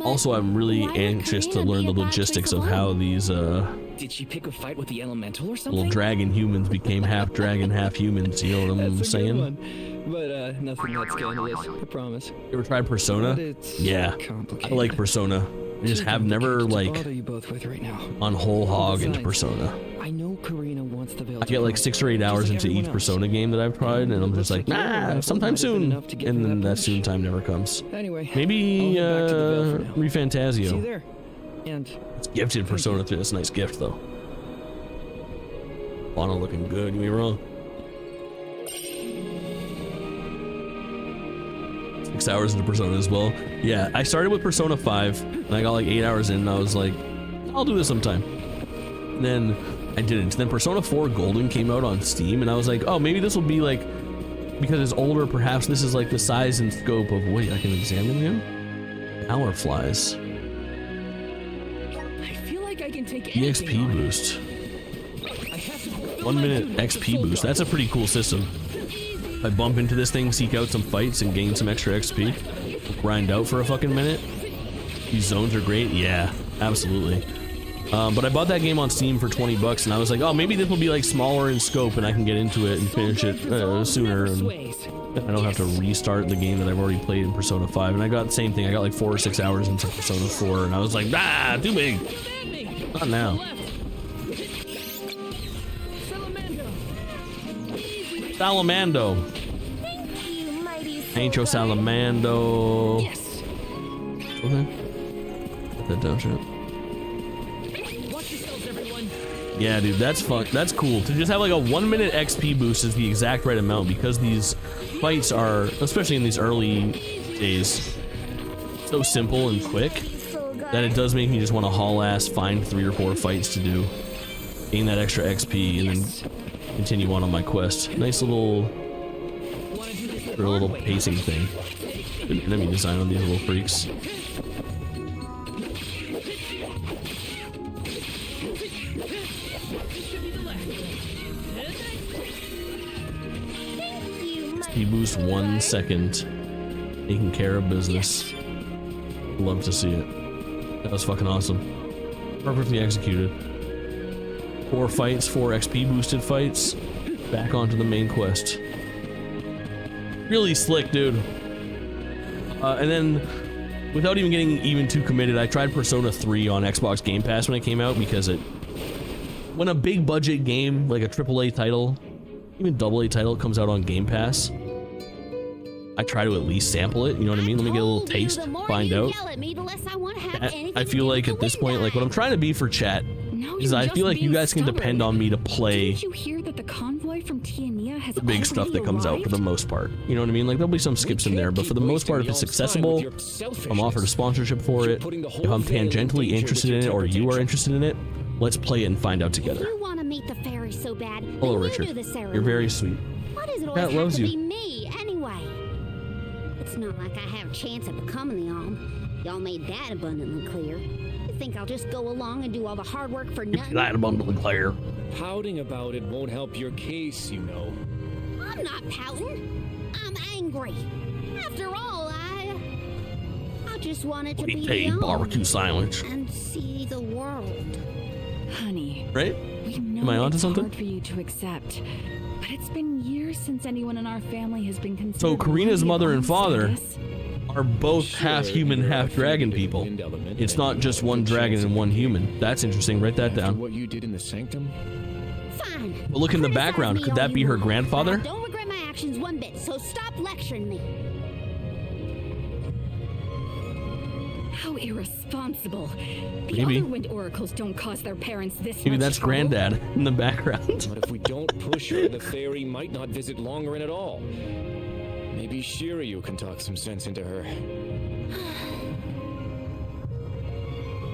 Also, I'm really anxious to learn the logistics of how these Did she pick a fight with the elemental or something? little dragon humans became half dragon, half humans. You know what I'm saying? But nothing that scandalous, I promise. You ever tried Persona? Yeah, I like Persona. I just have never like you both with right now. on whole hog into Persona. I know Karina wants the veil. I get like 6 or 8 hours into each Persona game that I've tried, and I'm just like, nah, sometime soon. And then that soon time never comes. Anyway, maybe Refantasio. See you there. And it's gifted Persona 3. That's a nice gift though. Fauna looking good. You ain't wrong. 6 hours into Persona as well. Yeah, I started with Persona 5 and I got like 8 hours in and I was like, I'll do this sometime. And then I didn't. Then Persona 4 Golden came out on Steam and I was like, oh, maybe this will be like, because it's older, perhaps this is like the size and scope of, wait, I can examine him? Hour flies. I feel like I can take EXP boost. 1 minute XP boost. That's a pretty cool system. If I bump into this thing, seek out some fights, and gain some extra XP, grind out for a fucking minute. These zones are great. Yeah, absolutely. But I bought that game on Steam for 20 bucks, and I was like, oh, maybe this will be like smaller in scope, and I can get into it and finish it sooner, and I don't have to restart the game that I've already played in Persona 5. And I got the same thing. I got like 4 or 6 hours into Persona 4, and I was like, ah, too big. Not now. Salamando. Ancho Salamando. Yes. Okay. Put that down, shit. Watch yourselves, everyone. Yeah, dude, that's fun. That's cool. To just have like a 1 minute XP boost is the exact right amount because these fights are, especially in these early days, so simple and quick that it does make me just want to haul ass, find 3 or 4 fights to do, gain that extra XP, and then continue on my quest. Nice little pacing thing. Good enemy design on these little freaks. Speed boost 1 second. Taking care of business. Love to see it. That was fucking awesome. Perfectly executed. 4 fights, 4 XP boosted fights, back onto the main quest. Really slick, dude. And then, without even getting even too committed, I tried Persona 3 on Xbox Game Pass when it came out because when a big budget game, like a AAA title, even AA title comes out on Game Pass, I try to at least sample it, you know what I mean? Let me get a little taste, find out. I feel like at this point, like what I'm trying to be for chat, is I feel like you guys can depend on me to play Did you hear that the convoy from Tiania has the big stuff that comes out for the most part. You know what I mean? Like there'll be some skips in there, but for the most part, if it's accessible, I'm offered a sponsorship for it. If I'm tangentially interested in it or you are interested in it, let's play it and find out together. You want to meet the fairy so bad. Hello, Richard. You're very sweet. Why does it always Cat have loves to you. be me anyway? It's not like I have a chance of becoming the Alm. Y'all made that abundantly clear. You think I'll just go along and do all the hard work for nothing? That abundantly clear. Pouting about it won't help your case, you know. I'm not pouting. I'm angry. After all, I just wanted to be the Alm barbecue sandwich and see the world. Honey. Right? We know Am I onto it's something? hard for you to accept, but it's been years since anyone in our family has been considered. So Karina's worthy of mother and father status. are both half human, half dragon people. It's not just one dragon and one human. That's interesting. Write that down. What you did in the sanctum? Fine. But look in the background. Could that be her grandfather? I don't regret my actions one bit, so stop lecturing me. How irresponsible. The Maybe. other wind oracles don't cause their parents this Maybe much that's trouble. granddad in the background. But if we don't push her, the fairy might not visit Longerin at all. Maybe Shiryu can talk some sense into her.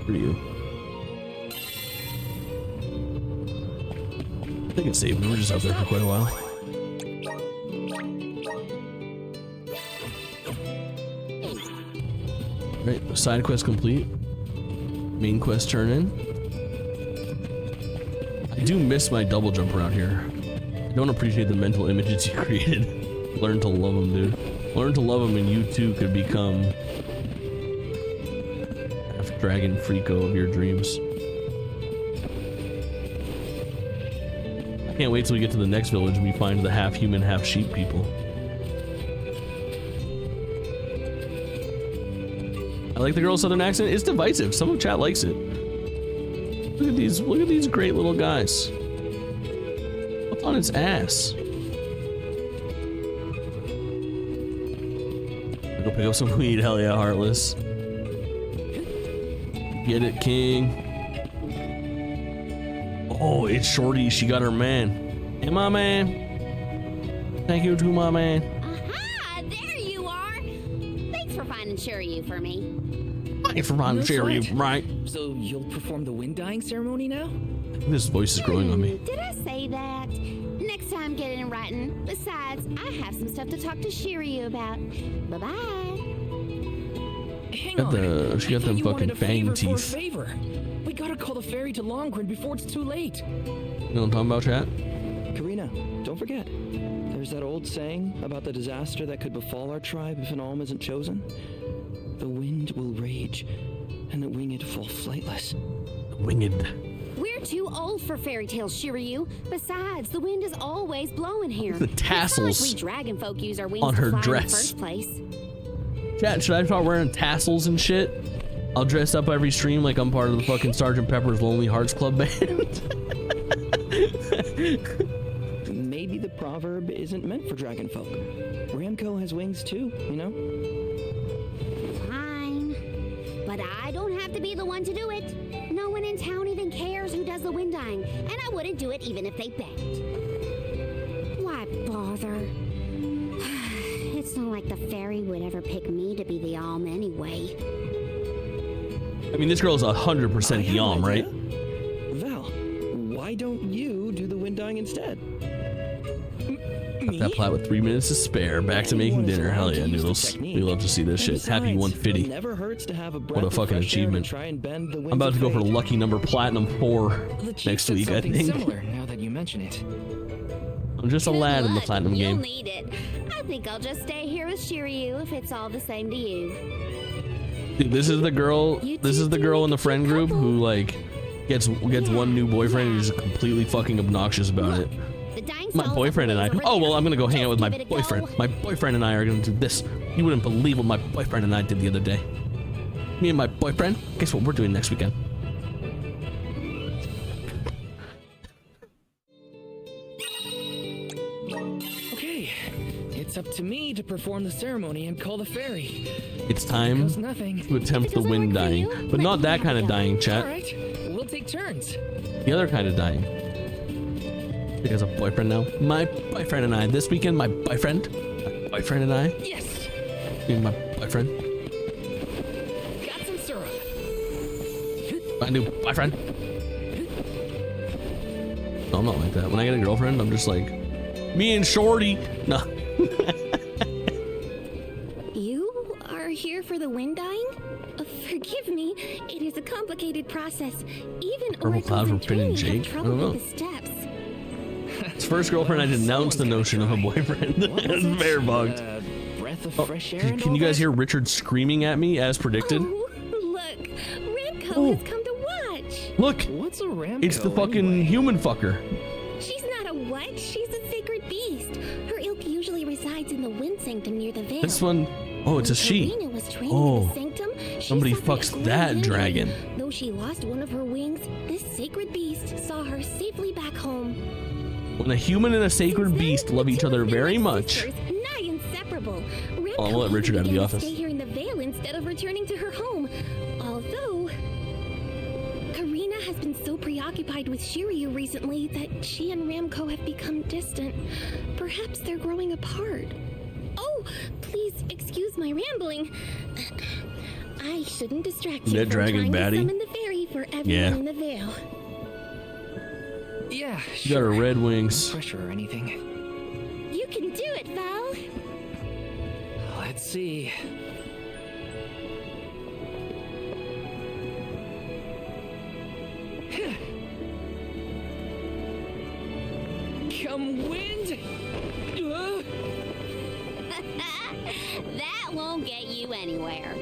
For you. I think it's safe. We were just out there for quite a while. Right, side quest complete. Main quest turn in. I do miss my double jump around here. I don't appreciate the mental images you created. Learn to love them, dude. Learn to love them and you too could become half dragon freako of your dreams. I can't wait till we get to the next village and we find the half human, half sheep people. I like the girl's southern accent. It's divisive. Some of chat likes it. Look at these great little guys. What's on its ass? Go pick up some weed. Hell yeah, Heartless. Get it, King. Oh, it's Shorty. She got her man. Hey, my man. Thank you to my man. Aha! There you are! Thanks for finding Shiryu for me. Thanks for finding Shiryu, right? So you'll perform the wind dyeing ceremony now? This voice is growing on me. Did I say that? Next time, get it in writing. Besides, I have some stuff to talk to Shiryu about. Bye-bye. Hang on. She got them fucking fang teeth. We gotta call the ferry to Longren before it's too late. You know what I'm talking about, chat? Karina, don't forget. There's that old saying about the disaster that could befall our tribe if an alm isn't chosen. The wind will rage, and the winged fall flightless. Winged. We're too old for fairy tales, Shiryu. Besides, the wind is always blowing here. The tassels we dragon folk use our wings on her to fly dress. in the first place. Chat, should I start wearing tassels and shit? I'll dress up every stream like I'm part of the fucking Sgt. Pepper's Lonely Hearts Club band. Maybe the proverb isn't meant for dragon folk. Ramco has wings too, you know? Fine. But I don't have to be the one to do it. No one in town even cares who does the wind dyeing, and I wouldn't do it even if they begged. Why bother? It's not like the fairy would ever pick me to be the alm anyway. I mean, this girl's 100% the alm, right? Val, why don't you do the wind dyeing instead? Got that plat with 3 minutes to spare. Back to making dinner. Hell yeah, Noodles. We love to see this shit. Happy 150. What a fucking achievement. I'm about to go for lucky number platinum 4 next week, I think. Similar, now that you mention it. I'm just a lad in the platinum You'll game. need it. I think I'll just stay here with Shiryu if it's all the same to you. Dude, this is the girl. This is the girl in the friend group who like gets one new boyfriend and is completely fucking obnoxious about it. My boyfriend and I. Oh well, I'm gonna go hang out with my boyfriend. My boyfriend and I are gonna do this. You wouldn't believe what my boyfriend and I did the other day. Me and my boyfriend. Guess what we're doing next weekend? Okay, it's up to me to perform the ceremony and call the ferry. It's time to attempt the wind dyeing, but not that kind of dyeing, chat. All right, we'll take turns. The other kind of dyeing. He has a boyfriend now. My boyfriend and I. This weekend, my boyfriend and I. Yes. Me and my boyfriend. Got some syrup. My new boyfriend. No, I'm not like that. When I get a girlfriend, I'm just like, me and Shorty. No. You are here for the wind dyeing? Forgive me, it is a complicated process. Even Purple cloud from Finn and Jake? I don't know. The steps. His first girlfriend, I denounced the notion of a boyfriend. It's very bugged. Breath of fresh air. Can you guys hear Richard screaming at me as predicted? Oh, look, Ramco has come to watch. Look, what's a Ramco? It's the fucking human fucker. She's not a what? She's a sacred beast. Her ilk usually resides in the wind sanctum near the veil. This one, oh, it's a she. Karina was training in Oh, the sanctum, somebody fucks that dragon. Though she lost one of her wings, this sacred beast saw her safely back home. When a human and a sacred beast love each other very much. Nigh inseparable. Oh, I'll let Richard out of the office. Stay here in the Vale instead of returning to her home. Although Karina has been so preoccupied with Shiryu recently that she and Ramco have become distant. Perhaps they're growing apart. Oh, please excuse my rambling. I shouldn't distract you That dragon from trying baddie? to summon the fairy for everyone Yeah. in the Vale. Yeah, She got her red wings. No pressure or anything. You can do it, Val. Let's see. become wind? That won't get you anywhere.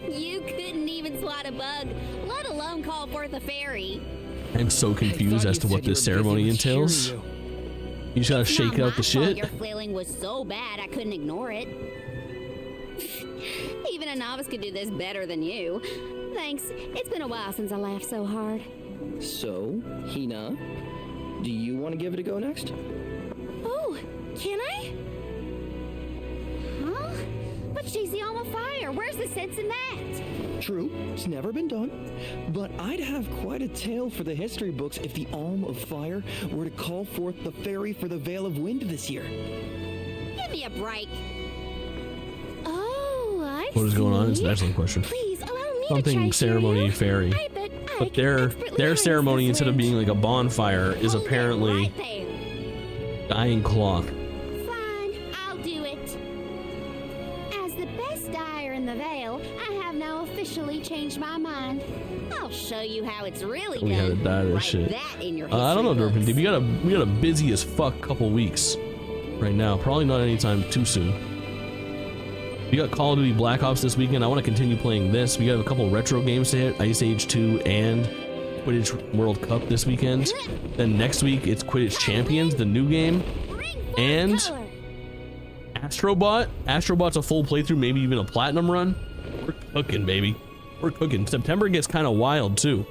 You couldn't even swat a bug, let alone call forth a fairy. I'm so confused as to what this ceremony entails. You just gotta shake out the shit? Your flailing was so bad I couldn't ignore it. Even a novice could do this better than you. Thanks. It's been a while since I laughed so hard. So, Hina, do you want to give it a go next? Oh, can I? Huh? But she's the Alma Fire. Where's the sense in that? True, it's never been done. But I'd have quite a tale for the history books if the Alm of Fire were to call forth the fairy for the Veil of Wind this year. Give me a break. What is going on? It's an excellent question. Please allow me Something ceremony fairy. But their ceremony, instead of being like a bonfire, is apparently dyeing cloth. Fine, I'll do it. As the best dyer in the Vale, I have now officially changed my mind. I'll show you how it's really done. We had to dye this shit. That in your I don't know, Durpin. We got a busy as fuck couple weeks right now. Probably not anytime too soon. We got Call of Duty Black Ops this weekend. I want to continue playing this. We got a couple retro games to hit, Ice Age 2 and Quidditch World Cup this weekend. Then next week it's Quidditch Champions, the new game, and Astrobot. Astrobot's a full playthrough, maybe even a platinum run. We're cooking, baby. We're cooking. September gets kind of wild too.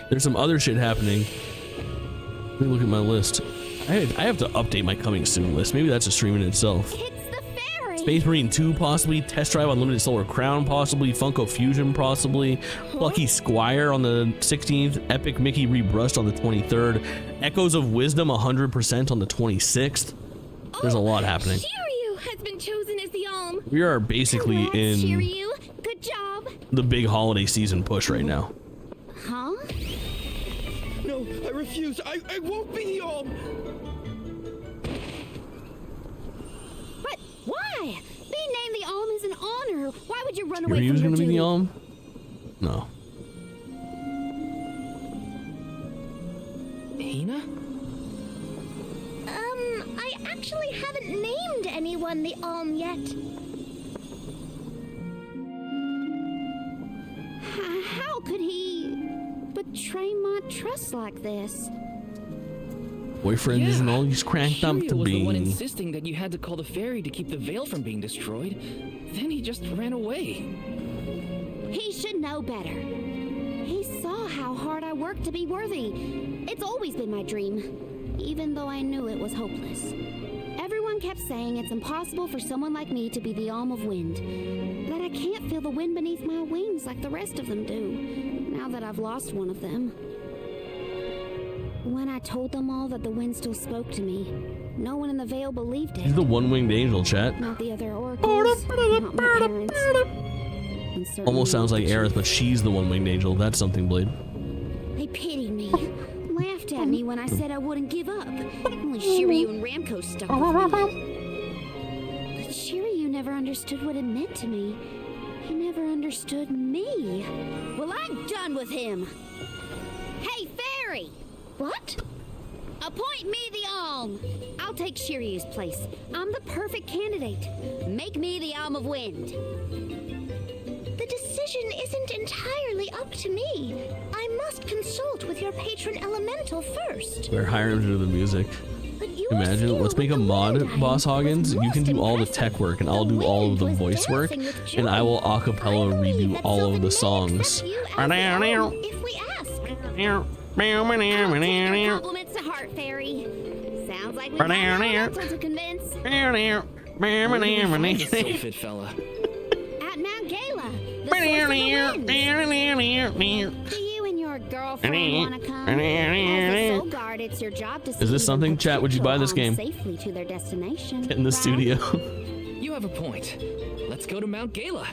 There's some other shit happening. Let me look at my list. I have to update my coming soon list. Maybe that's a stream in itself. Space Marine 2 possibly, Test Drive Unlimited Solar Crown possibly, Funko Fusion possibly, Lucky Squire on the 16th, Epic Mickey Rebrushed on the 23rd, Echoes of Wisdom 100% on the 26th. There's a lot happening. Shiryu has been chosen as the Alm. We are basically in Shiryu, good job. the big holiday season push right now. Huh? No, I refuse. I won't be the Alm. But why? Being named the Alm is an honor. Why would you run away Shiryu's from your gonna be duty? the Alm? No. Hina? I actually haven't named anyone the Alm yet. How could he betray my trust like this? Boyfriend isn't all he's cranked up Shiryu to was the one be. insisting that you had to call the fairy to keep the veil from being destroyed. Then he just ran away. He should know better. He saw how hard I worked to be worthy. It's always been my dream, even though I knew it was hopeless. Everyone kept saying it's impossible for someone like me to be the Alm of Wind, that I can't feel the wind beneath my wings like the rest of them do, now that I've lost one of them. When I told them all that the wind still spoke to me, no one in the Vale believed it. He's the one-winged angel, chat. Not the other oracles, not my parents. And certainly Almost sounds not like the Aerith, but she's the one-winged angel. That's something, Blade. They pitied me, laughed at me when I said I wouldn't give up. Only Shiryu and Ramco stuck with me. But Shiryu never understood what it meant to me. He never understood me. Well, I'm done with him. Hey, Fairy! What? Appoint me the Alm. I'll take Shiryu's place. I'm the perfect candidate. Make me the Alm of Wind. The decision isn't entirely up to me. I must consult with your patron elemental first. They're hiring him to do the music. Imagine, let's make a mod, Boss Hoggins. You can do all the tech work, and I'll do all of the voice work, and I will a cappella redo all of the songs. If we ask. Compliments to Heart Fairy. Sounds like we have elemental to convince. So fit fella. At Mount Gala, the source of the winds. Do you and your girlfriend want to come? As the Soul Guard, it's your job to Is this something, chat? Would you buy this game? Safely to their destination. Get in the studio. You have a point. Let's go to Mount Gala.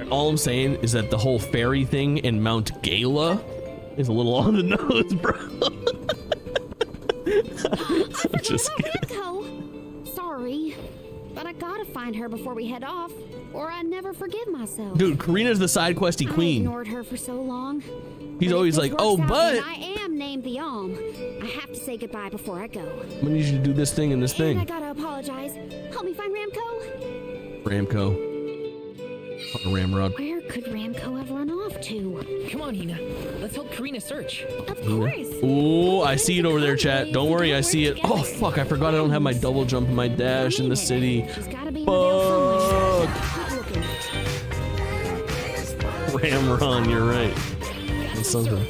All I'm saying is that the whole fairy thing in Mount Gala is a little on the nose, bro. I'm just kidding. Ramco. Sorry, but I I gotta find her before we head off, or I never forgive myself. Dude, Karina's the side questy I queen. ignored her for so long. He's But always if this like, oh, works out but and I am named the Alm. I have to say goodbye before I go. I need you to do this thing and this And I thing. gotta apologize. Help me find Ramco. Ramco. Or Ramrod. Where could Ramco have run off to? Come on, Hina. Let's help Karina search. Of course. Oh, I see it over there, chat. Don't worry, I see it. Oh, fuck, I forgot I don't have my double jump and my dash in the city. Fuck. Ramron, you're right. That's something.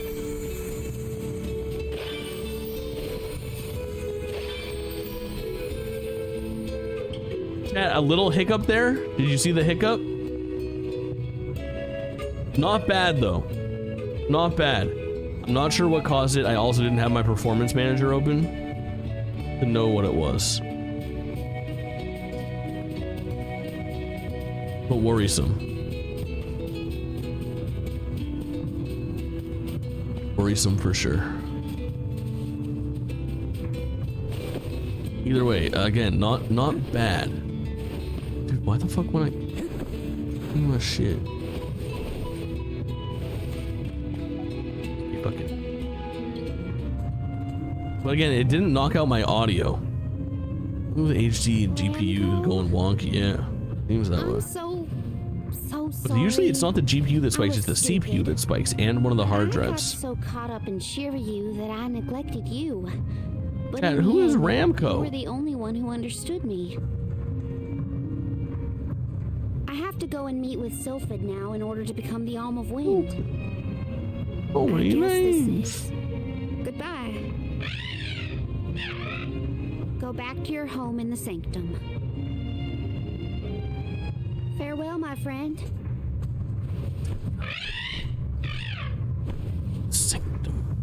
Chat, a little hiccup there. Did you see the hiccup? Not bad though. Not bad. I'm not sure what caused it. I also didn't have my performance manager open to know what it was. But worrisome. Worrisome for sure. Either way, again, not bad. Dude, why the fuck when I... Oh shit. But again, it didn't knock out my audio. Ooh, the HD and GPU is going wonky, yeah. Seems that way. So But usually it's not the GPU that spikes, it's the CPU that spikes, and one of the hard I got drives. so caught up in Shiryu that I neglected you. But Cat, in who the is end, Ramco? You were the only one who understood me. I have to go and meet with Sylphid now in order to become the Alm of Wind. Oh, what I do you guess mean? this is goodbye. Go back to your home in the sanctum. Farewell, my friend. Sanctum.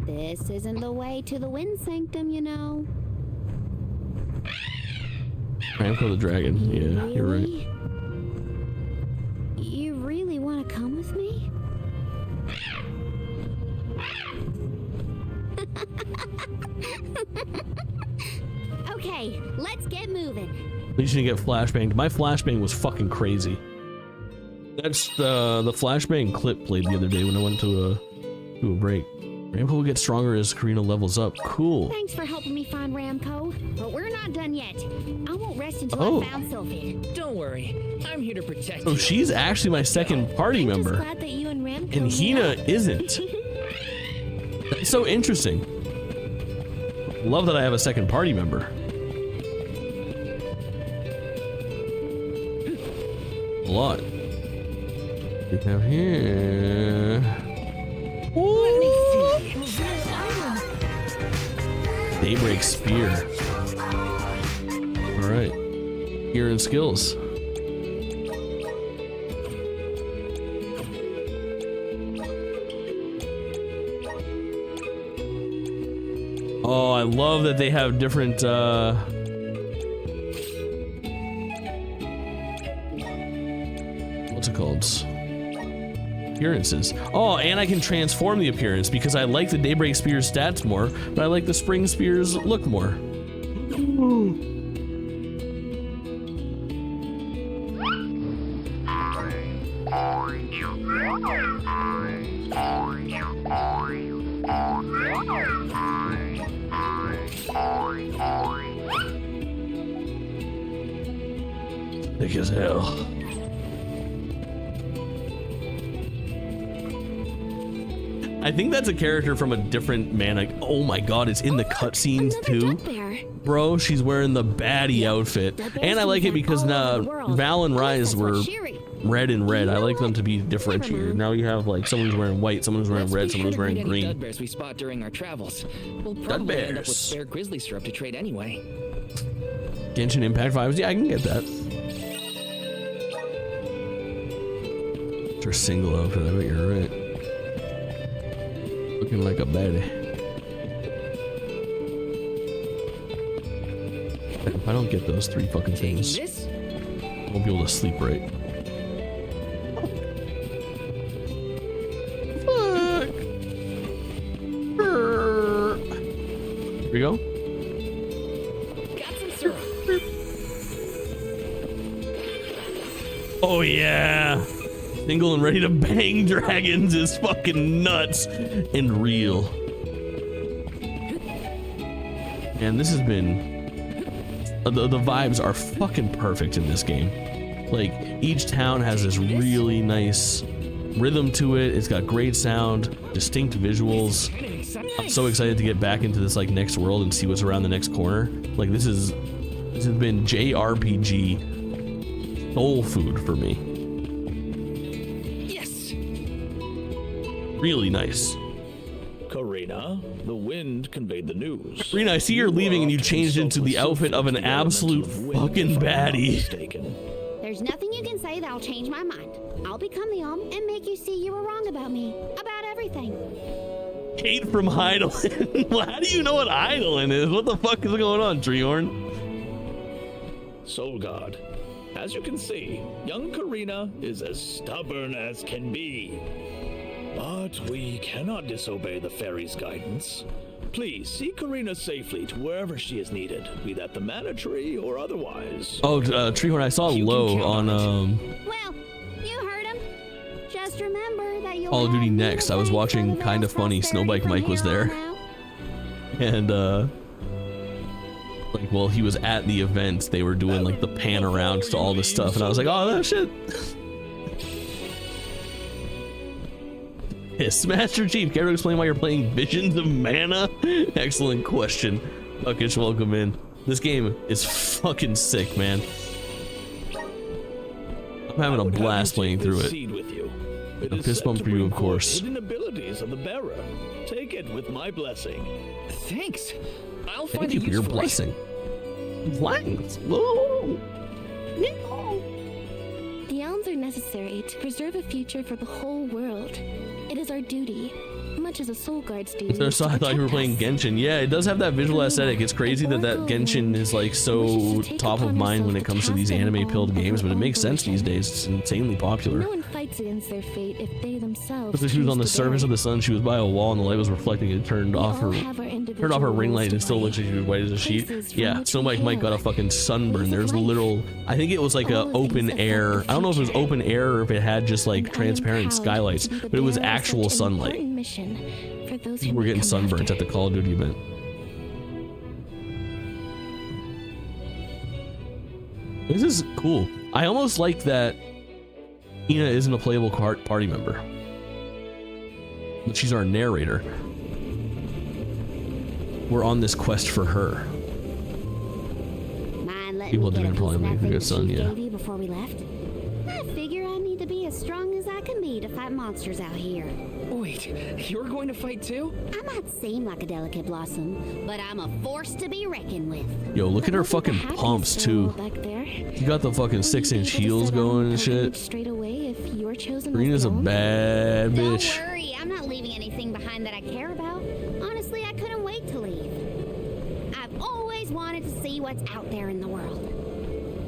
This isn't the way to the Wind Sanctum, you know. Ramco the Dragon, yeah, you're right. You really want to come with me? Okay, let's get moving. At least you didn't get flashbanged. My flashbang was fucking crazy. That's the flashbang clip played the other day when I went to a break. Ramco will get stronger as Karina levels up. Cool. Thanks for helping me find Ramco, but we're not done yet. I won't rest until Oh. I found Sylphid. Don't worry, I'm here to protect So you. she's actually my second party member, Glad that you and Ramco and Hina isn't. That's so interesting. Love that I have a second party member. A lot. We have here. Daybreak Spear. Alright. Gear and skills. Oh, I love that they have different what's it called? Appearances. Oh, and I can transform the appearance because I like the Daybreak Spear's stats more, but I like the Spring Spear's look more. Thick as hell. I think that's a character from a different mana. Oh my god, it's in the cutscenes too. Bro, she's wearing the baddie outfit. And I like it because Val and Rise were red and red. I like them to be differentiated. Now you have like someone's wearing white, someone's wearing red, someone's wearing green. Dud bears we spot during our travels. We'll probably end up with bears. spare grizzly syrup to trade anyway. Genshin Impact vibes. Yeah, I can get that. It's her single outfit. I bet you're right. Looking like a baddie. If I don't get those three fucking things, I won't be able to sleep right. Fuck. Here we go. Got some syrup. Oh yeah. Single and ready to bang dragons is fucking nuts and real. And this has been the vibes are fucking perfect in this game. Like each town has this really nice rhythm to it. It's got great sound, distinct visuals. I'm so excited to get back into this like next world and see what's around the next corner. Like this has been JRPG soul food for me. Yes. Really nice. Karina, the wind conveyed the news. Karina, I see you're leaving and you changed into the outfit of an absolute fucking baddie. There's nothing you can say that'll change my mind. I'll become the Alm and make you see you were wrong about me. About everything. Kate from Heidelin. How do you know what Heidelin is? What the fuck is going on, Treehorn? Soul God, as you can see, young Karina is as stubborn as can be. But we cannot disobey the fairy's guidance. Please see Karina safely to wherever she is needed, be that the mana tree or otherwise. Oh, Treehorn, I saw Low on Well, you heard him. Just remember that you'll Call of Duty Next. I was watching Kinda Funny. Snowbike Mike was there. And like while he was at the event, they were doing like the pan around to all this stuff, and I was like, oh, that shit. Yes, Master Chief, care to explain why you're playing Visions of Mana? Excellent question. Buckish, welcome in. This game is fucking sick, man. I'm having a blast playing through it. A fist bump for you, of course. Hidden abilities of the bearer. Take it with my blessing. Thanks. I'll find Thank you for your blessing. Thanks. The elms are necessary to preserve a future for the whole world. It is our duty, much as a soul guard's duty. I thought you were playing Genshin. Yeah, it does have that visual aesthetic. It's crazy that Genshin is like so top of mind when it comes to these anime-pilled games, but it makes sense these days. It's insanely popular. No one fights against their fate if they themselves. Because she was on the surface of the sun, she was by a wall, and the light was reflecting. It turned off her ring light, and it still looks like she was white as a sheet. Yeah, Snowbike Mike got a fucking sunburn. There's literal. I think it was like a open air. I don't know if it was open air or if it had just like transparent skylights, but it was actual sunlight. We're getting sunburns at the Call of Duty event. This is cool. I almost like that Ina isn't a playable party member, but she's our narrator. We're on this quest for her. People didn't probably make a good son, yeah. Before we left, I figure I need to be as strong as I can be to fight monsters out here. Wait, you're going to fight too? I might seem like a delicate blossom, but I'm a force to be reckoned with. Yo, look at her fucking pumps too. You got the fucking 6-inch heels going and shit. Karina's a bad bitch. Don't worry, I'm not leaving anything behind that I care about. Honestly, I couldn't wait to leave. I've always wanted to see what's out there in the world.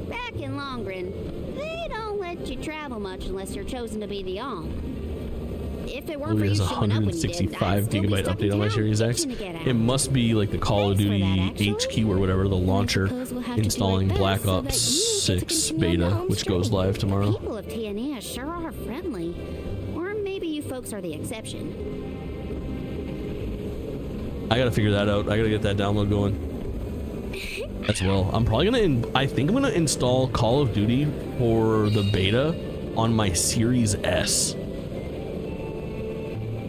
Back in Longren, they don't let you travel much unless you're chosen to be the Alm. If it weren't for you There's a showing up when you did, 165 gigabyte update on my Series X. It must be like the Call of Duty HQ or whatever, the launcher installing Black Ops 6 beta, which goes live tomorrow. People of TNA sure are friendly. Or maybe you folks are the exception. I gotta figure that out. I gotta get that download going as well. I'm probably gonna I think I'm gonna install Call of Duty for the beta on my Series S.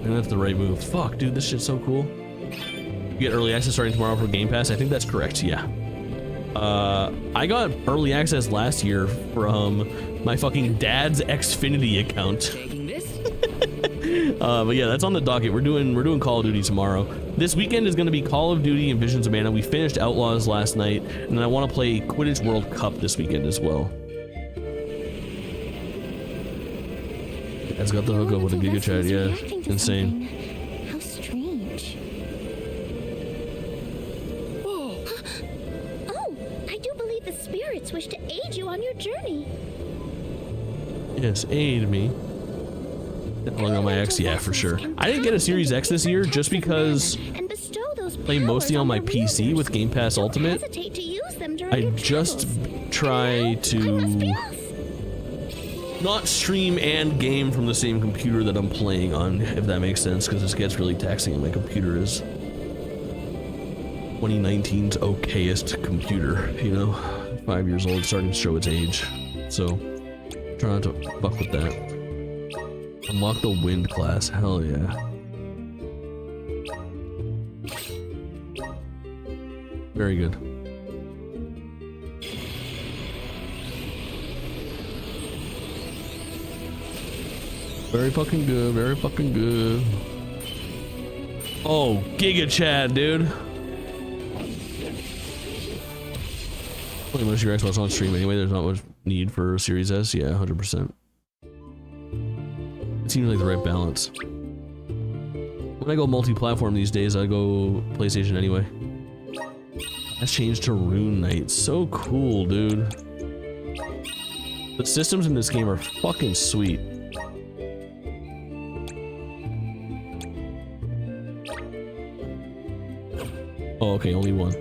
And that's the right move. Fuck, dude, this shit's so cool. You get early access starting tomorrow for Game Pass. I think that's correct, yeah. I got early access last year from my fucking dad's Xfinity account. But yeah, that's on the docket. We're doing Call of Duty tomorrow. This weekend is going to be Call of Duty and Visions of Mana. We finished Outlaws last night, and I want to play Quidditch World Cup this weekend as well. That's got the hookup with a Giga Chat, yeah. Insane. How strange. Oh, I do believe the spirits wish to aid you on your journey. Yes, aid me. Along on my X, yeah, for sure. I didn't get a Series X this year just because I play mostly on my PC with Game Pass Ultimate. I just try to not stream and game from the same computer that I'm playing on, if that makes sense, because this gets really taxing and my computer is 2019's okayest computer, you know? 5 years old, starting to show its age. So, try not to fuck with that. Unlock the wind class, hell yeah. Very good. Very fucking good, very fucking good. Oh, Giga Chad, dude. Play most of your Xbox on stream anyway, there's not much need for Series S. Yeah, 100%. It seems like the right balance. When I go multi-platform these days, I go PlayStation anyway. That's changed to Rune Knight. So cool, dude. The systems in this game are fucking sweet. Oh, okay, only one.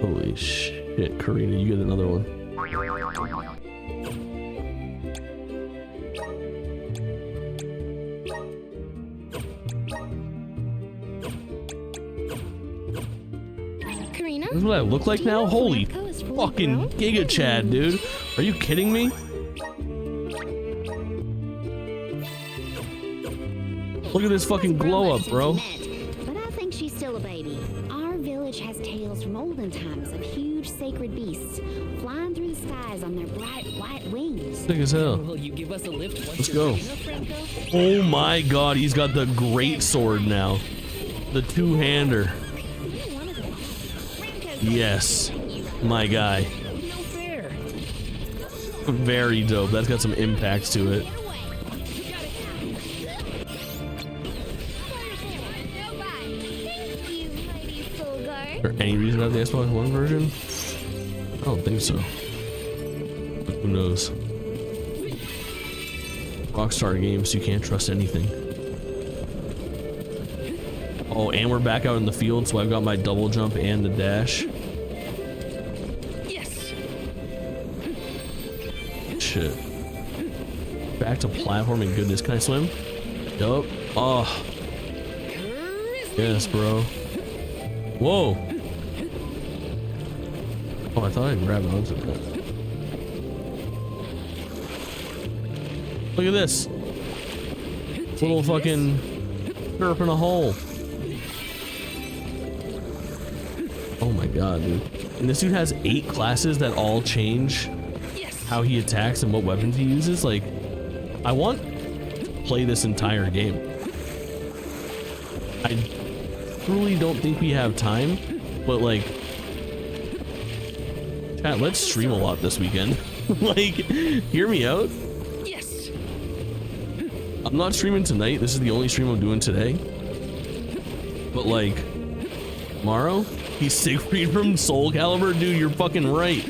Holy shit, Karina, you get another one. Karina? This is what I look like now? Holy fucking Giga Chad, dude. Are you kidding me? Look at this fucking glow up, bro. But I think she's still a baby. Our village has tales from olden times of huge sacred beasts flying through the skies on their bright white wings. Sick as hell. Will you give us a lift once Let's you're go. ready, Franco? Oh my god, he's got the great sword now. The two-hander. Yes. My guy. No fair. Very dope. That's got some impact to it. Is there any reason to have the Xbox One version? I don't think so. But who knows? Rockstar Games, you can't trust anything. Oh, and we're back out in the field, so I've got my double jump and the dash. Yes. Shit. Back to platforming goodness. Can I swim? Yup. Oh. Yes, bro. Whoa. Oh, I thought I grabbed onto that. Look at this. Little fucking surf in a hole. Oh my god, dude. And this dude has 8 classes that all change how he attacks and what weapons he uses. Like, I want to play this entire game. I truly don't think we have time, but like, chat, let's stream a lot this weekend. Like, hear me out. Yes. I'm not streaming tonight. This is the only stream I'm doing today. But like, tomorrow, he's Siegfried from Soul Calibur. Dude, you're fucking right.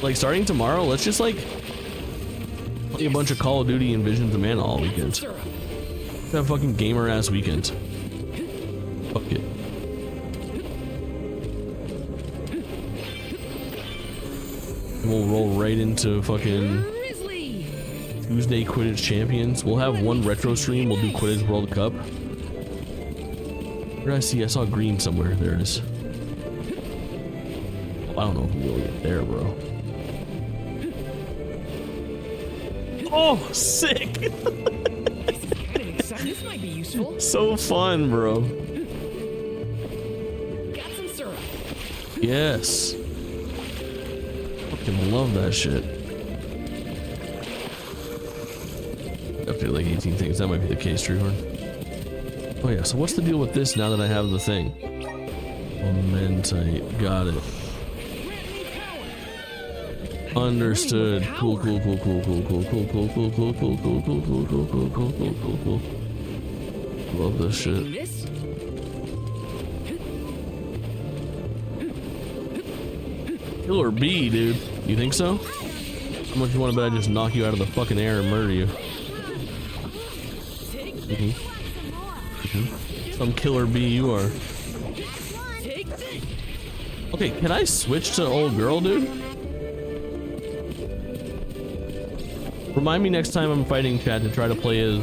Like, starting tomorrow, let's just like play a bunch of Call of Duty and Visions of Mana all weekend. Let's have a fucking gamer ass weekend. Fuck it. And we'll roll right into fucking Tuesday Quidditch Champions. We'll have one retro stream. We'll do Quidditch World Cup. Where did I see? I saw green somewhere. There it is. Oh, I don't know if we'll get there, bro. Oh, sick! This might be useful. So fun, bro. Got some syrup. Yes. Fucking love that shit. Up to like 18 things. That might be the case, Treehorn. Oh yeah, so what's the deal with this now that I have the thing? Momentite. Got it. Understood. Cool, cool, cool, cool, cool, cool, cool, cool, cool, cool, cool, cool, cool, cool, cool, cool, cool, cool, cool, cool. Love this shit. Killer bee, dude. You think so? How much you want to bet I just knock you out of the fucking air and murder you? Some killer bee you are. Okay, can I switch to old girl, dude? Remind me next time I'm fighting Chad to try to play as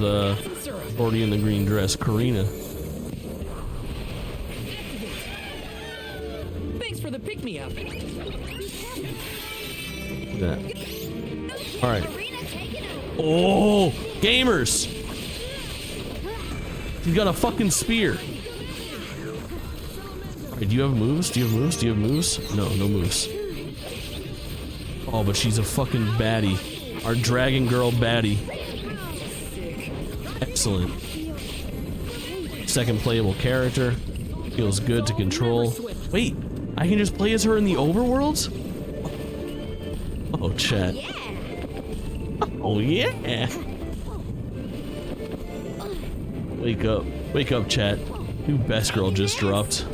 Shorty in the green dress, Karina. Thanks for the pick-me-up. Yeah. All right. Oh, gamers! He's got a fucking spear. All right, do you have moves? Do you have moves? Do you have moves? No, no moves. Oh, but she's a fucking baddie. Our dragon girl baddie. Excellent. Second playable character. Feels good to control. Wait, I can just play as her in the overworlds? Oh, chat. Oh, yeah. Wake up. Wake up, chat. New best girl just dropped.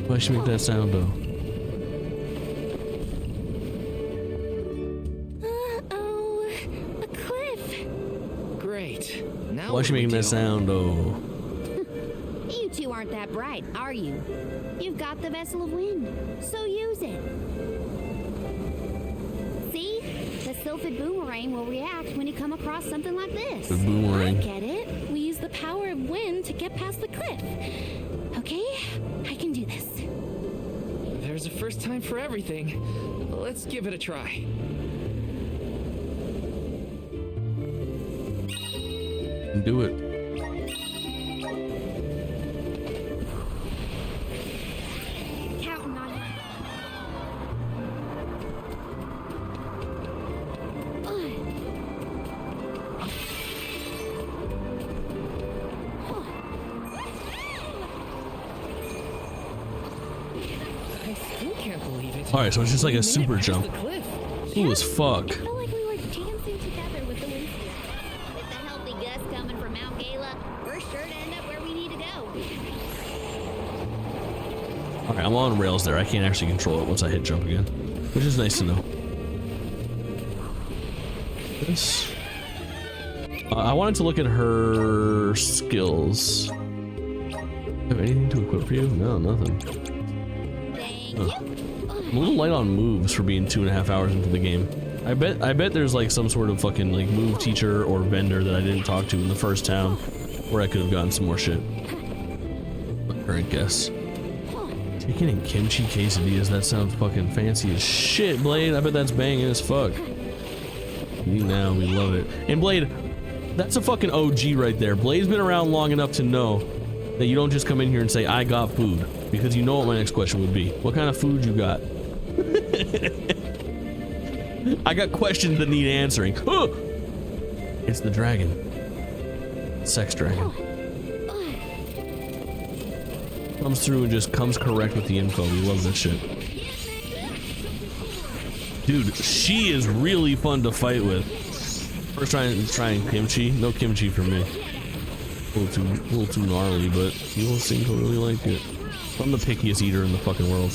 Why should make that sound, though? Oh, a cliff. Great. Now Why is she making that sound, though? You two aren't that bright, are you? You've got the Vessel of Wind, so use it. See? The Sylphid Boomerang will react when you come across something like this. The boomerang. Get it? We use the power of wind to get past the cliff. Okay? I can do this. There's a first time for everything. Let's give it a try. Do it. Counting on you. I still can't believe it. Alright, so it's just like a super jump. Cool as fuck. I felt like we were dancing together with the wind spirit. With the healthy gust coming from Mount Gala, we're sure to end up where we need to go. Alright, I'm on rails there. I can't actually control it once I hit jump again. Which is nice to know. This. I wanted to look at her skills. Have anything to equip for you? No, nothing. Huh. I'm a little light on moves for being 2.5 hours into the game. I bet there's like some sort of fucking like move teacher or vendor that I didn't talk to in the first town where I could have gotten some more shit. My current guess. Chicken and kimchi quesadillas, that sounds fucking fancy as shit, Blade. I bet that's banging as fuck. Now we love it. And Blade, that's a fucking OG right there. Blade's been around long enough to know that you don't just come in here and say, I got food. Because you know what my next question would be. What kind of food you got? I got questions that need answering. Oh! It's the dragon. Sex dragon. Comes through and just comes correct with the info. We love this shit. Dude, she is really fun to fight with. First trying kimchi. No kimchi for me. A little too gnarly, but you will seem to really like it. I'm the pickiest eater in the fucking world.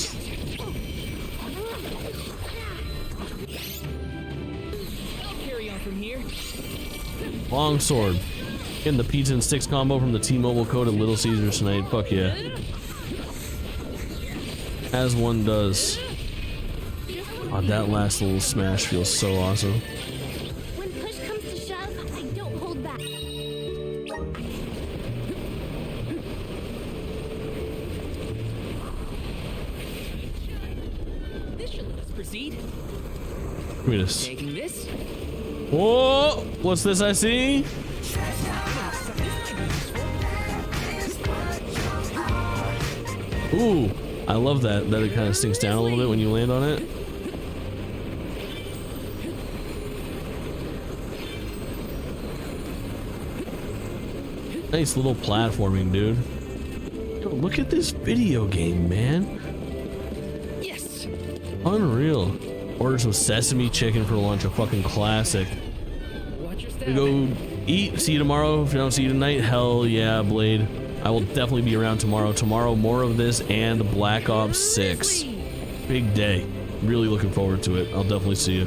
I'll carry on from here. Long sword. Getting the pizza and sticks combo from the T-Mobile code at Little Caesars tonight. Fuck yeah. As one does. Oh, that last little smash feels so awesome. When push comes to shove, I don't hold back. Let's proceed. Read us. Taking this. Whoa! What's this I see? Ooh, I love that it kind of sinks down a little bit when you land on it. Nice little platforming, dude. Yo, look at this video game, man. Yes. Unreal. Order some sesame chicken for lunch, a fucking classic. Watch your step. We go eat. See you tomorrow. If you don't see you tonight, hell yeah, Blade. I will definitely be around tomorrow. Tomorrow, more of this and Black Ops 6. Big day. Really looking forward to it. I'll definitely see you.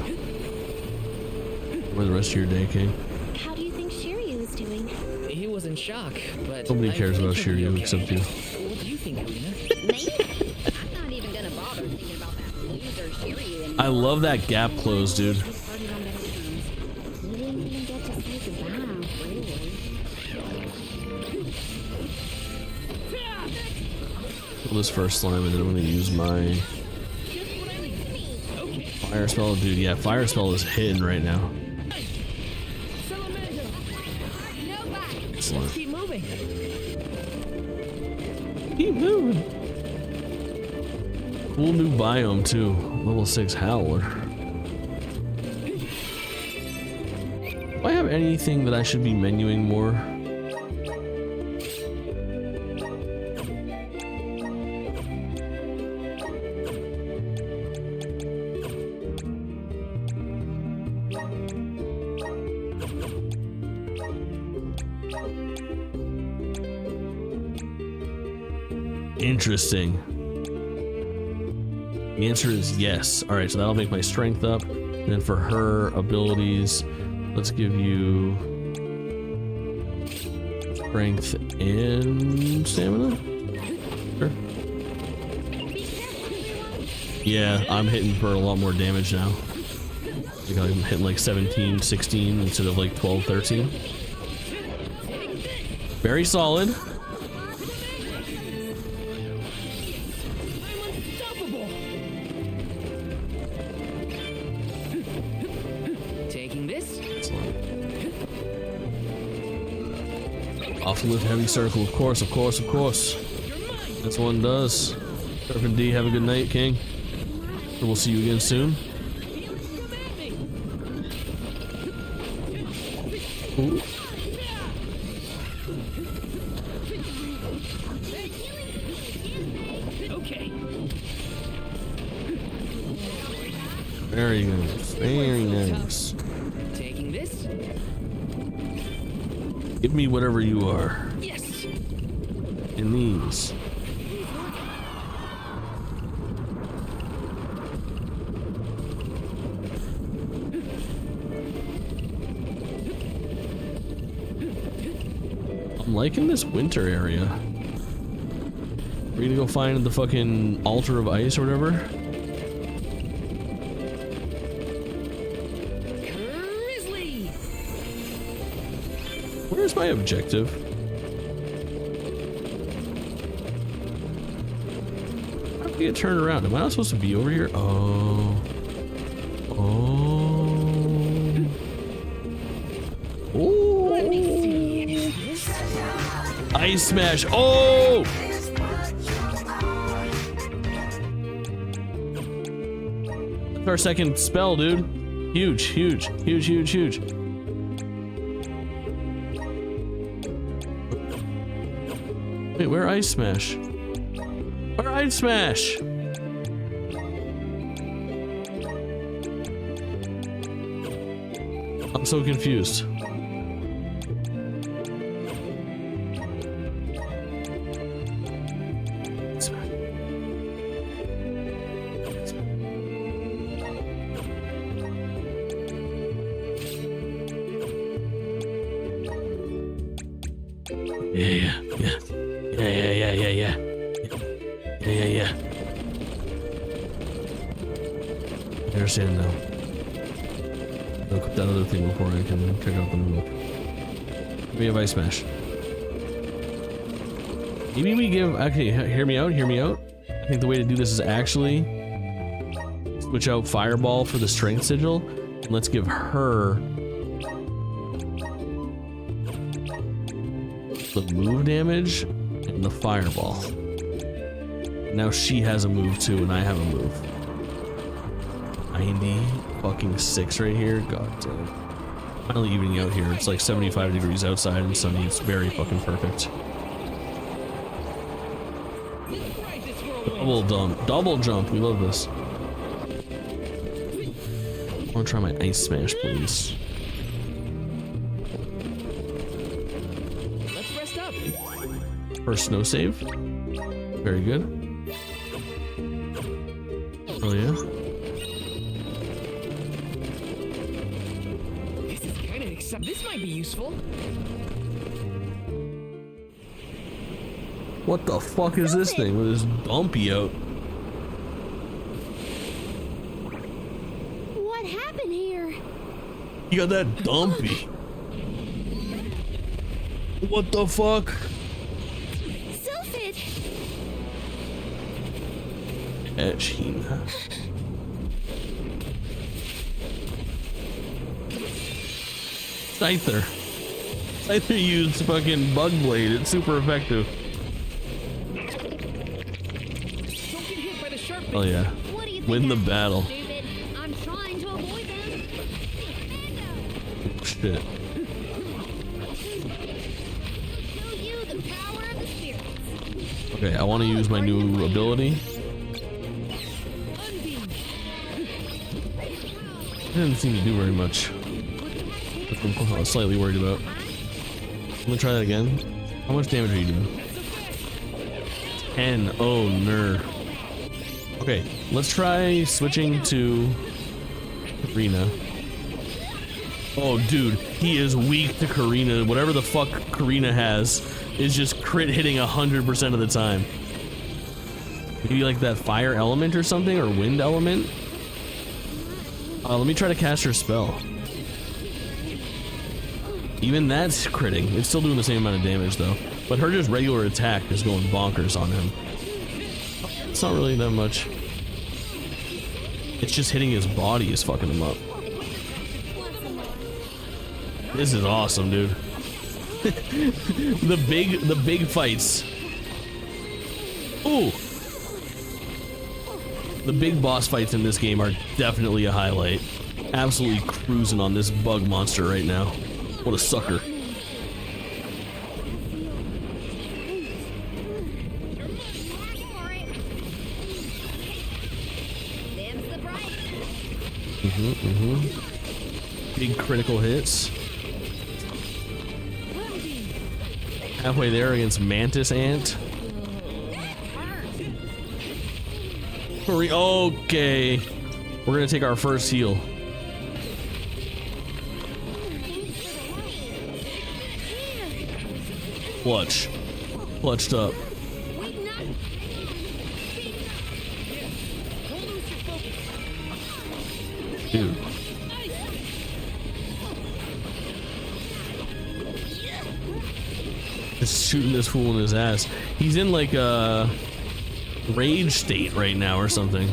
For the rest of your day, King. How do you think Shiryu is doing? He was in shock, but Nobody cares about Shiryu okay. except you. What do you think, Karina? Me? I'm not even gonna bother thinking about that loser Shiryu. I love that gap close, dude. Kill this first slime and then I'm gonna use my fire spell. Dude, yeah, fire spell is hidden right now. Excellent. Keep moving. Keep moving. Cool new biome too. Level 6 Howler. Do I have anything that I should be menuing more? Interesting. The answer is yes. All right, so that'll make my strength up. And then for her abilities, let's give you strength and stamina. Sure. Yeah, I'm hitting for a lot more damage now. Like I'm hitting like 17, 16 instead of like 12, 13. Very solid. Often lift heavy circle, of course, of course, of course. That's one does. Surfing D, have a good night, King. And we'll see you again soon. Ooh. Okay. Very nice. Very nice. Taking this. Give me whatever you are. Yes. In these. I'm liking this winter area. We're gonna go find the fucking altar of ice or whatever. Where's my objective? How do I get turned around? Am I not supposed to be over here? Oh. Oh. Oh. Let me see. Ice smash. Oh! That's our second spell, dude. Huge, huge, huge, huge, huge. Wait, where Ice Smash? Where Ice Smash? I'm so confused. I understand now. Look up that other thing before I can check out the move. We have Ice Smash. Maybe we give... Okay, hear me out, hear me out. I think the way to do this is actually switch out Fireball for the Strength Sigil. And let's give her the move damage and the Fireball. Now she has a move too, and I have a move. 96 right here. God damn. Finally evening out here. It's like 75 degrees outside and sunny. It's very fucking perfect. Double jump. We love this. I want to try my Ice Smash, please. Let's rest up. First snow save. Very good. Oh yeah. This might be useful. What the fuck is this thing with this bumpy out? What happened here? You got that dumpy. What the fuck? Sylphid! Echina. Scyther. Scyther used fucking bug blade. It's super effective. Oh yeah. Win the battle. I'm trying to avoid them. Shit. Show you the power of the spirits. Okay, I want to use my new ability. It didn't seem to do very much. That's what I was slightly worried about. Let me try that again. How much damage are you doing? 10. Oh, ner. Okay, let's try switching to Karina. Oh, dude, he is weak to Karina. Whatever the fuck Karina has is just crit hitting 100% of the time. Maybe like that fire element or something, or wind element. Let me try to cast her spell. Even that's critting. It's still doing the same amount of damage though. But her just regular attack is going bonkers on him. It's not really that much. It's just hitting his body is fucking him up. This is awesome, dude. the big fights. Ooh. The big boss fights in this game are definitely a highlight. Absolutely cruising on this bug monster right now. What a sucker. Big critical hits. Halfway there against Mantis Ant. Okay. We're gonna take our first heal. Clutch. Clutched up. Dude. Just shooting this fool in his ass. He's in like a rage state right now or something.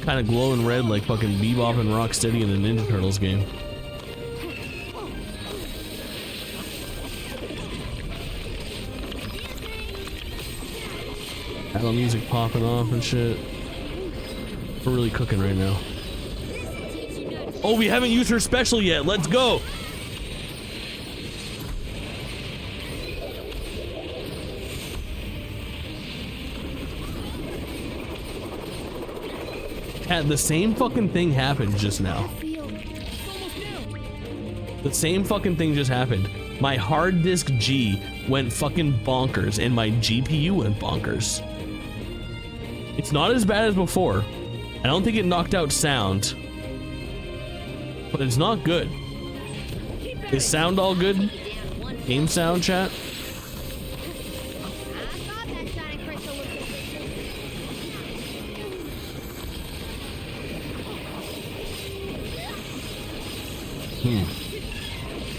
Kind of glowing red like fucking Bebop and Rocksteady in the Ninja Turtles game. Battle music popping off and shit. We're really cooking right now. Oh, we haven't used her special yet. Let's go. The same fucking thing happened just now. The same fucking thing just happened. My hard disk G went fucking bonkers and my GPU went bonkers. It's not as bad as before. I don't think it knocked out sound, but it's not good. Is sound all good? Game sound, chat?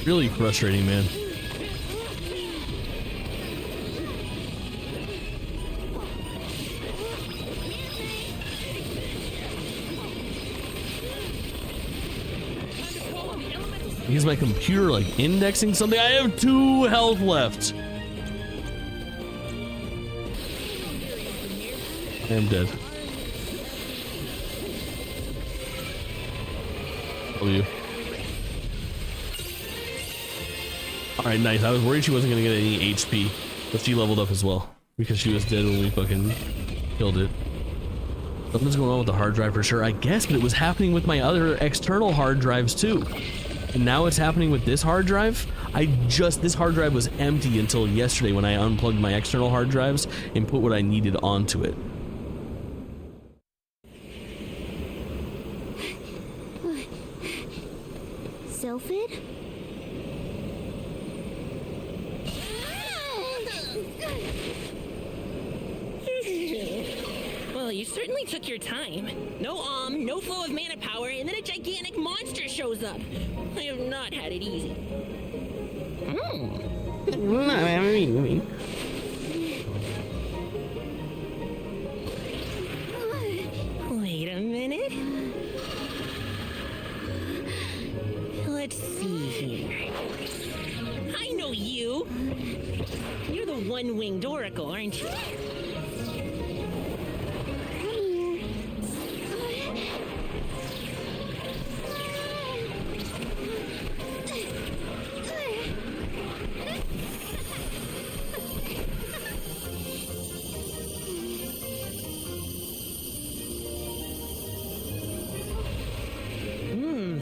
Really frustrating, man. Is my computer like indexing something? I have 2 health left. I am dead. W. Alright, nice. I was worried she wasn't gonna get any HP, but she leveled up as well because she was dead when we fucking killed it. Something's going on with the hard drive for sure, I guess, but it was happening with my other external hard drives too. And now it's happening with this hard drive. This hard drive was empty until yesterday when I unplugged my external hard drives and put what I needed onto it. Sylphid? Well, you certainly took your time. No no flow of mana power, and then a gigantic monster shows up. I have not had it easy. Wait a minute. Let's see here. I know you. You're the one-winged oracle, aren't you?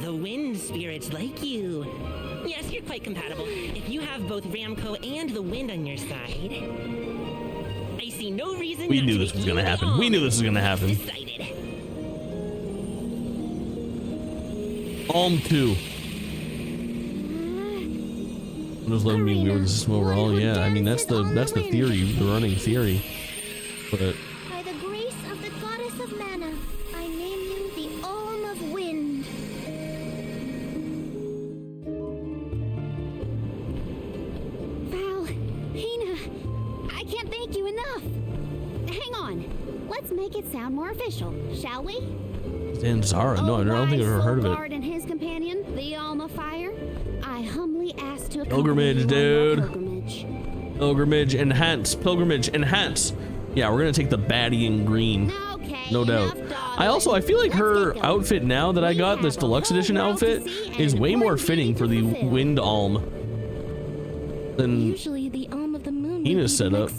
The wind spirits like you. Yes, you're quite compatible. If you have both Ramco and the wind on your side, I see no reason. We knew this was gonna happen. We knew this was gonna happen. Decided. Alm 2. What does that mean? We were the system overall? Yeah, I mean that's the theory, the running theory. But By the grace of the goddess of mana, I name you the Alm of Wind. Val, Hina, I can't thank you enough. Hang on, let's make it sound more official, shall we? Zanzara? No, I don't think I've ever heard of it. And his companion, the Alm of Fire, I humbly ask to Pilgrimage, dude. Pilgrimage. Pilgrimage enhance. Pilgrimage enhance. Yeah, we're gonna take the baddie in green. No doubt. I feel like her outfit now that I got, this deluxe edition outfit, is way more fitting for the wind alm than Usually the Alm of the Moon Hina's setup.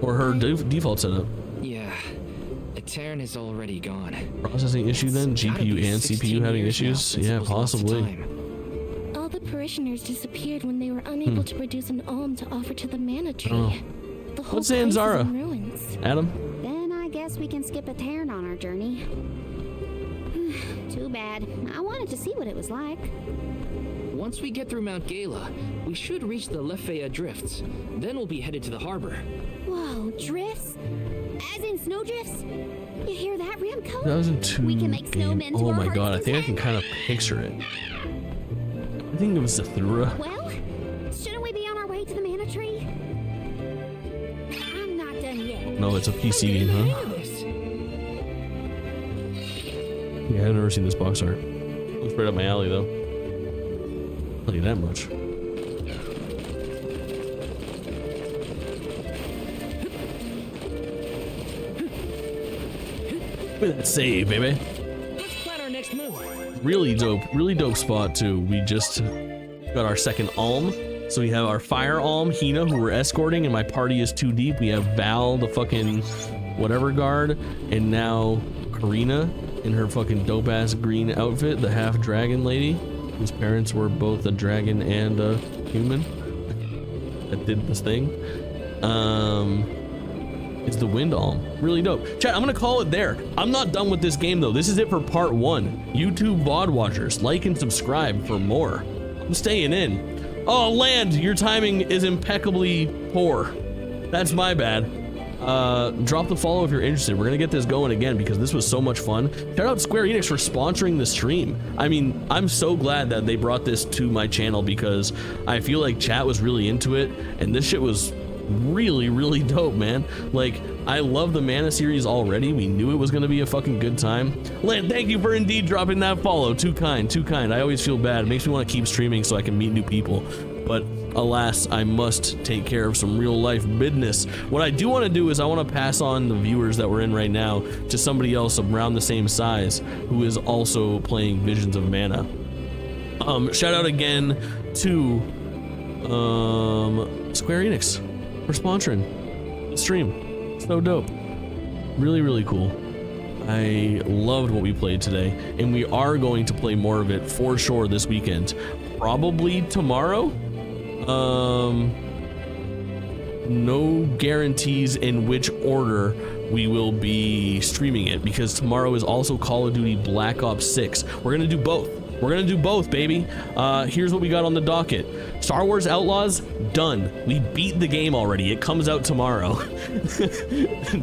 Or her default setup. Yeah, Etern is already gone. Processing issue then? GPU and CPU having issues? Yeah, possibly. All the parishioners disappeared when they were unable to produce an alm to offer to the mana tree. Oh. The whole What's place is Zanzara? in ruins. Adam? Then I guess we can skip Etern on our journey. Too bad. I wanted to see what it was like. Once we get through Mount Gala, we should reach the Lefaya Drifts. Then we'll be headed to the harbor. Whoa, drifts? As in snowdrifts? You hear that, Ramco? 2002 We can make game. snowmen to Oh our my heart's god, I think I can kind of picture it. I think it was Zathura. Well, shouldn't we be on our way to the mana tree? I'm not done yet. No, it's a PC game, huh? Yeah, I've never seen this box art. Looks right up my alley, though. I'll tell you that much. Look at that save, baby. Let's plan our next move. Really dope spot, too. We just got our second alm. So we have our fire alm, Hina, who we're escorting, and my party is too deep. We have Val, the fucking whatever guard, and now Karina in her fucking dope-ass green outfit, the half-dragon lady, whose parents were both a dragon and a human that did this thing. It's the wind alm. Really dope. Chat, I'm gonna call it there. I'm not done with this game, though. This is it for part 1. YouTube VOD watchers, like and subscribe for more. I'm staying in. Oh, Land, your timing is impeccably poor. That's my bad. Drop the follow if you're interested. We're gonna get this going again because this was so much fun. Shout out Square-Enix for sponsoring the stream. I mean, I'm so glad that they brought this to my channel because I feel like chat was really into it, and this shit was really dope, man. Like, I love the Mana series already. We knew it was gonna be a fucking good time. Land, thank you for indeed dropping that follow. Too kind. I always feel bad. It makes me want to keep streaming so I can meet new people. But alas, I must take care of some real life business. What I do want to do is I want to pass on the viewers that we're in right now to somebody else around the same size who is also playing Visions of Mana. Shout out again to Square-Enix for sponsoring the stream. So dope. Really cool. I loved what we played today, and we are going to play more of it for sure this weekend. Probably tomorrow. No guarantees in which order we will be streaming it, because tomorrow is also Call of Duty Black Ops 6. We're gonna do both. We're gonna do both, baby. Here's what we got on the docket. Star Wars Outlaws, done. We beat the game already. It comes out tomorrow.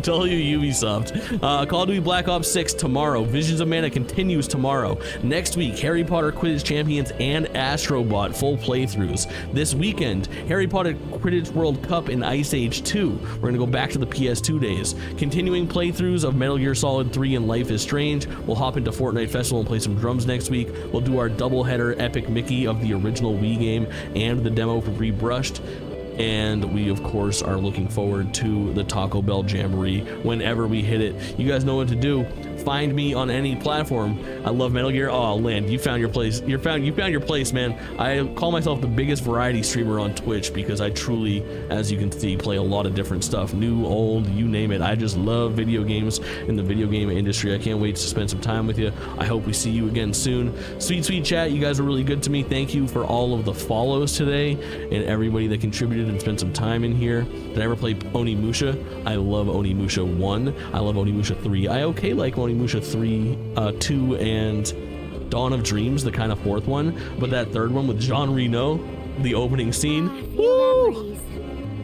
Tell you Ubisoft. Call of Duty Black Ops 6 tomorrow. Visions of Mana continues tomorrow. Next week, Harry Potter Quidditch Champions and Astrobot full playthroughs. This weekend, Harry Potter Quidditch World Cup and Ice Age 2. We're gonna go back to the PS2 days. Continuing playthroughs of Metal Gear Solid 3 and Life is Strange. We'll hop into Fortnite Festival and play some drums next week. We'll do our doubleheader Epic Mickey of the original Wii game and the demo for Rebrushed. And we, of course, are looking forward to the Taco Bell Jamboree whenever we hit it. You guys know what to do. Find me on any platform. I love Metal Gear. Oh, Land, you found your place. You found your place, man. I call myself the biggest variety streamer on Twitch because I truly, as you can see, play a lot of different stuff. New, old, you name it. I just love video games in the video game industry. I can't wait to spend some time with you. I hope we see you again soon. Sweet chat. You guys are really good to me. Thank you for all of the follows today and everybody that contributed and spent some time in here. Did I ever play Onimusha? I love Onimusha 1. I love Onimusha 3. I okay like Onimusha 3, 2, and Dawn of Dreams, the kind of fourth one. But that third one with Jean Reno, the opening scene, woo!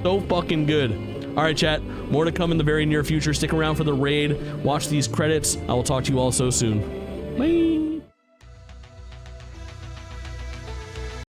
So fucking good. All right, chat. More to come in the very near future. Stick around for the raid. Watch these credits. I will talk to you all so soon. Bye.